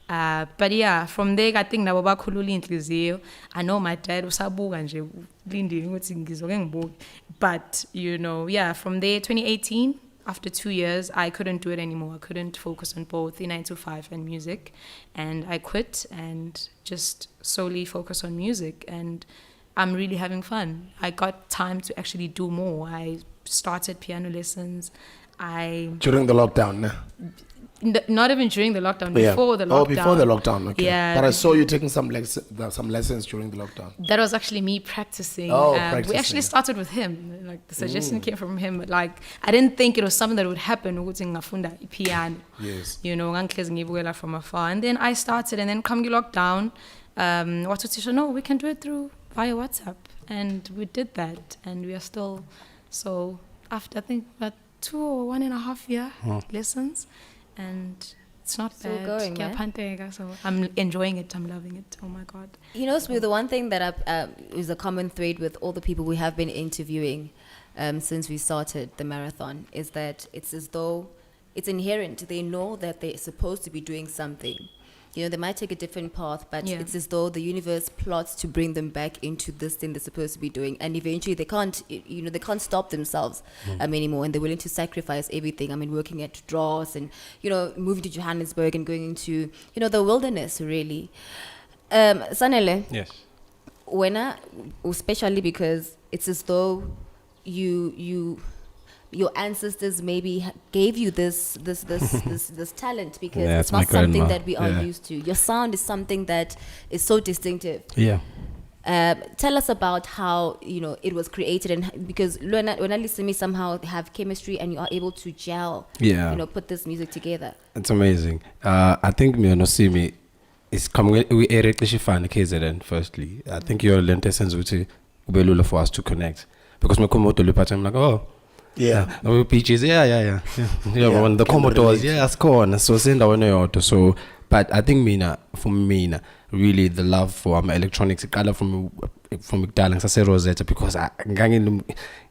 But yeah, from there I think nabo bakhulula inhliziyo. I know my dad usabuka nje ulindile ukuthi ngizoke ngibuke. But you know, yeah, from there 2018 after 2 years, I couldn't do it anymore. I couldn't focus on both the 9 to 5 and music. And I quit and just solely focus on music. And I'm really having fun. I got time to actually do more. I started piano lessons. During the lockdown, nah? Not even during the lockdown, Yeah. before the lockdown. Oh, before the lockdown, okay. Yeah. But I saw you taking some lessons during the lockdown. That was actually me practicing. Oh, We practicing. actually started with him. Like the suggestion came from him. But like I didn't think it was something that would happen. Ukuthi ngafunda piano. Yes. You know, ngangihlezi ngibukela from afar. And then I started, and then come lockdown. What to no, we can do it via WhatsApp, and we did that, and we are still. So after I think about 2 or 1.5 year lessons, and it's not Still bad. going, man. Pantega, so I'm enjoying it. I'm loving it. Oh my god. You know, Smooth, the one thing that is a common thread with all the people we have been interviewing since we started the marathon is that it's as though it's inherent. They know that they're supposed to be doing something. You know, they might take a different path, but Yeah. it's as though the universe plots to bring them back into this thing they're supposed to be doing. And eventually they can't, you know, they can't stop themselves anymore. And they're willing to sacrifice everything. I mean, working at Dross and, you know, moving to Johannesburg and going into, you know, the wilderness, really. Sanele, Yes. especially because it's as though your ancestors maybe gave you this talent because Yeah, it's it's my not something grandma. that we are Yeah. used to. Your sound is something that is so distinctive. Yeah. Tell us about how, you know, it was created, and because when I listen to me somehow have chemistry and you are able to gel, Yeah. you know, put this music together. It's amazing. I think me no Simmy is coming. We fan KZN firstly. I think your lentessence would be for us to connect because me come out to look at him like, oh, Beaches, yeah. When the Commodores, sikhona. So sendaweni yodwa. So, but I think for me, really the love for electronics iqala from kudala ngisase Rosetta, because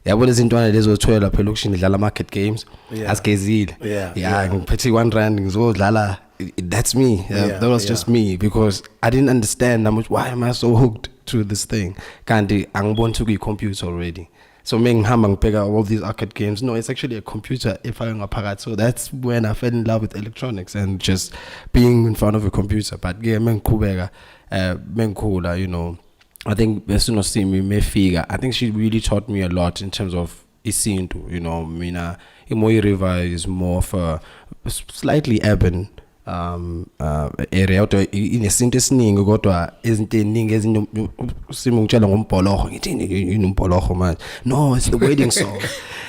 yabona izintwana lezo zithola phela lokishini idlala market games asigezile. Ngiphethe 1 rand ngizodlala. That's me. That was just me, because I didn't understand how much. Why am I so hooked to this thing? Kanti angiboni to computer already. So ngihamba ngibheka all these arcade games. No, it's actually a computer if I ngaphakathi. So that's when I fell in love with electronics and just being in front of a computer. But mengikhubeka mengikhula, you know, I think as soon as Simmy mefika, I think she really taught me a lot in terms of isintu, you know. Mina Imoyi River is more of a slightly urban area, kodwa inesinto esiningi, kodwa izinto eziningi Simmy ngitshela ngombholoho, ngithi inombholoho manje. No, it's the wedding song.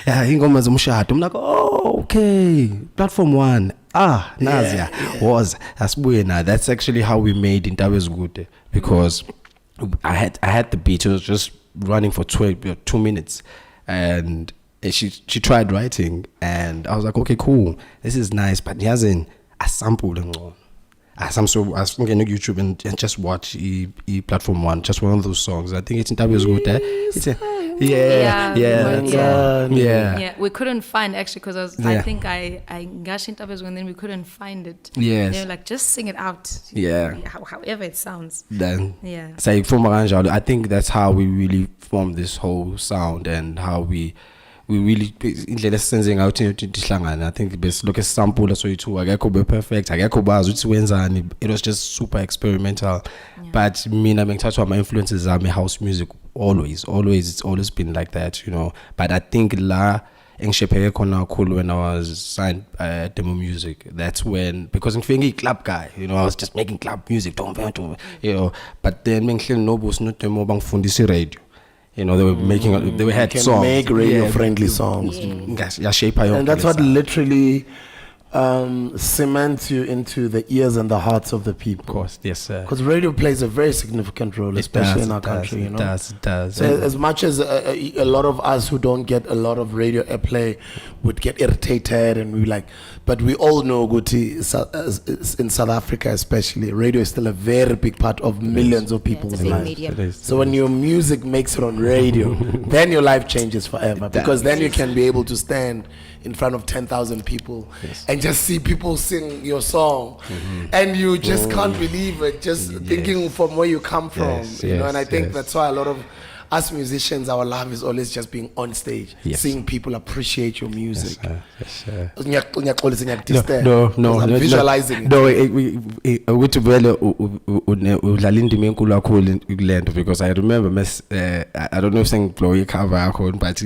Ingoma zomshado. I'm like, oh, okay, platform 1. Nazia was asibuye na. That's actually how we made Intabe Zgude, because I had the beat. It was just running for 2 minutes, and she tried writing, and I was like, okay, cool, this is nice, but he hasn't a sample ngcono. So I was on YouTube and just watch platform 1, just one of those songs. I think it's Intabe Zgude. Yeah, we couldn't find, actually, because I think I got Intabe Zgude and then we couldn't find it. Yes. They were like, just sing it out. However it sounds. Then so from Aranjalo, I think that's how we really formed this whole sound, and how we really indlela sensing out tihlangana. I think best look at sample so it akekho be perfect, akekho bazi ukuthi wenzani. It was just super experimental. But mina mengithathwa my influences are house music always. It's always been like that, you know. But I think la engishepheke khona kakhulu when I was signed Demo Music. That's when, because ngifike club guy, you know, I was just making club music, you know. But then mengihleli nobus no Demo bangifundisa radio. You know, they had songs. Make radio-friendly songs. And that's what literally cements you into the ears and the hearts of the people. Of course, yes, sir. Because radio plays a very significant role, especially in our country. You know, it does. So as much as a lot of us who don't get a lot of radio airplay would get irritated, and we like, but we all know, Guti, in South Africa especially, radio is still a very big part of millions of people's lives. So when your music makes it on radio, then your life changes forever, because then you can be able to stand in front of 10,000 people and just see people sing your song, and you just can't believe it, just thinking from where you come from, you know. And I think that's why a lot of us musicians, our love is always just being on stage, seeing people appreciate your music. No, I'm visualizing it. Ukuthi vele udlala indima enkulu kakhulu kulento, because I remember I don't know if sengiblow icover yakho, but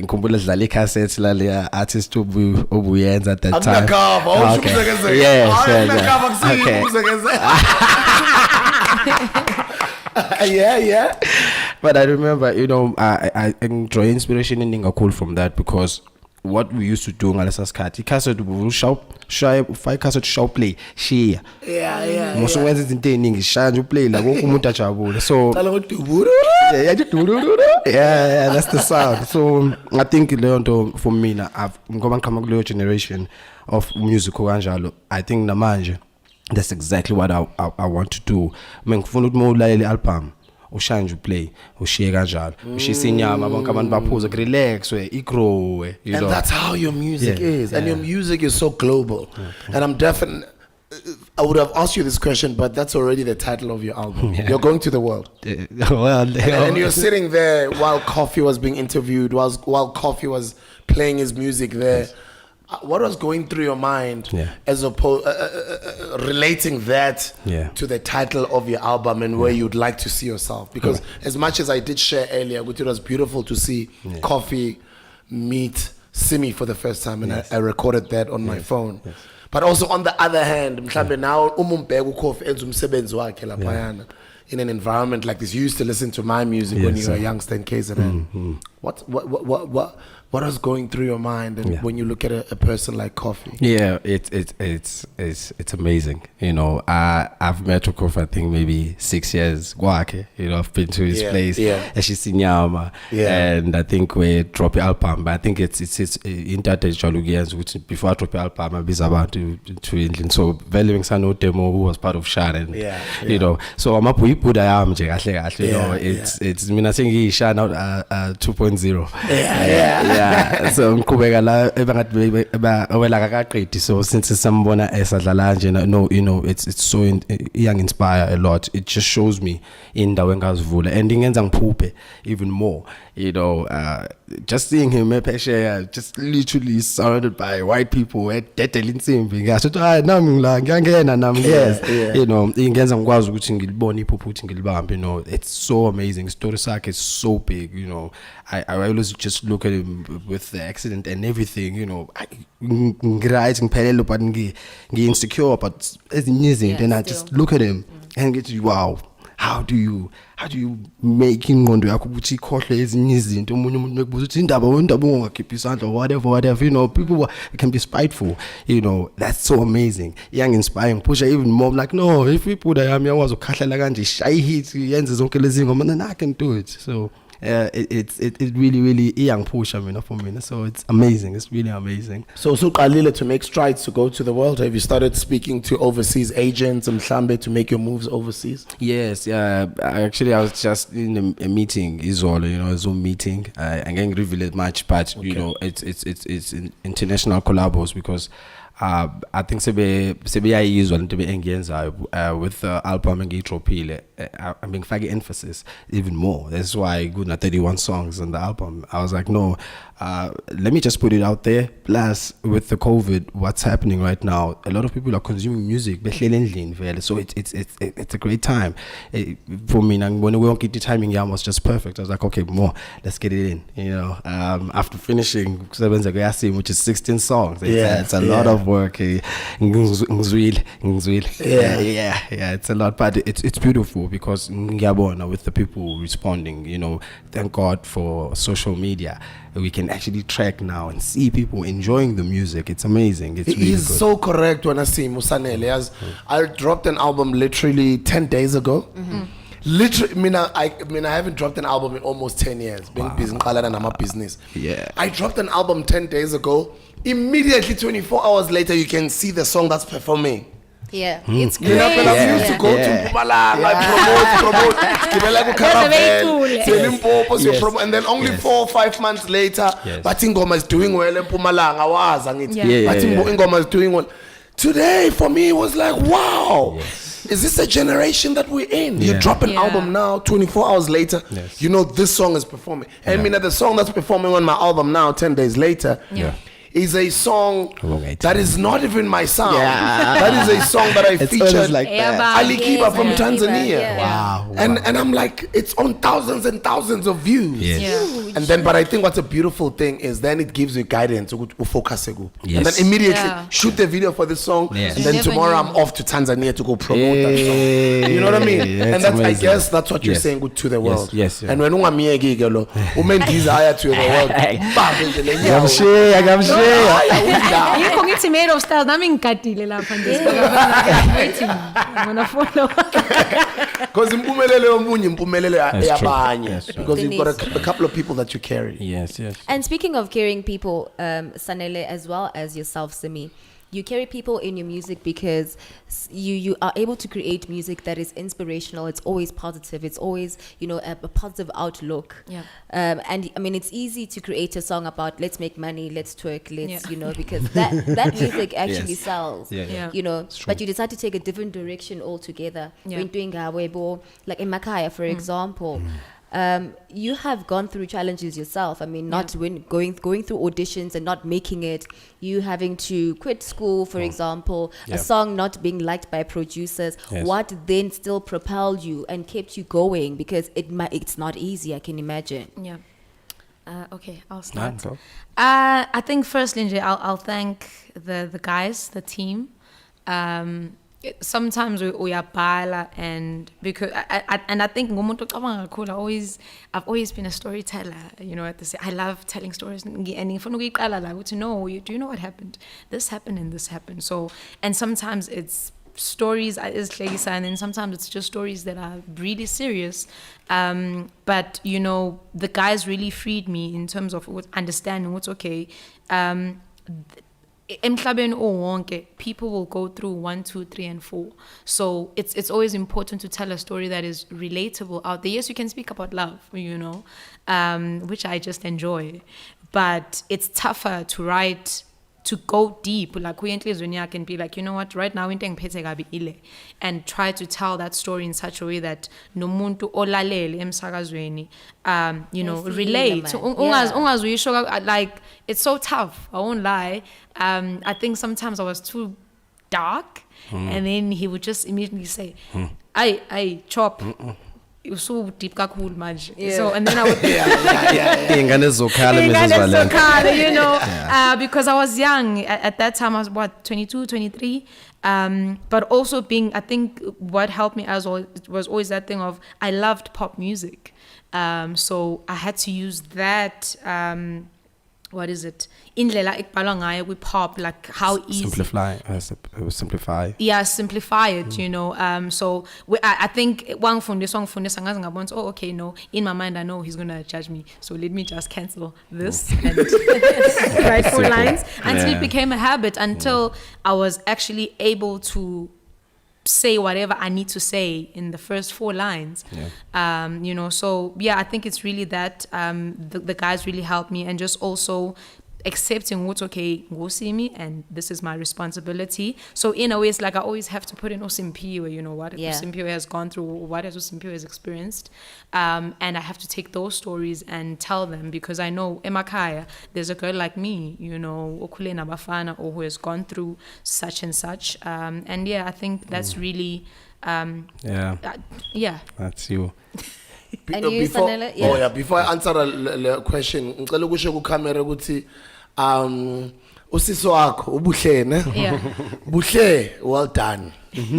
ngikhumbula sidlala icassette lale artist obuyenza at that time. Yeah. But I remember, you know, I enjoy inspiration in Ningakul from that, because what we used to do ngalesa sikhathi cassette shaya 5 cassette show play share most wenza izinto eziningi shaya nje uplay la wonke umuntu ajabule. So that's the sound. So I think leyo nto for mina, ngoba ngiqhamuka kuleyo generation of music kanjalo, I think namanje that's exactly what I want to do. Ngifuna ukuthi mawulalele album ushaya nje uplay ushiye kanjalo ushisa inyama bonke abantu baphuza relax igrow, you know. And that's how your music is. And your music is so global. And I'm definitely, I would have asked you this question, but that's already the title of your album. You're going to the world. And you're sitting there while Coffee was being interviewed, while Coffee was playing his music there. What was going through your mind as opposed relating that to the title of your album and where you'd like to see yourself? Because as much as I did share earlier, it was beautiful to see Coffee meet Simmy for the first time, and I recorded that on my phone. But also on the other hand, now Coffee in an environment like this. You used to listen to my music when you were a youngster in KZN. What was going through your mind and Yeah. when you look at a person like Coffee? Yeah, it's amazing. You know, I've met Kofi, I think maybe 6 years. Kwake, you know, I've been to his Yeah, place. yeah. Eshinyama. Yeah. And I think we drop the album, but I think it's intertextual which before I drop the album, I'll be about to England. So valuing Sano Demo, who was part of Sharon. Yeah, You know, so I'm up with Buddha Am, you know, Yeah, it's I think he shine out 2.0. Yeah. So ngqhubeka la ewela kakaqedi, so since sambona esadlala nje no, you know, it's so young inspire a lot. It just shows me indawo engazivula and ingenza ngiphuphe even more, you know. Just seeing him ephesheya, just literally surrounded by white people ededela insimbi, ngasho nami ngila ngiyangena nami, yes, you know, ingenza ngikwazi ukuthi ngilibone iphupho ukuthi ngilibambe, you know. It's so amazing. Story sakhe is so big, you know. I always just look at him with the accident and everything, you know. Ngiright ngiphelele but ngi-insecure but ezinye izinto, and I just look at him and get wow. How do you make ingqondo yakho ukuthi ikhohle ezinye izinto, umunye umuntu ekubuza ukuthi indaba ungakhipha isandla or whatever, you know. People can be spiteful, you know. That's so amazing. Young inspiring, push even more. I'm like, no, if we put I was ukhahlela kanje shy hit yenze zonke lezi ngoma, then I can do it. So it really young push, I mean, for me. So it's amazing. It's really amazing. So usuqalile to make strides to go to the world. Have you started speaking to overseas agents mhlambe to make your moves overseas? Yes, yeah. Actually, I was just in a meeting, Izolo, you know, a Zoom meeting. I can't reveal it much, but you know, it's international collabos because I think sebeyayizwa into engiyenzayo with the album engiyidrophile. I'm being faggy emphasis even more. That's why I good 31 songs on the album. I was like, no, let me just put it out there. Plus, with the COVID, what's happening right now, a lot of people are consuming music. So it's a great time. For me, when we get the timing, was just perfect. I was like, okay, more, let's get it in. You know, after finishing, which is 16 songs, it's a lot of work. Ngizwile. Yeah, it's a lot, but it's beautiful because ngiyabona with the people responding, you know. Thank God for social media. We can actually track now and see people enjoying the music. It's amazing. It's really He's good. so correct when I see Musanele. As I dropped an album literally 10 days ago. Literally, I haven't dropped an album in almost 10 years. Being busy and I'm a business. Yeah. I dropped an album 10 days ago. Immediately, 24 hours later, you can see the song that's performing. Yeah, it's You great. know, when I used to go to Mpumalanga, I promote, Gibela ku Caravan, sell Limpopo, so promote, and then only 4 or 5 months later, Bathi Ingoma is doing well in Mpumalanga, wazi angithi. Bathi Ingoma is doing well. Today, for me, it was like, wow. Is this a generation that we're in? You drop an album now, 24 hours later, you know this song is performing. I mean, the song that's performing on my album now, 10 days later, is a song that is not even my sound. That is a song that I featured like that. Ali Kiba from Tanzania. Wow. And I'm like, it's on thousands and thousands of views. And then, but I think what's a beautiful thing is then it gives you guidance to focus. And then immediately shoot the video for this song. And then tomorrow I'm off to Tanzania to go promote that song. You know what I mean? And that's, I guess that's what you're saying to the world. Yes. And when ungamiyeki ke lo, umendiza to the world. I'm sure. Yikho ngithi made of stars nami ngigadile lapha nje. I'm waiting. I'm gonna follow. Because impumelelo yomunye impumelelo yabanye. That's true. Because you've got a couple of people that you carry. Yes. And speaking of carrying people, Sanele, as well as yourself, Simmy, you carry people in your music because you are able to create music that is inspirational. It's always positive. It's always, you know, a positive outlook. And I mean, it's easy to create a song about let's make money, let's twerk, let's, you know, because that music actually sells. You know, but you decide to take a different direction altogether. When doing Gawebo, like in Makaya, for example. You have gone through challenges yourself. I mean, not when going through auditions and not making it, you having to quit school, for example, a song not being liked by producers. What then still propelled you and kept you going? Because it's not easy, I can imagine. Okay, I'll start. I think firstly, I'll thank the guys, the team. sometimes we are bala, and because I think ngumuntu ocabanga kakhulu, I've always been a storyteller, you know, I love telling stories, and ngifuna ukuyiqala la ukuthi no, do you know what happened? This happened and this happened. So, and sometimes it's stories is hlekisa, and then sometimes it's just stories that are really serious. But you know, the guys really freed me in terms of understanding what's okay. Emhlabeni owonke, people will go through 1, 2, 3, and 4. So it's always important to tell a story that is relatable out there. Yes, you can speak about love, you know, which I just enjoy, but it's tougher to write, to go deep. Like I can be like, you know what, right now and try to tell that story in such a way that no muntu olalele emsakazweni you know, relate. Like it's so tough, I won't lie. I think sometimes I was too dark, and then he would just immediately say, I chop. It was so deep, kakhulu manje. So, and then I would, you know, because I was young at that time. I was 22, 23. But also I think what helped me as well was always that thing of I loved pop music. So I had to use that. What is it? Indlela ekubhalwa ngayo with pop, like how easy. Simplify. Yeah, simplify it, you know. So I think oh, okay, no. In my mind, I know he's gonna judge me, so let me just cancel this and write 4 lines until it became a habit. Until I was actually able to say whatever I need to say in the first 4 lines. You know, so yeah, I think it's really that the guys really helped me, and just also accepting what's okay, go see me, and this is my responsibility. So in a way, it's like I always have to put in Osimpiwe, you know, what Osimpiwe has gone through, what Osimpiwe has experienced, and I have to take those stories and tell them, because I know emakaya there's a girl like me, you know, okule na bafana, or who has gone through such and such, and yeah, I think that's really that's you. And you, Before, Sanele? oh yeah, before I answer the question, ngicela ukusho ku camera ukuthi usisi wakho ubuhle ne? Yeah. Buhle, well done.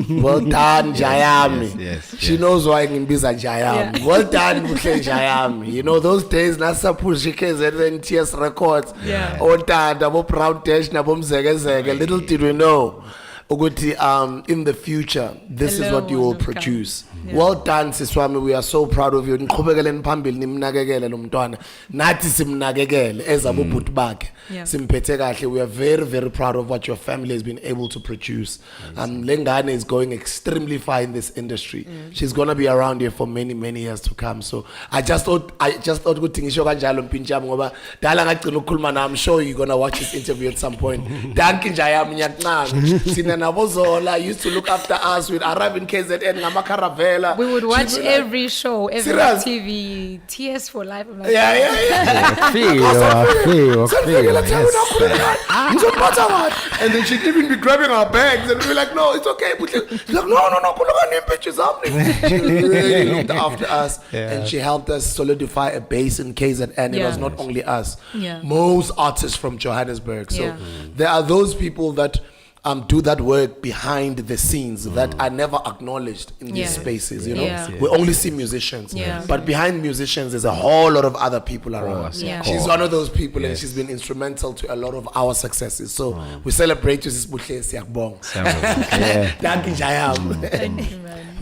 Well done, Jayami. Yes. She knows why ngimbiza Jayami. Yeah. Well done, Buhle Jayami. You know those days nasa push KZN TS Records. Yeah. Otanda bo Proud Dash na bo Mzegezege. Little did we know. Ukuthi in the future this is what you will produce. Well done Siswami, we are so proud of you. Niqhubekele phambili nimnakekele lo mntwana. Nathi simnakekele ezabo bhuti bakhe. Simphethe kahle. We are very, very proud of what your family has been able to produce. Lengane is going extremely far in this industry. She's going to be around here for many, many years to come. So I just thought ukuthi ngisho kanjalo mpinjami ngoba dala ngagcina ukukhuluma na. I'm sure you're going to watch this interview at some point. Danke Njayami nyakuncane. Sina nabozola used to look after us. We'd arrive in KZN ngama caravela. We would watch every show, every Serious? TV, TS for life. I'm like, And then she'd even be grabbing our bags and we'd be like, no, it's okay. She's like, no, pictures up. She really looked after us and she helped us solidify a base in KZN. It was not only us. Most artists from Johannesburg. So there are those people that do that work behind the scenes that are never acknowledged in these spaces, you know. We only see musicians, but behind musicians there's a whole lot of other people around. She's one of those people, and she's been instrumental to a lot of our successes. So we celebrate you, Sis Buhle Siyakubonga. Thank you, Jayam.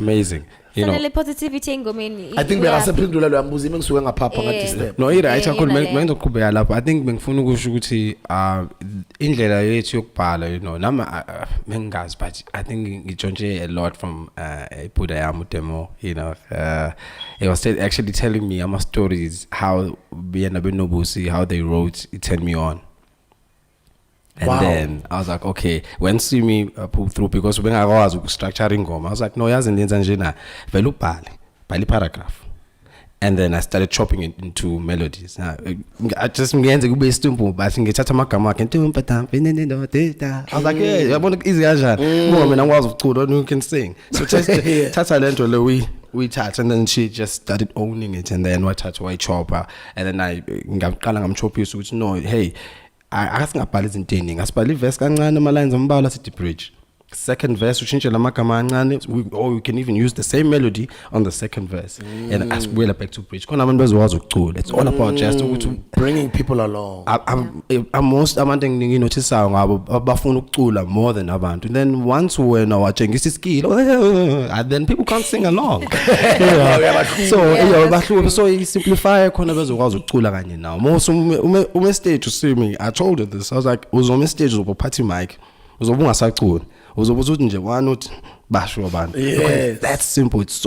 Amazing. You know, Sanele positivity engomeni. I think beyasephendula lo yambuzi mengisuke ngaphapha ngadisturb. no, right, mengizoqhubeka lapho. I think bengifuna ukusho ukuthi indlela yethu yokubhala, you know, nama mengazi, but I think ngitshontshe a lot from iPhuda yami demo, you know. It was actually telling me ama stories how Biyana Benobusi, how they wrote, it turned me on. And then I was like, okay, when Simmy pulled through, because when I was structuring I was like, no, yazi ndenza nje na vele ubhale paragraph. And then I started chopping it into melodies. I just ngiyenze kube istumbu, but ngithatha amagama akhe I was like, yeah, yabona easy kanjani. Ngoba mina ngikwazi ukucula, you can sing. So just thatha lento le we touch, and then she just started owning it, and then I chopper, and then I ngaqala ngamchophisa ukuthi no, hey, I asked ngabhala izintini ngasibhala iverse kancane ama lines ombala sithi bridge second verse uchintshe lamagama amancane, or we can even use the same melody on the second verse and asibuyela back to bridge khona abantu bezokwazi ukucula. It's all about just ukuthi Bringing people along. most abantu enginotisayo ngabo abafuna ukucula more than abantu, and then once wena watshengisa iskill and then people can't sing along. So you simplify khona bezokwazi ukucula kanye nawo. Most ume stage Simmy, I told her this, I was like uzoma stage uzophatha mic uzobe ungasacula uzobe uthi nje one uthi basho abantu. Yes. That's simple. It's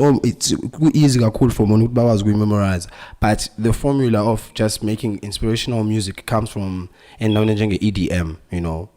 easy kakhulu for umuntu ukuthi bakwazi memorize, but the formula of just making inspirational music comes from endaweni njenge EDM, you know,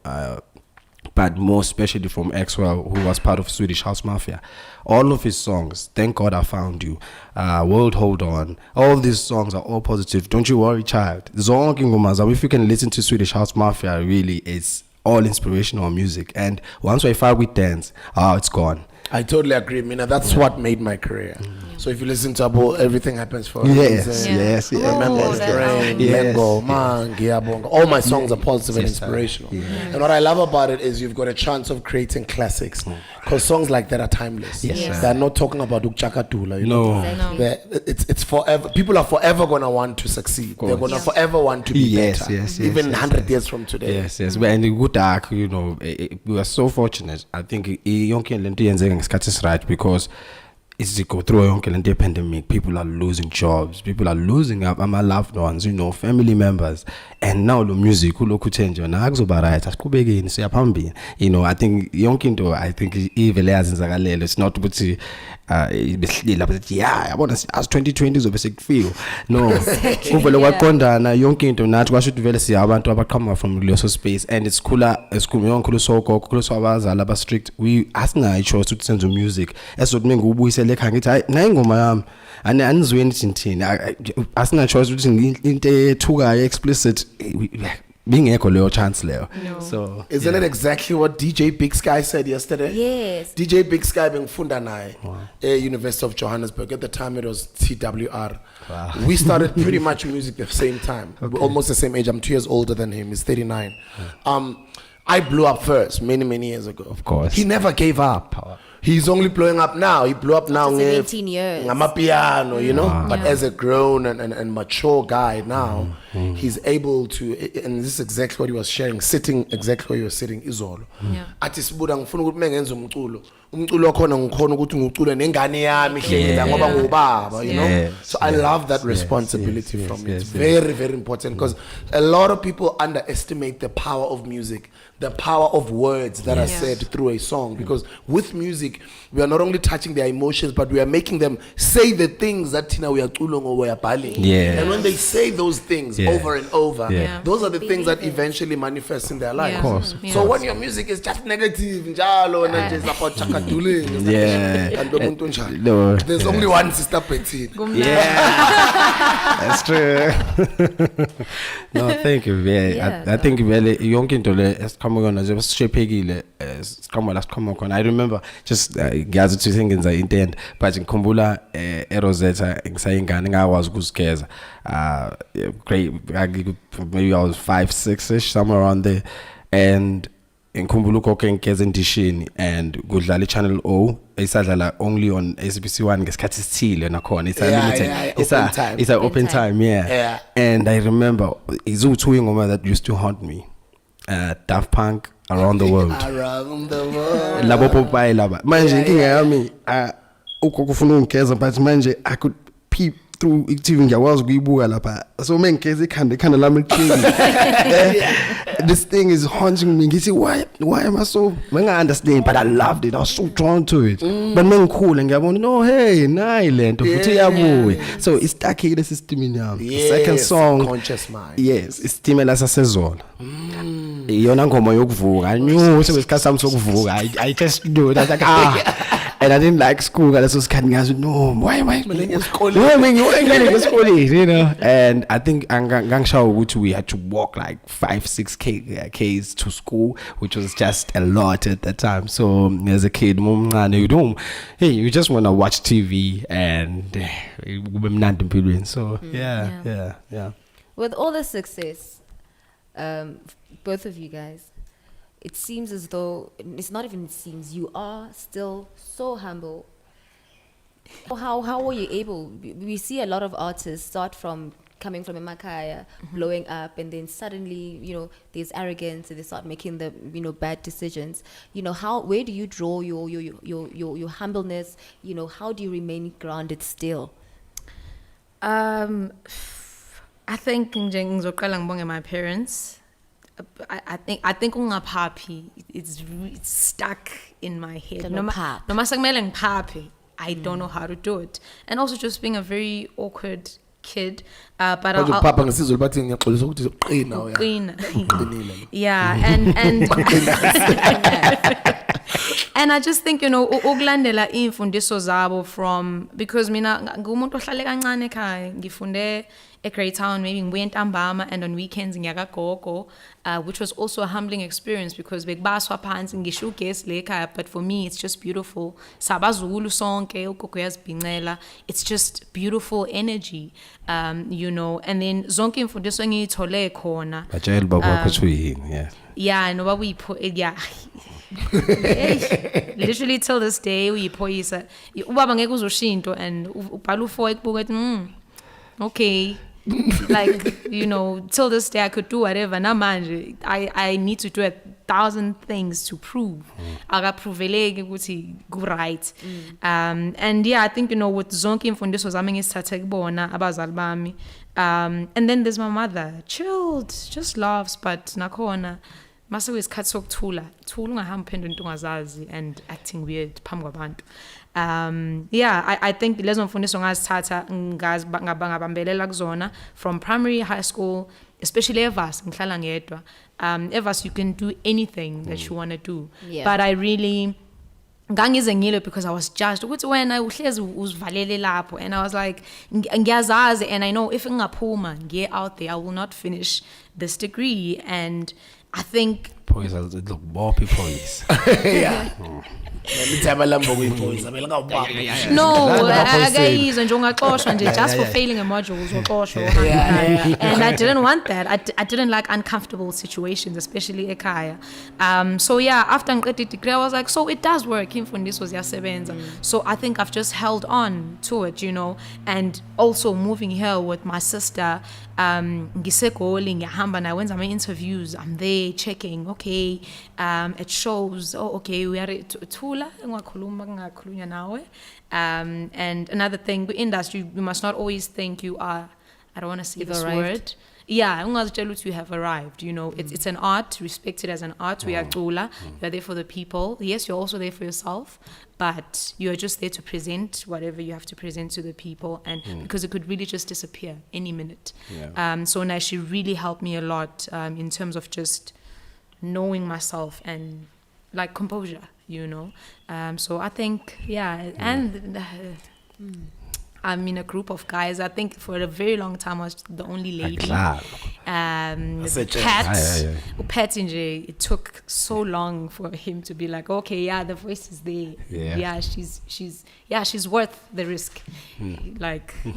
but more especially from Axwell, who was part of Swedish House Mafia. All of his songs, Thank God I Found You, World Hold On, all these songs are all positive. Don't You Worry Child. Zonke ingoma zabo, if you can listen to Swedish House Mafia, really it's all inspirational music. And once I find with dance, it's gone. I totally agree, Mina. That's what made my career. So if you listen to Abo, everything happens for a reason. Yes. Remember Oh, the that's rain, Yes. Let Go, Man, Giyabonga. All my songs are positive and inspirational. And what I love about it is you've got a chance of creating classics. Because songs like that are timeless. Yes. They're not talking about Ukchakatula. You know? It's forever. People are forever going to want to succeed. They're going to forever want to be better. Even 100 years from today. Yes. And the good dark, you know, we are so fortunate. I think yonke lento yenzeka ngesikhathi right, because it's go through yonke lento pandemic. People are losing jobs. People are losing my loved ones, you know, family members. And now the music kulokhu change yona akuzoba right. Asiqhubekeni siyaphambili. You know, I think yonke into, I think ivele yazenzakalelo. It's not ukuthi behlila but yeah yabona as 2020 zobe sekufika. No. Uvele kwaqondana yonke into nathi kwasho ukuthi vele siya abantu abaqhamuka from leso space, and it's yonke so gogo so abazali aba strict. We asinayo choice ukuthi senze music esothi ngubuyisele ekhaya ngithi hayi na ingoma yami anizweni thini asinayo choice ukuthi into ethukayo explicit bingekho leyo chance leyo. So isn't it exactly what DJ Big Sky said yesterday? Yes. DJ Big Sky bengifunda naye University of Johannesburg. At the time it was TWR. We started pretty much music the same time. We're almost the same age. I'm 2 years older than him. He's 39. I blew up first many years ago. Of course. He never gave up. He's only blowing up now. He blew up now. 17 years. Piano, you know. But as a grown and mature guy now, he's able to, and this is exactly what he was sharing, sitting exactly where he was sitting, izolo. Athi sibuda ngifuna ukuthi mengenze umculo. Umculo khona ngikhona ukuthi ngiculo nengane yami ihlekela ngoba ngubaba, you know. So I love that responsibility from it. It's very, very important, because a lot of people underestimate the power of music, the power of words that are said through a song. Because with music, we are not only touching their emotions, but we are making them say the things that Tina we are tulong or we are baling. And when they say those things over and over, those are the things that eventually manifest in their life. Of course. So when your music is just negative, njalo, and just about chakadule, and umuntu njalo, No. there's only one sister Petit. That's true. No, thank you. I think really yonke into le esiqhamuka kona nje sishepekile siqhamuka la siqhamuka khona. I remember just ngiyazi ukuthi sengenza intend, but ngikhumbula eRosetta ngisayingane ngakwazi ukuzigeza. Great, maybe I was 5, 6ish, somewhere around there, and ngikhumbula ukho ngigeza endishini and kudlala iChannel O isadlala only on SBC1 ngesikhathi sithile nakhona. It's limited. It's an open time, And I remember izu2 ingoma that used to haunt me. Daft Punk, Around the World. Around the world. Labo Popeye laba. Manje inkinga yami ukufuna ungigeza, but manje I could peep through TV ngiyakwazi ukuyibuka lapha. So mengigeza ikhanda lami liqinile. This thing is haunting me. Ngithi why am I so, I understand, but I loved it. I was so drawn to it. But mengikhula ngiyabona no, hey nayi lento futhi iyabuya. So it's stuck in the system yami. The second song, Conscious Mind. yes, isitimela saseZola. Iyona ngoma yokuvuka. I knew sewesikhathi sami sokuvuka. I just knew that, like and I didn't like school. I was kind of no, why you know? And I think we had to walk like 5-6 k's to school, which was just a lot at that time. So as a kid, you just want to watch TV and so yeah. With all the success, both of you guys, it seems as though, it's not even it seems, you are still so humble. How were you able? We see a lot of artists start from coming from Imakaya, blowing up, and then suddenly, there's arrogance and they start making the, bad decisions. Where do you draw your humbleness? How do you remain grounded still? I think ngizoqala ngibonge my parents. I think ungaphaphi, it's stuck in my head. Noma sekumele ngiphaphe, I don't know how to do it. And also just being a very awkward kid, but Papa ngesizulu bathi ngiyaxolisa ukuthi uqina wena. Uqinile. Yeah, and and I just think, ukulandela imfundiso zabo from, because mina ngumuntu ohlale kancane ekhaya, ngifunde eGrey Town, maybe ngibuye eNtambama, and on weekends ngiyakagogo, which was also a humbling experience because bekubaswa phansi ngisho ugesi le ekhaya, but for me it's just beautiful. Sabazulu sonke ugogo yazibhincela, it's just beautiful energy, and then zonke imfundiso engiyithole khona. Batshela baba ukuthi uyini, yeah. Yeah, no, but we put yeah. Literally till this day uyiphoyisa ubaba ngeke uzoshinto and ubhala u4 ekubuka ethi okay, like till this day I could do whatever. Namanje I need to do 1,000 things to prove akaproveleki ukuthi ku right. And yeah, I think with zonke imfundiso zami ngisithathe kubona abazali bami, and then there's my mother, chilled, just laughs, but nakhona mase kuyisikhathi sokuthula ungahambi uphendula into ongazazi and acting weird phambi kwabantu. Yeah, I think lezo mfundiso ngazithatha ngabambelela kuzona from primary, high school, especially Evas ngihlala ngedwa. Evas, you can do anything that you want to do. Yeah. But I really ngangize ngilo because I was judged ukuthi wena uhlezi uzivalele lapho, and I was like ngiyazazi, and I know if ngingaphuma ngiye out there I will not finish this degree. And I think Boys, look, more people is. Yeah. no, akayizwe nje ungaxoshwa nje just for failing a module uzoxoshwa. And I didn't want that. I didn't like uncomfortable situations, especially ekhaya. So yeah, after ngiqedile degree I was like, so it does work, imfundiso ziyasebenza. So I think I've just held on to it, and also moving here with my sister, ngiseGoli ngiyahamba nayo wenza ama-interviews, I'm there checking, okay, it shows, okay, we are thula ungakhuluma kungakhulunywa nawe. And another thing, the industry, you must not always think you are, I don't want to say You've this arrived. word. Yeah, ungazitshela ukuthi you have arrived, it's an art, respect it as an art. Uyacula, you're there for the people. Yes, you're also there for yourself, but you're just there to present whatever you have to present to the people, and because it could really just disappear any minute. So now she really helped me a lot in terms of just knowing myself and like composure, so I think, yeah, and I'm in a group of guys. I think for a very long time I was the only lady. Pat, it took so long for him to be like, okay, yeah, the voice is there. Yeah, she's worth the risk. Like, I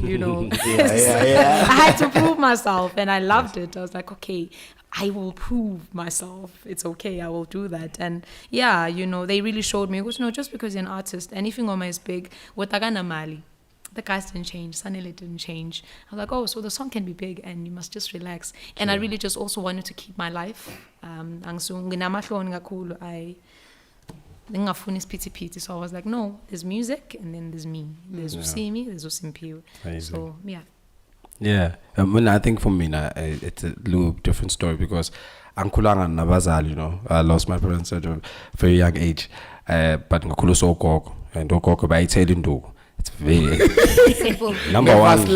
had to prove myself, and I loved it. I was like, okay, I will prove myself. It's okay, I will do that. And yeah, they really showed me, just because you're an artist, and if Ingoma is big, Watagana Mali, the guys didn't change, Sanele didn't change. I was like, oh, so the song can be big and you must just relax. And I really just also wanted to keep my life. So I was like, no, there's music and then there's me. There's Simmy, there's Usimpiu. So yeah. Yeah, I think for me, it's a little different story because Ankulanga Nabazal, I lost my parents at a very young age. But Ngakulu so koko and okoko by telling do. It's very number one.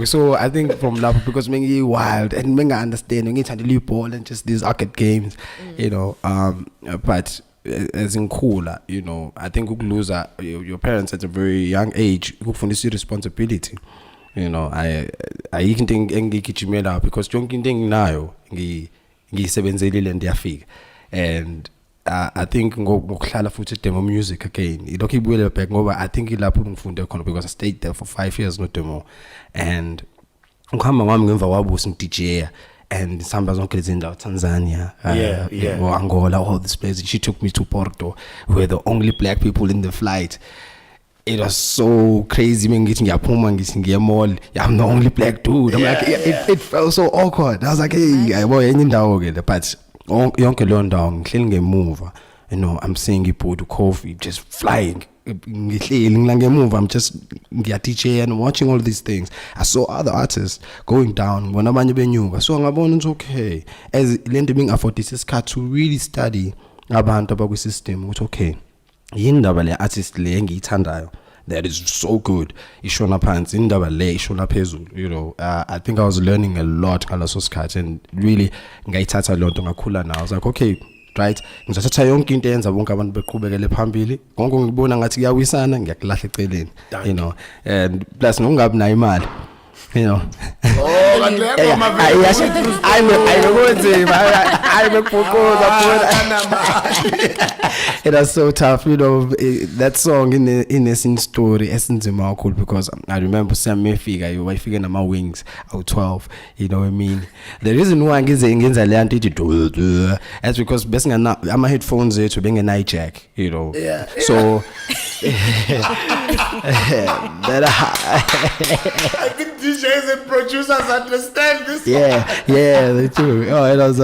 So I think from love because mengi wild and menga understanding it and ball and just these arcade games, but as in cooler, I think you lose your parents at a very young age. You fundis responsibility. I even think engikichimela because jonking thing now ngisebenzeli and ndiyafika. And I think ngokuhlala futhi demo music again. Ilokhu ibuyele back ngoba I think ilapho ngifunda khona because I stayed there for 5 years no demo. And Ngihamba ngami ngemva kwabusi ngi-DJ and sihamba zonke lezi ndawo Tanzania, Angola, all these places. She took me to Porto. We were the only black people in the flight. It was so crazy. I'm the only black dude. I'm like, it felt so awkward. I was like, hey, boy, but yonke leyo ndawo ngihleli ngemuva. You know, I'm saying to coffee, just flying. I'm just DJ and watching all these things. I saw other artists going down. When I'm so it's okay. As Linda being afford this cut to really study about the system, it's okay. Yindaba artist that is so good. Ishona pants, indaba ishona phezulu. You know, I think I was learning a lot and really ngaithatha a lot now. I was like, okay, right, ngizothatha yonke into eyenza bonke abantu beqhubekele phambili konke ngibona ngathi kuyawisana ngiyakulahla eceleni, you know, and plus nongabi nayo imali, you know. Oh, but it was so tough, you know. That song in a story essence cool because I remember Simmy figure you were figuring my wings out 12, you know what I mean. The reason why I'm do that's because I'm a headphones to being a night jack, you know. Yeah. So I think DJs and producers understand this. Yeah, they do. Oh, it was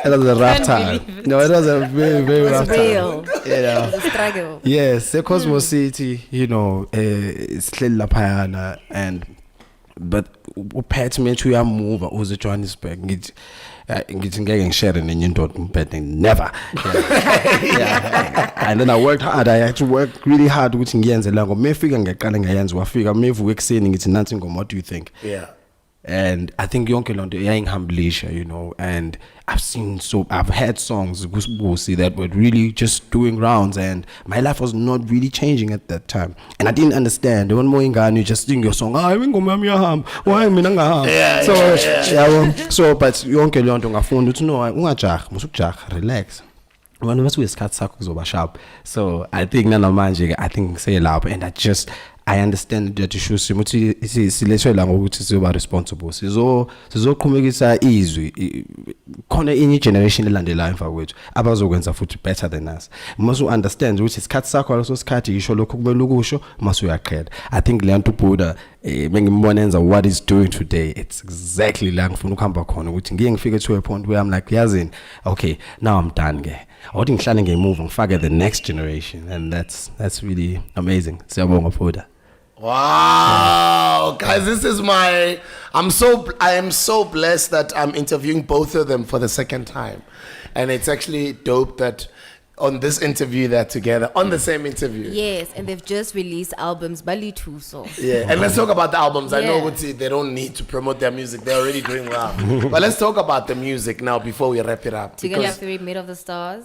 it was a rough time. No, it was a very, very rough time. It was a struggle. Yes, the Cosmos City, you know, it's Lapayana and but pet me to your move was a Johannesburg. Getting sharing and you don't betting never. Yeah. And then I worked hard. I had to work really hard with Yens and Lango. May figure get calling Yens were figure may work saying it's nothing. What do you think? Yeah. And I think Yonke on the young humbleisha, you know, and I've had songs that were really just doing rounds and my life was not really changing at that time. And I didn't understand. One more in you just sing your song, why am so but Yonke Leon I found it no relax. One of us will cut circles over sharp. So I think Nana Manjig, I think say loud and I understand that issue simuthi silethela ngokuthi sizoba responsible sizoqhubekisa izwi khona inye generation elandelayo emva kwethu abazokwenza futhi better than us. Must understand ukuthi isikhathi sakho leso sikhathi isho lokho kumele ukusho mase uyaqhela. I think le nto Buddha bengimbona enza what is doing today, it's exactly la ngifuna ukuhamba khona ukuthi ngiye ngifike to a point where I'm like yazini okay now I'm done ke awuthi ngihlale ngimove ngifake the next generation and that's really amazing. Siyabonga Buddha. Wow, guys, this is I am so blessed that I'm interviewing both of them for the second time. And it's actually dope that on this interview they're together, on the same interview. Yes, and they've just released albums, Bali too, so. Yeah, and let's talk about the albums. I know they don't need to promote their music. They're already doing well. But let's talk about the music now before we wrap it up. Together 3, Made of the Stars,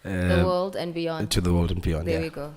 The World and Beyond. To the World and Beyond, There we go.